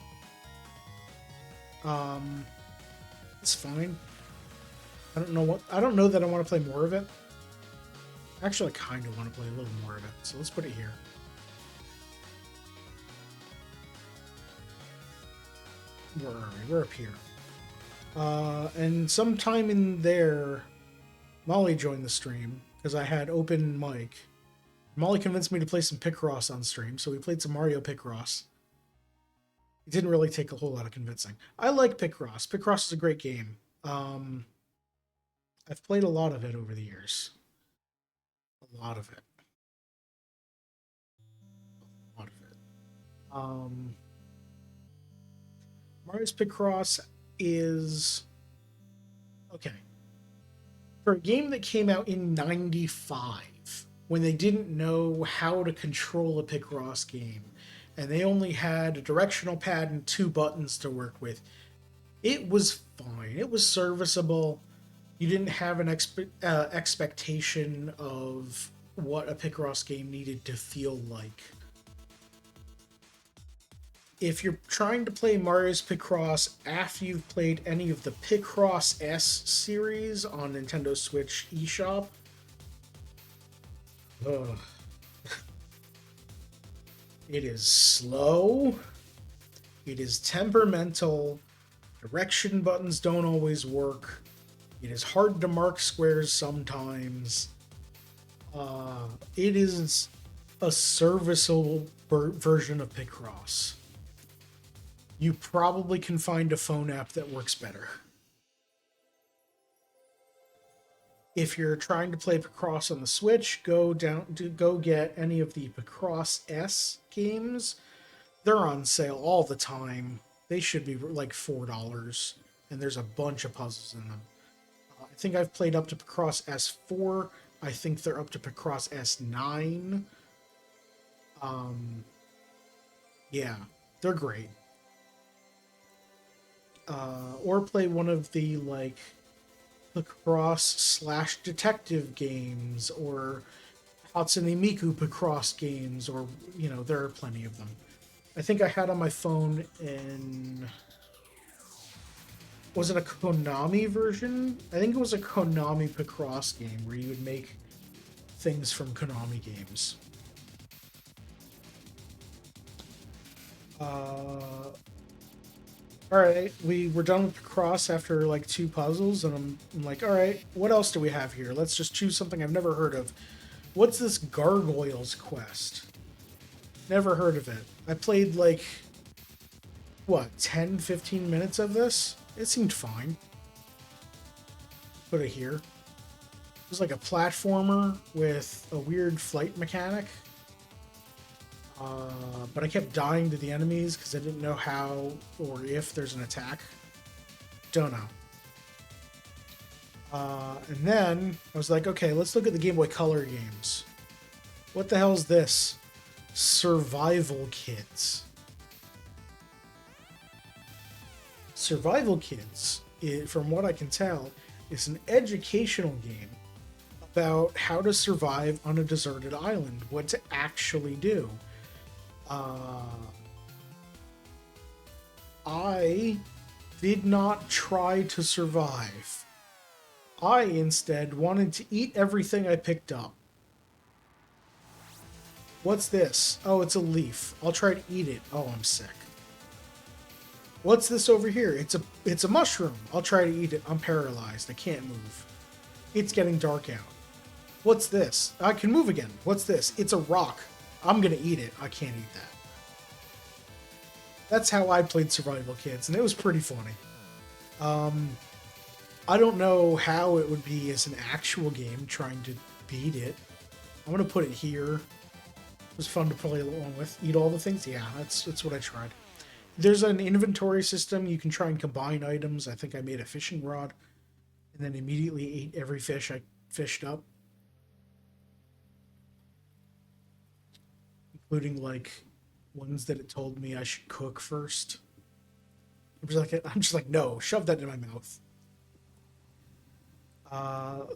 It's fine. I don't know that I want to play more of it. Actually, I kind of want to play a little more of it, so let's put it here. Where are we? We're up here. And sometime in there, Molly joined the stream because I had open mic. Molly convinced me to play some Picross on stream, so we played some Mario Picross. It didn't really take a whole lot of convincing. I like Picross. Picross is a great game. I've played a lot of it over the years. A lot of it. A lot of it. Mario's Picross is okay. For a game that came out in '95, when they didn't know how to control a Picross game, and they only had a directional pad and 2 buttons to work with, it was fine. It was serviceable. You didn't have an expectation of what a Picross game needed to feel like. If you're trying to play Mario's Picross after you've played any of the Picross S series on Nintendo Switch eShop, it is slow, it is temperamental, direction buttons don't always work, it is hard to mark squares sometimes. It is a serviceable version of Picross. You probably can find a phone app that works better. If you're trying to play Picross on the Switch, go get any of the Picross S games. They're on sale all the time. They should be like $4, and there's a bunch of puzzles in them. I think I've played up to Picross S4. I think they're up to Picross S9. Yeah, they're great. Or play one of the like Picross / detective games, or Hatsune Miku Picross games, or there are plenty of them. I think I had on my phone was it a Konami version? I think it was a Konami Picross game where you would make things from Konami games. Alright, we were done with Picross after like 2 puzzles, and I'm like, alright, what else do we have here? Let's just choose something I've never heard of. What's this Gargoyles quest? Never heard of it. I played like, 10, 15 minutes of this? It seemed fine. Put it here. It was like a platformer with a weird flight mechanic. But I kept dying to the enemies because I didn't know how or if there's an attack. Don't know. And then I was like, okay, let's look at the Game Boy Color games. What the hell is this? Survival Kids. Survival Kids, from what I can tell, is an educational game about how to survive on a deserted island, what to actually do. I did not try to survive. I instead wanted to eat everything I picked up. What's this? Oh, it's a leaf. I'll try to eat it. Oh, I'm sick. What's this over here? It's a mushroom. I'll try to eat it. I'm paralyzed. I can't move. It's getting dark out. What's this? I can move again. What's this? It's a rock. I'm gonna eat it. I can't eat that. That's how I played Survival Kids, and it was pretty funny. I don't know how it would be as an actual game trying to beat it. I'm gonna put it here. It was fun to play along with. Eat all the things? Yeah, that's what I tried. There's an inventory system. You can try and combine items. I think I made a fishing rod and then immediately ate every fish I fished up, including like ones that it told me I should cook first. I'm just like, no, shove that in my mouth.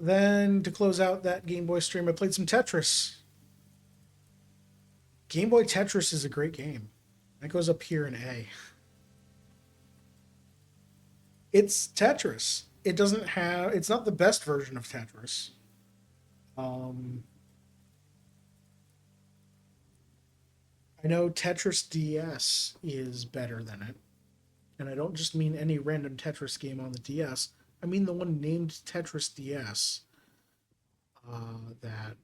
Then to close out that Game Boy stream, I played some Tetris. Game Boy Tetris is a great game. That goes up here in A. It's Tetris. It doesn't have. It's not the best version of Tetris. Um, I know Tetris DS is better than it, and I don't just mean any random Tetris game on the DS. I mean the one named Tetris DS. That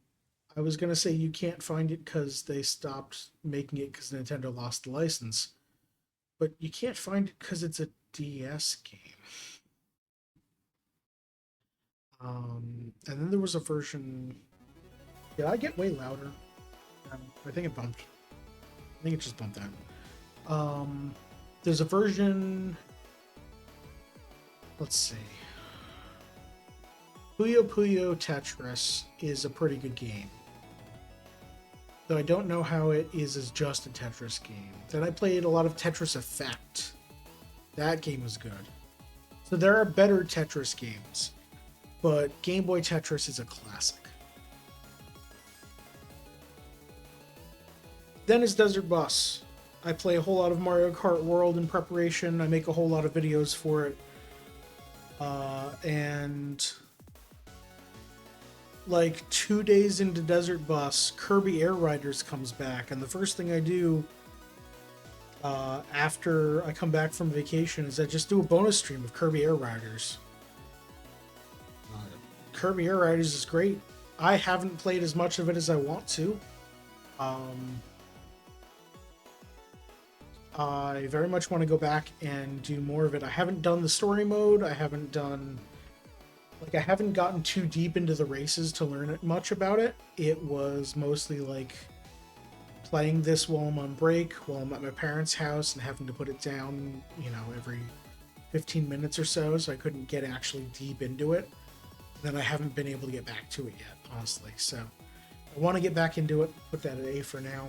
I was gonna say you can't find it because they stopped making it because Nintendo lost the license, but you can't find it because it's a DS game. And then there was a version. Did I get way louder? I think it bumped. I think it just bumped that. There's a version. Let's see. Puyo Puyo Tetris is a pretty good game. Though I don't know how it is as just a Tetris game. Then I played a lot of Tetris Effect. That game was good. So there are better Tetris games, but Game Boy Tetris is a classic. Then is Desert Bus. I play a whole lot of Mario Kart World in preparation. I make a whole lot of videos for it. And like 2 days into Desert Bus, Kirby Air Riders comes back, and the first thing I do after I come back from vacation is I just do a bonus stream of Kirby Air Riders. Kirby Air Riders is great. I haven't played as much of it as I want to. I very much want to go back and do more of it. I haven't done the story mode. I haven't gotten too deep into the races to learn much about it. It was mostly like playing this while I'm on break, while I'm at my parents' house and having to put it down, every 15 minutes or so I couldn't get actually deep into it. And then I haven't been able to get back to it yet, honestly. So I want to get back into it, put that at A for now.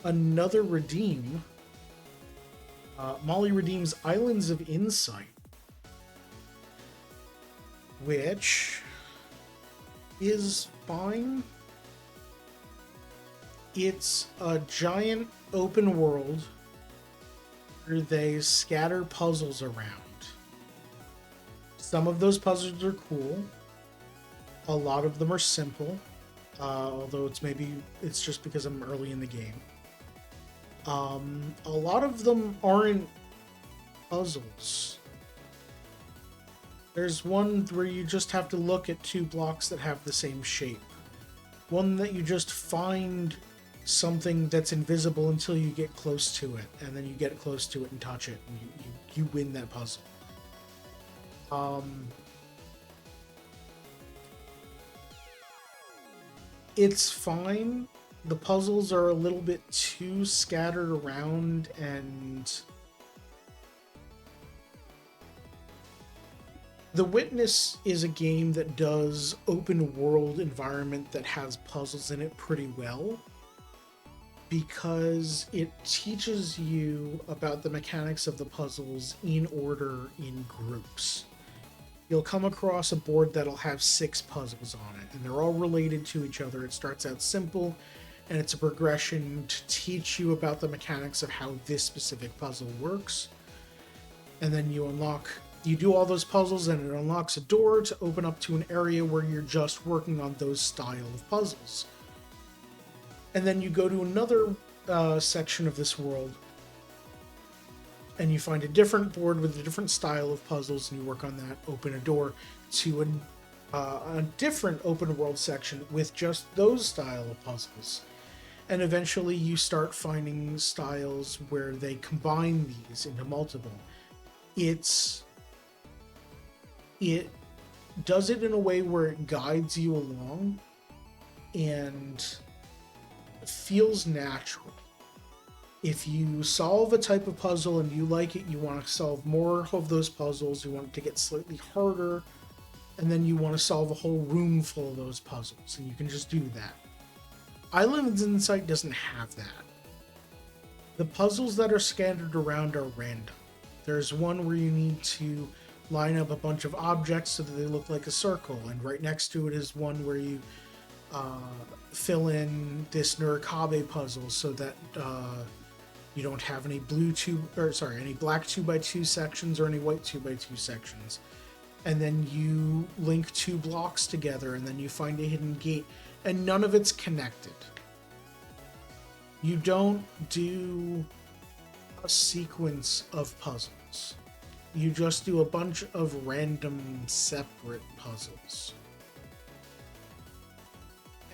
Another redeem. Molly redeems Islands of Insight, which is fine. It's a giant open world where they scatter puzzles around. Some of those puzzles are cool. A lot of them are simple. Although it's just because I'm early in the game. A lot of them aren't puzzles. There's one where you just have to look at two blocks that have the same shape. One that you just find something that's invisible until you get close to it, and then you get close to it and touch it, and you win that puzzle. It's fine. The puzzles are a little bit too scattered around, and The Witness is a game that does open world environment that has puzzles in it pretty well, because it teaches you about the mechanics of the puzzles in order in groups. You'll come across a board that'll have 6 puzzles on it, and they're all related to each other. It starts out simple, and it's a progression to teach you about the mechanics of how this specific puzzle works. And then you do all those puzzles, and it unlocks a door to open up to an area where you're just working on those style of puzzles. And then you go to another section of this world, and you find a different board with a different style of puzzles, and you work on that, open a door to a different open world section with just those style of puzzles. And eventually you start finding styles where they combine these into multiple. does it in a way where it guides you along and feels natural. If you solve a type of puzzle and you like it, you want to solve more of those puzzles, you want it to get slightly harder, and then you want to solve a whole room full of those puzzles, and you can just do that. Islands Insight doesn't have that. The puzzles that are scattered around are random. There's one where you need to line up a bunch of objects so that they look like a circle, and right next to it is one where you fill in this Nurikabe puzzle so that you don't have any any black 2x2 sections or any white 2x2 sections. And then you link two blocks together, and then you find a hidden gate, and none of it's connected. You don't do a sequence of puzzles. You just do a bunch of random separate puzzles.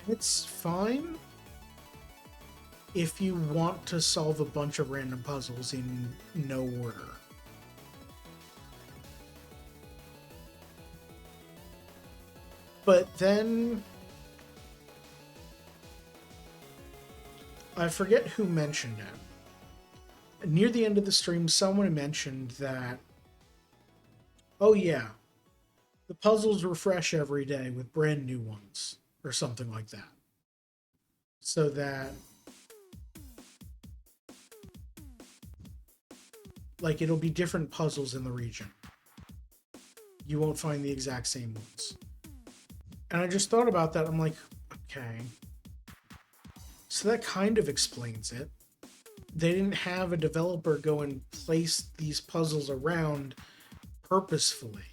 And it's fine if you want to solve a bunch of random puzzles in no order. But then I forget who mentioned it. Near the end of the stream, someone mentioned that, oh yeah, the puzzles refresh every day with brand new ones, or something like that. So that, like, it'll be different puzzles in the region. You won't find the exact same ones. And I just thought about that. I'm like, okay. So that kind of explains it. They didn't have a developer go and place these puzzles around purposefully.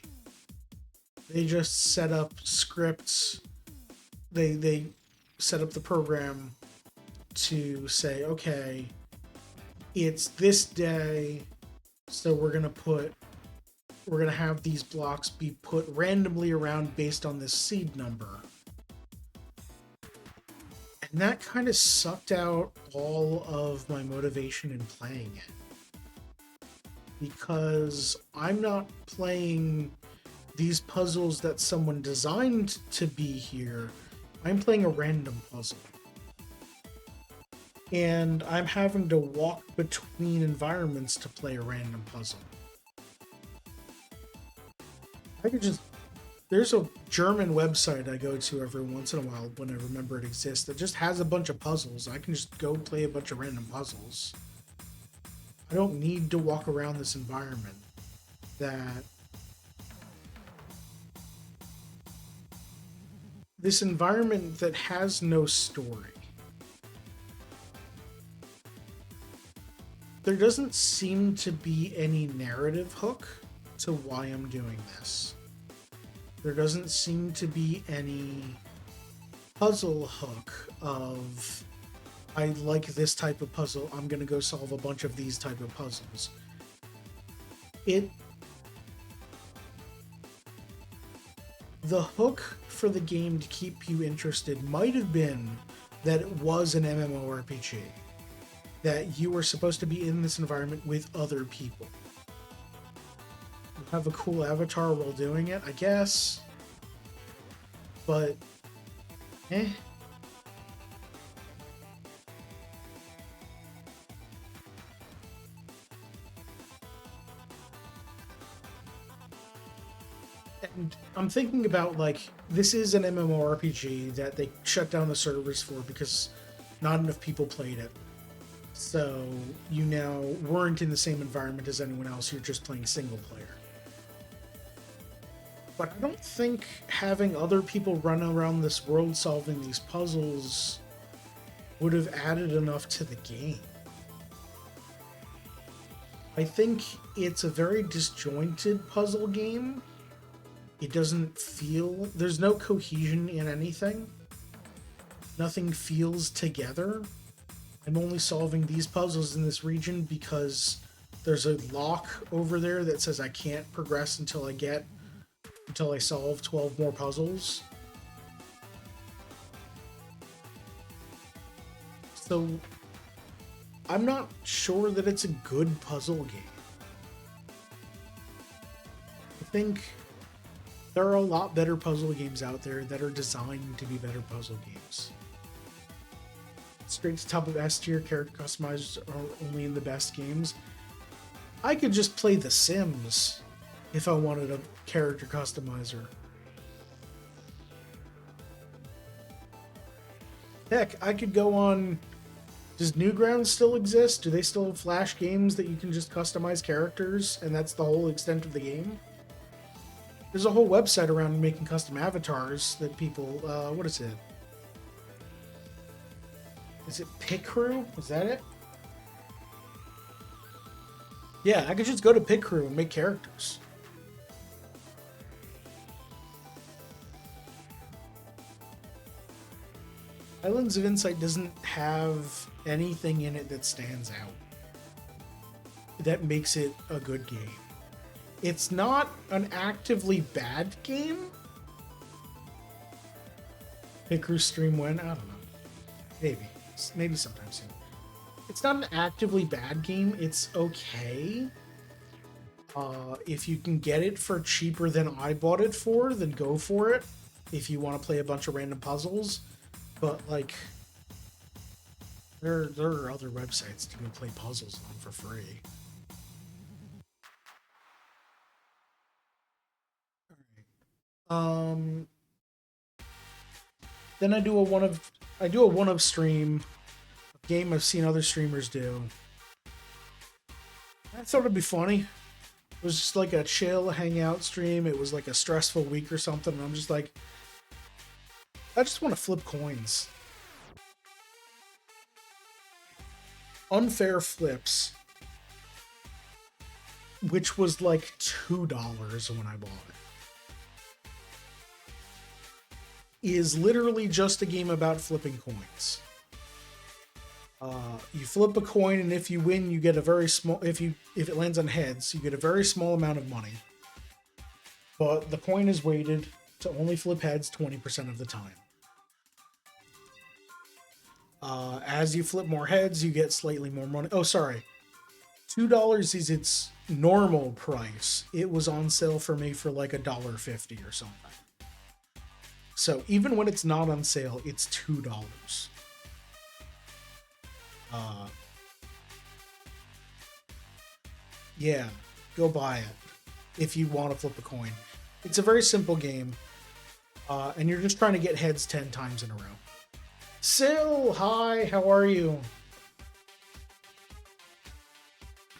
They just set up scripts. They set up the program to say, okay, it's this day, so we're gonna have these blocks be put randomly around based on this seed number. And that kind of sucked out all of my motivation in playing it. Because I'm not playing these puzzles that someone designed to be here. I'm playing a random puzzle. And I'm having to walk between environments to play a random puzzle. I could just... There's a German website I go to every once in a while when I remember it exists that just has a bunch of puzzles. I can just go play a bunch of random puzzles. I don't need to walk around this environment that... This environment that has no story. There doesn't seem to be any narrative hook to why I'm doing this. There doesn't seem to be any puzzle hook of, I like this type of puzzle, I'm gonna go solve a bunch of these type of puzzles. The hook for the game to keep you interested might have been that it was an MMORPG. That you were supposed to be in this environment with other people. You have a cool avatar while doing it, I guess. But, eh. And I'm thinking about, like, this is an MMORPG that they shut down the servers for because not enough people played it. So you now weren't in the same environment as anyone else, you're just playing single player. But I don't think having other people run around this world solving these puzzles would have added enough to the game. I think it's a very disjointed puzzle game. It doesn't feel... There's no cohesion in anything. Nothing feels together. I'm only solving these puzzles in this region because there's a lock over there that says I can't progress until I solve 12 more puzzles. So I'm not sure that it's a good puzzle game. I think There are a lot better puzzle games out there that are designed to be better puzzle games. Straight to top of S tier, character customizers are only in the best games. I could just play The Sims if I wanted a character customizer. Heck, I could go on... Does Newgrounds still exist? Do they still have Flash games that you can just customize characters and that's the whole extent of the game? There's a whole website around making custom avatars that people... what is it? Is it Pit Crew? Is that it? Yeah, I could just go to Pit Crew and make characters. Islands of Insight doesn't have anything in it that stands out. That makes it a good game. It's not an actively bad game. Pit Crew stream when? I don't know. Maybe sometime soon. It's not an actively bad game. It's okay. If you can get it for cheaper than I bought it for, then go for it. If you want to play a bunch of random puzzles. But, like, there are other websites to go play puzzles on for free. Alright. Then I do a one of stream, a game I've seen other streamers do. I thought it'd be funny. It was just like a chill hangout stream. It was like a stressful week or something. And I'm just like, I just want to flip coins. Unfair Flips, which was like $2 when I bought it, is literally just a game about flipping coins. You flip a coin, and if you win, you get a very small. If it lands on heads, you get a very small amount of money. But the coin is weighted to only flip heads 20% of the time. As you flip more heads, you get slightly more money. Oh, sorry. $2 is its normal price. It was on sale for me for like $1.50 or something. So even when it's not on sale, it's $2. Yeah, go buy it if you want to flip a coin. It's a very simple game, and you're just trying to get heads 10 times in a row. Sil, hi, how are you?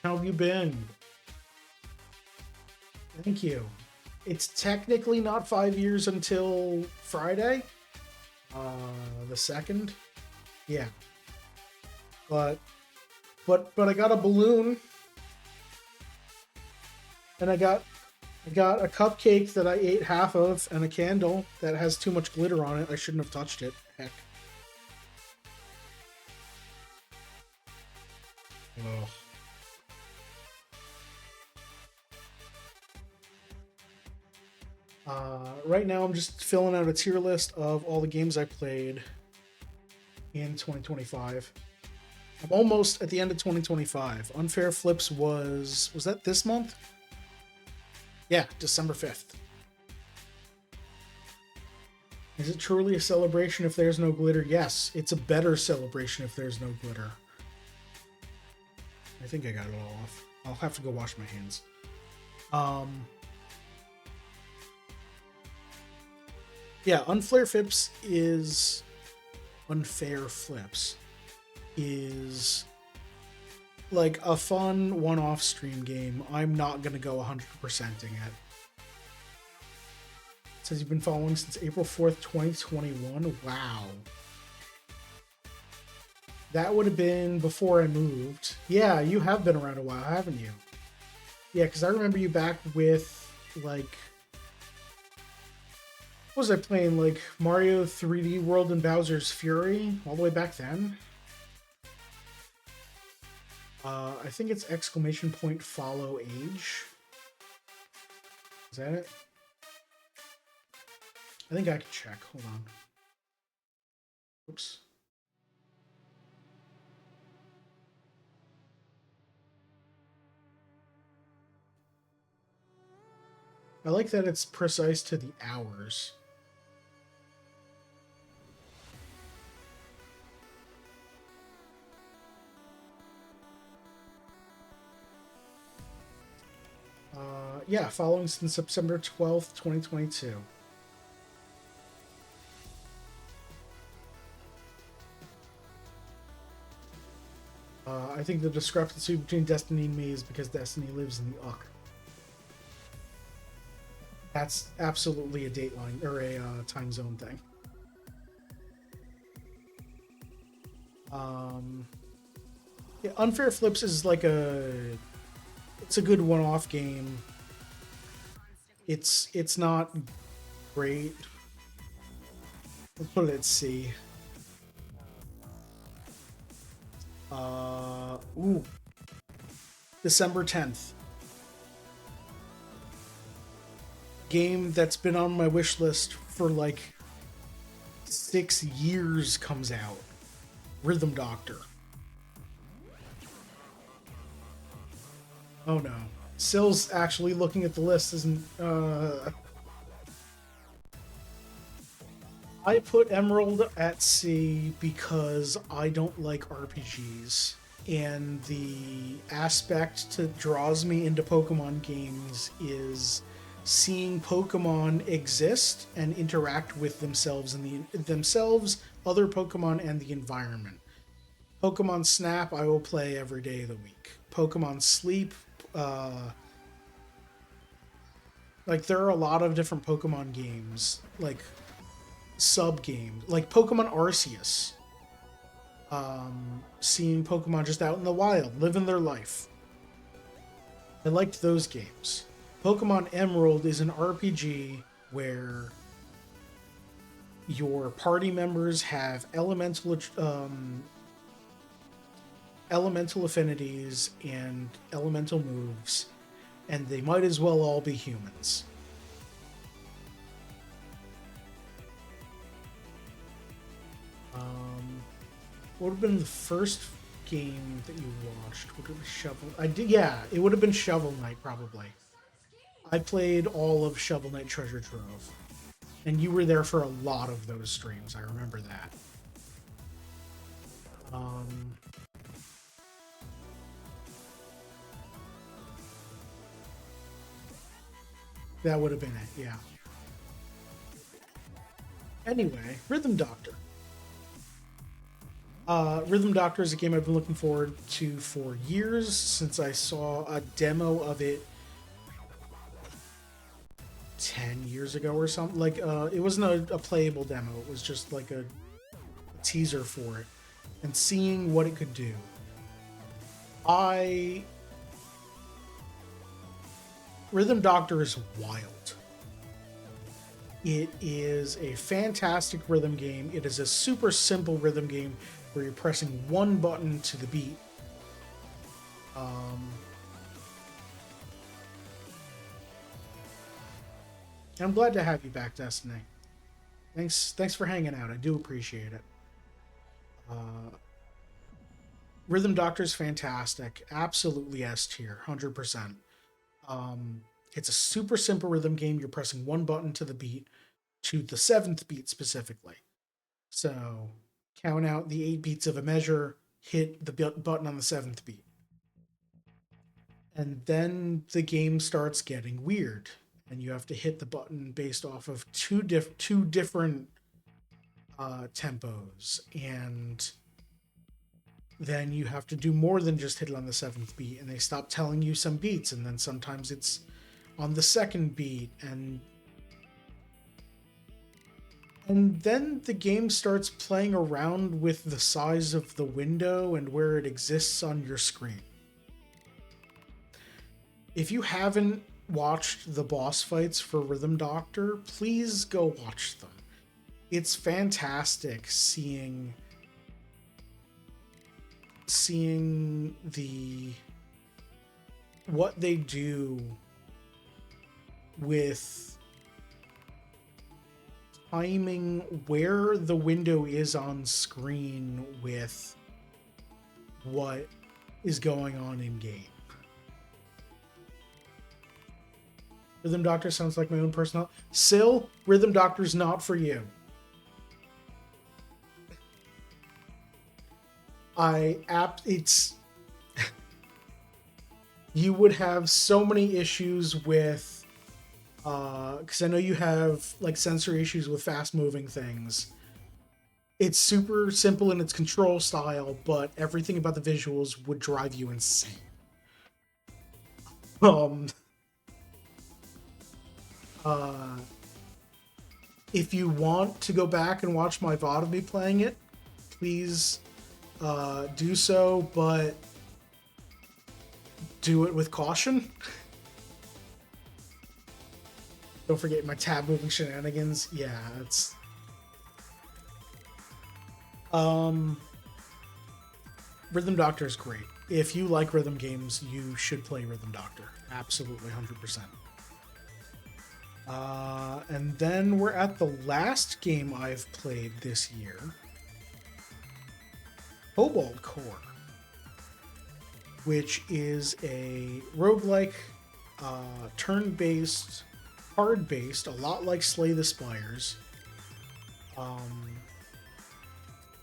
How have you been? Thank you. It's technically not 5 years until Friday, the 2nd. Yeah, but I got a balloon, and I got a cupcake that I ate half of, and a candle that has too much glitter on it. I shouldn't have touched it. Heck. Oh. Right now, I'm just filling out a tier list of all the games I played in 2025. I'm almost at the end of 2025. Unfair Flips was that this month? Yeah, December 5th. Is it truly a celebration if there's no glitter? Yes, it's a better celebration if there's no glitter. I think I got it all off. I'll have to go wash my hands. Yeah, Unfair Flips is like a fun one-off stream game. I'm not gonna go 100%ing it. It says you've been following since April 4th, 2021. Wow. That would have been before I moved. Yeah, you have been around a while, haven't you? Yeah, because I remember you back with, like... What was I playing? Like, Mario 3D World and Bowser's Fury? All the way back then? I think it's ! follow age. Is that it? I think I can check. Hold on. Oops. I like that it's precise to the hours. Yeah, following since September 12th, 2022. I think the discrepancy between Destiny and me is because Destiny lives in the Uck. That's absolutely a dateline or a time zone thing. Yeah, Unfair Flips is like it's a good one-off game. It's not great. Let's put it at C. Ooh, December 10th. Game that's been on my wish list for like 6 years comes out. Rhythm Doctor. Oh no. Sill's actually looking at the list, isn't I put Emerald at C because I don't like RPGs. And the aspect that draws me into Pokemon games is seeing Pokemon exist and interact with themselves and other Pokemon, and the environment. Pokemon Snap, I will play every day of the week. Pokemon Sleep, like there are a lot of different Pokemon games, like sub games, like Pokemon Arceus. Seeing Pokemon just out in the wild, living their life. I liked those games. Pokemon Emerald is an RPG where your party members have elemental affinities and elemental moves, and they might as well all be humans. What would have been the first game that you watched? Would it be Shovel? I did, yeah. It would have been Shovel Knight probably. I played all of Shovel Knight Treasure Trove, and you were there for a lot of those streams. I remember that. That would have been it, yeah. Anyway, Rhythm Doctor. Rhythm Doctor is a game I've been looking forward to for years, since I saw a demo of it 10 years ago or something. Like, it wasn't a playable demo, it was just like a teaser for it, and seeing what it could do. Rhythm Doctor is wild. It is a fantastic rhythm game. It is a super simple rhythm game where you're pressing one button to the beat. I'm glad to have you back, Destiny. Thanks for hanging out. I do appreciate it. Rhythm Doctor is fantastic. Absolutely S tier, 100%. It's a super simple rhythm game. You're pressing one button to the beat, to the seventh beat specifically. So count out the 8 beats of a measure, hit the button on the seventh beat. And then the game starts getting weird, and you have to hit the button based off of two different tempos, and then you have to do more than just hit it on the seventh beat, and they stop telling you some beats, and then sometimes it's on the second beat, and then the game starts playing around with the size of the window and where it exists on your screen. If you haven't watched the boss fights for Rhythm Doctor, please go watch them. It's fantastic seeing what they do with timing where the window is on screen with what is going on in game. Rhythm Doctor sounds like my own personal. Sil, Rhythm Doctor's not for you. It's you would have so many issues with because I know you have like sensory issues with fast moving things. It's super simple in its control style, but everything about the visuals would drive you insane. Um if you want to go back and watch my VOD of me playing it, please do so, but do it with caution. Don't forget my tab moving shenanigans. Yeah, it's Rhythm Doctor is great. If you like rhythm games, you should play Rhythm Doctor. Absolutely, 100%. And then we're at the last game I've played this year. Cobalt Core, which is a roguelike, turn-based, card-based, a lot like Slay the Spires,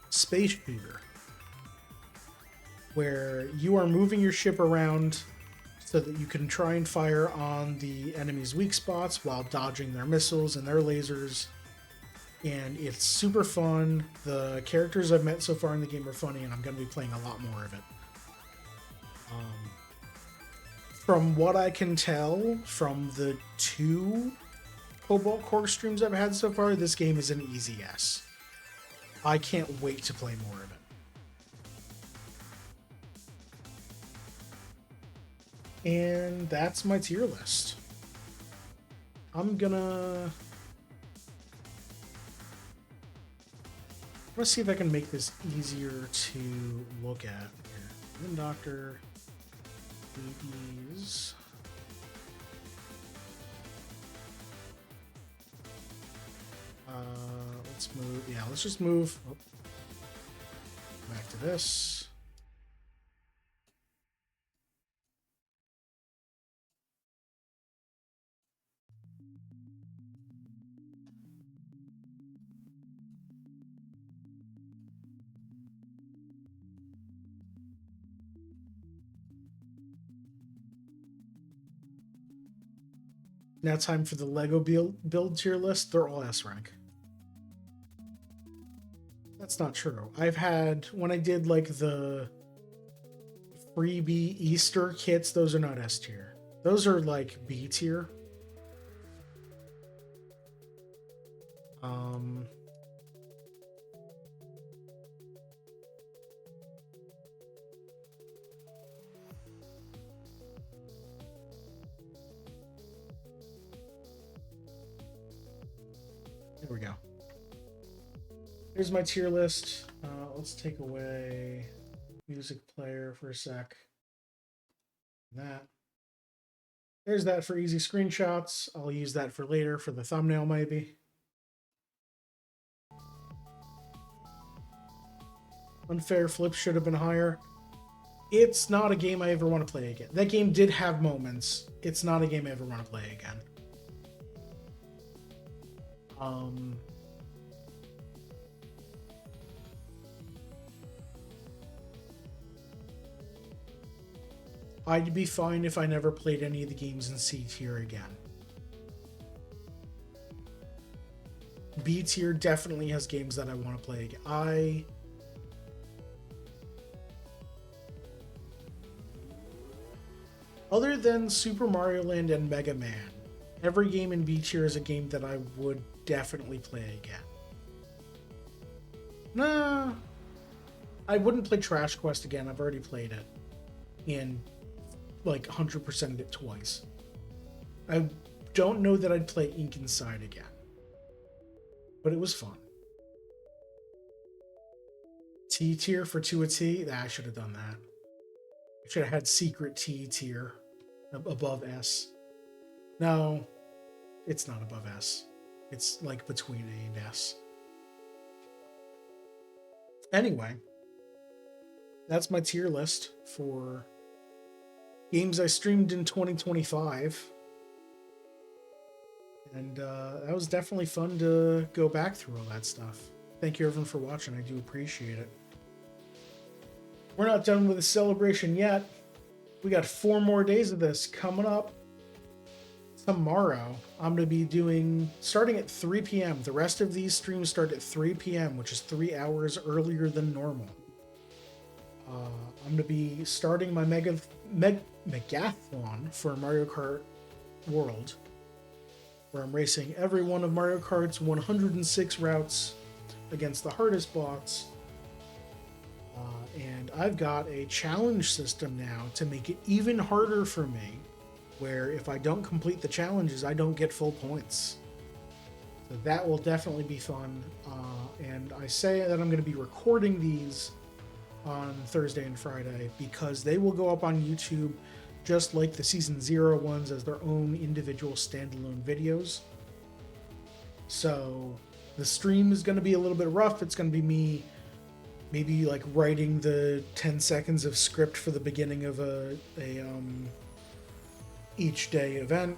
space shooter, where you are moving your ship around so that you can try and fire on the enemy's weak spots while dodging their missiles and their lasers. And it's super fun. The characters I've met so far in the game are funny, and I'm going to be playing a lot more of it. From what I can tell from the 2 Cobalt Core streams I've had so far, this game is an easy yes. I can't wait to play more of it. And that's my tier list. Let's see if I can make this easier to look at here. Rhythm Doctor, BBs. Let's move. Yeah, let's just move. Oh. Back to this. Now time for the Lego build tier list. They're all S rank. That's not true. I've had, when I did like the freebie Easter kits, those are not S tier. Those are like B tier. There we go. Here's my tier list. Let's take away music player for a sec. That. There's that for easy screenshots. I'll use that for later for the thumbnail maybe. Unfair Flip should have been higher. It's not a game I ever want to play again. That game did have moments. It's not a game I ever want to play again. I'd be fine if I never played any of the games in C tier again. B tier definitely has games that I want to play again. Other than Super Mario Land and Mega Man, every game in B tier is a game that I would definitely play again. Nah, I wouldn't play Trash Quest again. I've already played it and like 100%ed it twice. I don't know that I'd play Ink Inside again, but it was fun. T tier for To a T? I should have done that. I should have had Secret T tier above S. No, it's not above S. It's like between A and S. Anyway, that's my tier list for games I streamed in 2025. And that was definitely fun to go back through all that stuff. Thank you everyone for watching. I do appreciate it. We're not done with the celebration yet. We got 4 more days of this coming up. Tomorrow, I'm going to be doing, starting at 3 p.m. The rest of these streams start at 3 p.m., which is 3 hours earlier than normal. I'm going to be starting my Megathlon for Mario Kart World, where I'm racing every one of Mario Kart's 106 routes against the hardest bots. And I've got a challenge system now to make it even harder for me, where if I don't complete the challenges, I don't get full points. So that will definitely be fun. And I say that I'm going to be recording these on Thursday and Friday because they will go up on YouTube just like the Season 0 ones as their own individual standalone videos. So the stream is going to be a little bit rough. It's going to be me maybe like writing the 10 seconds of script for the beginning of a each day event,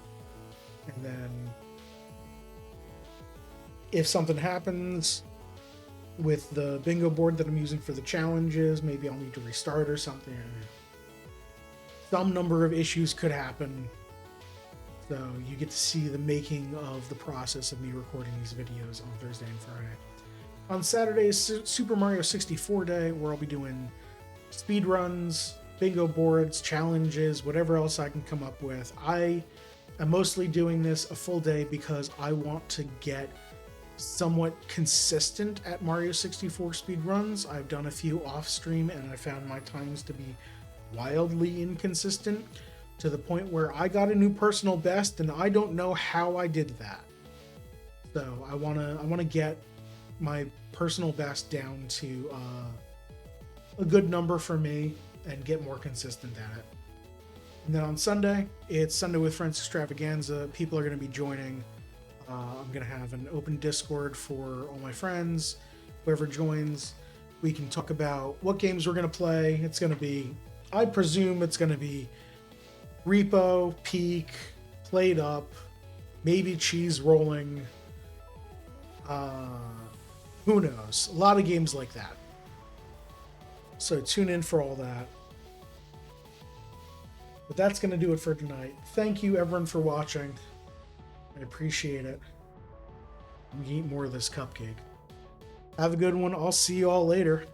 and then if something happens with the bingo board that I'm using for the challenges, maybe I'll need to restart or something. Some number of issues could happen, so you get to see the making of the process of me recording these videos on Thursday and Friday. On Saturday is Super Mario 64 Day, where I'll be doing speed runs, bingo boards, challenges, whatever else I can come up with. I am mostly doing this a full day because I want to get somewhat consistent at Mario 64 speed runs. I've done a few off stream and I found my times to be wildly inconsistent to the point where I got a new personal best and I don't know how I did that. So I want to get my personal best down to a good number for me and get more consistent at it. And then on Sunday, it's Sunday with Friends Extravaganza. People are going to be joining. I'm going to have an open Discord for all my friends. Whoever joins, we can talk about what games we're going to play. It's going to be, I presume it's going to be Repo, Peak, Played Up, maybe Cheese Rolling. Who knows? A lot of games like that. So tune in for all that. But that's going to do it for tonight. Thank you everyone for watching. I appreciate it. I'm going to eat more of this cupcake. Have a good one. I'll see you all later.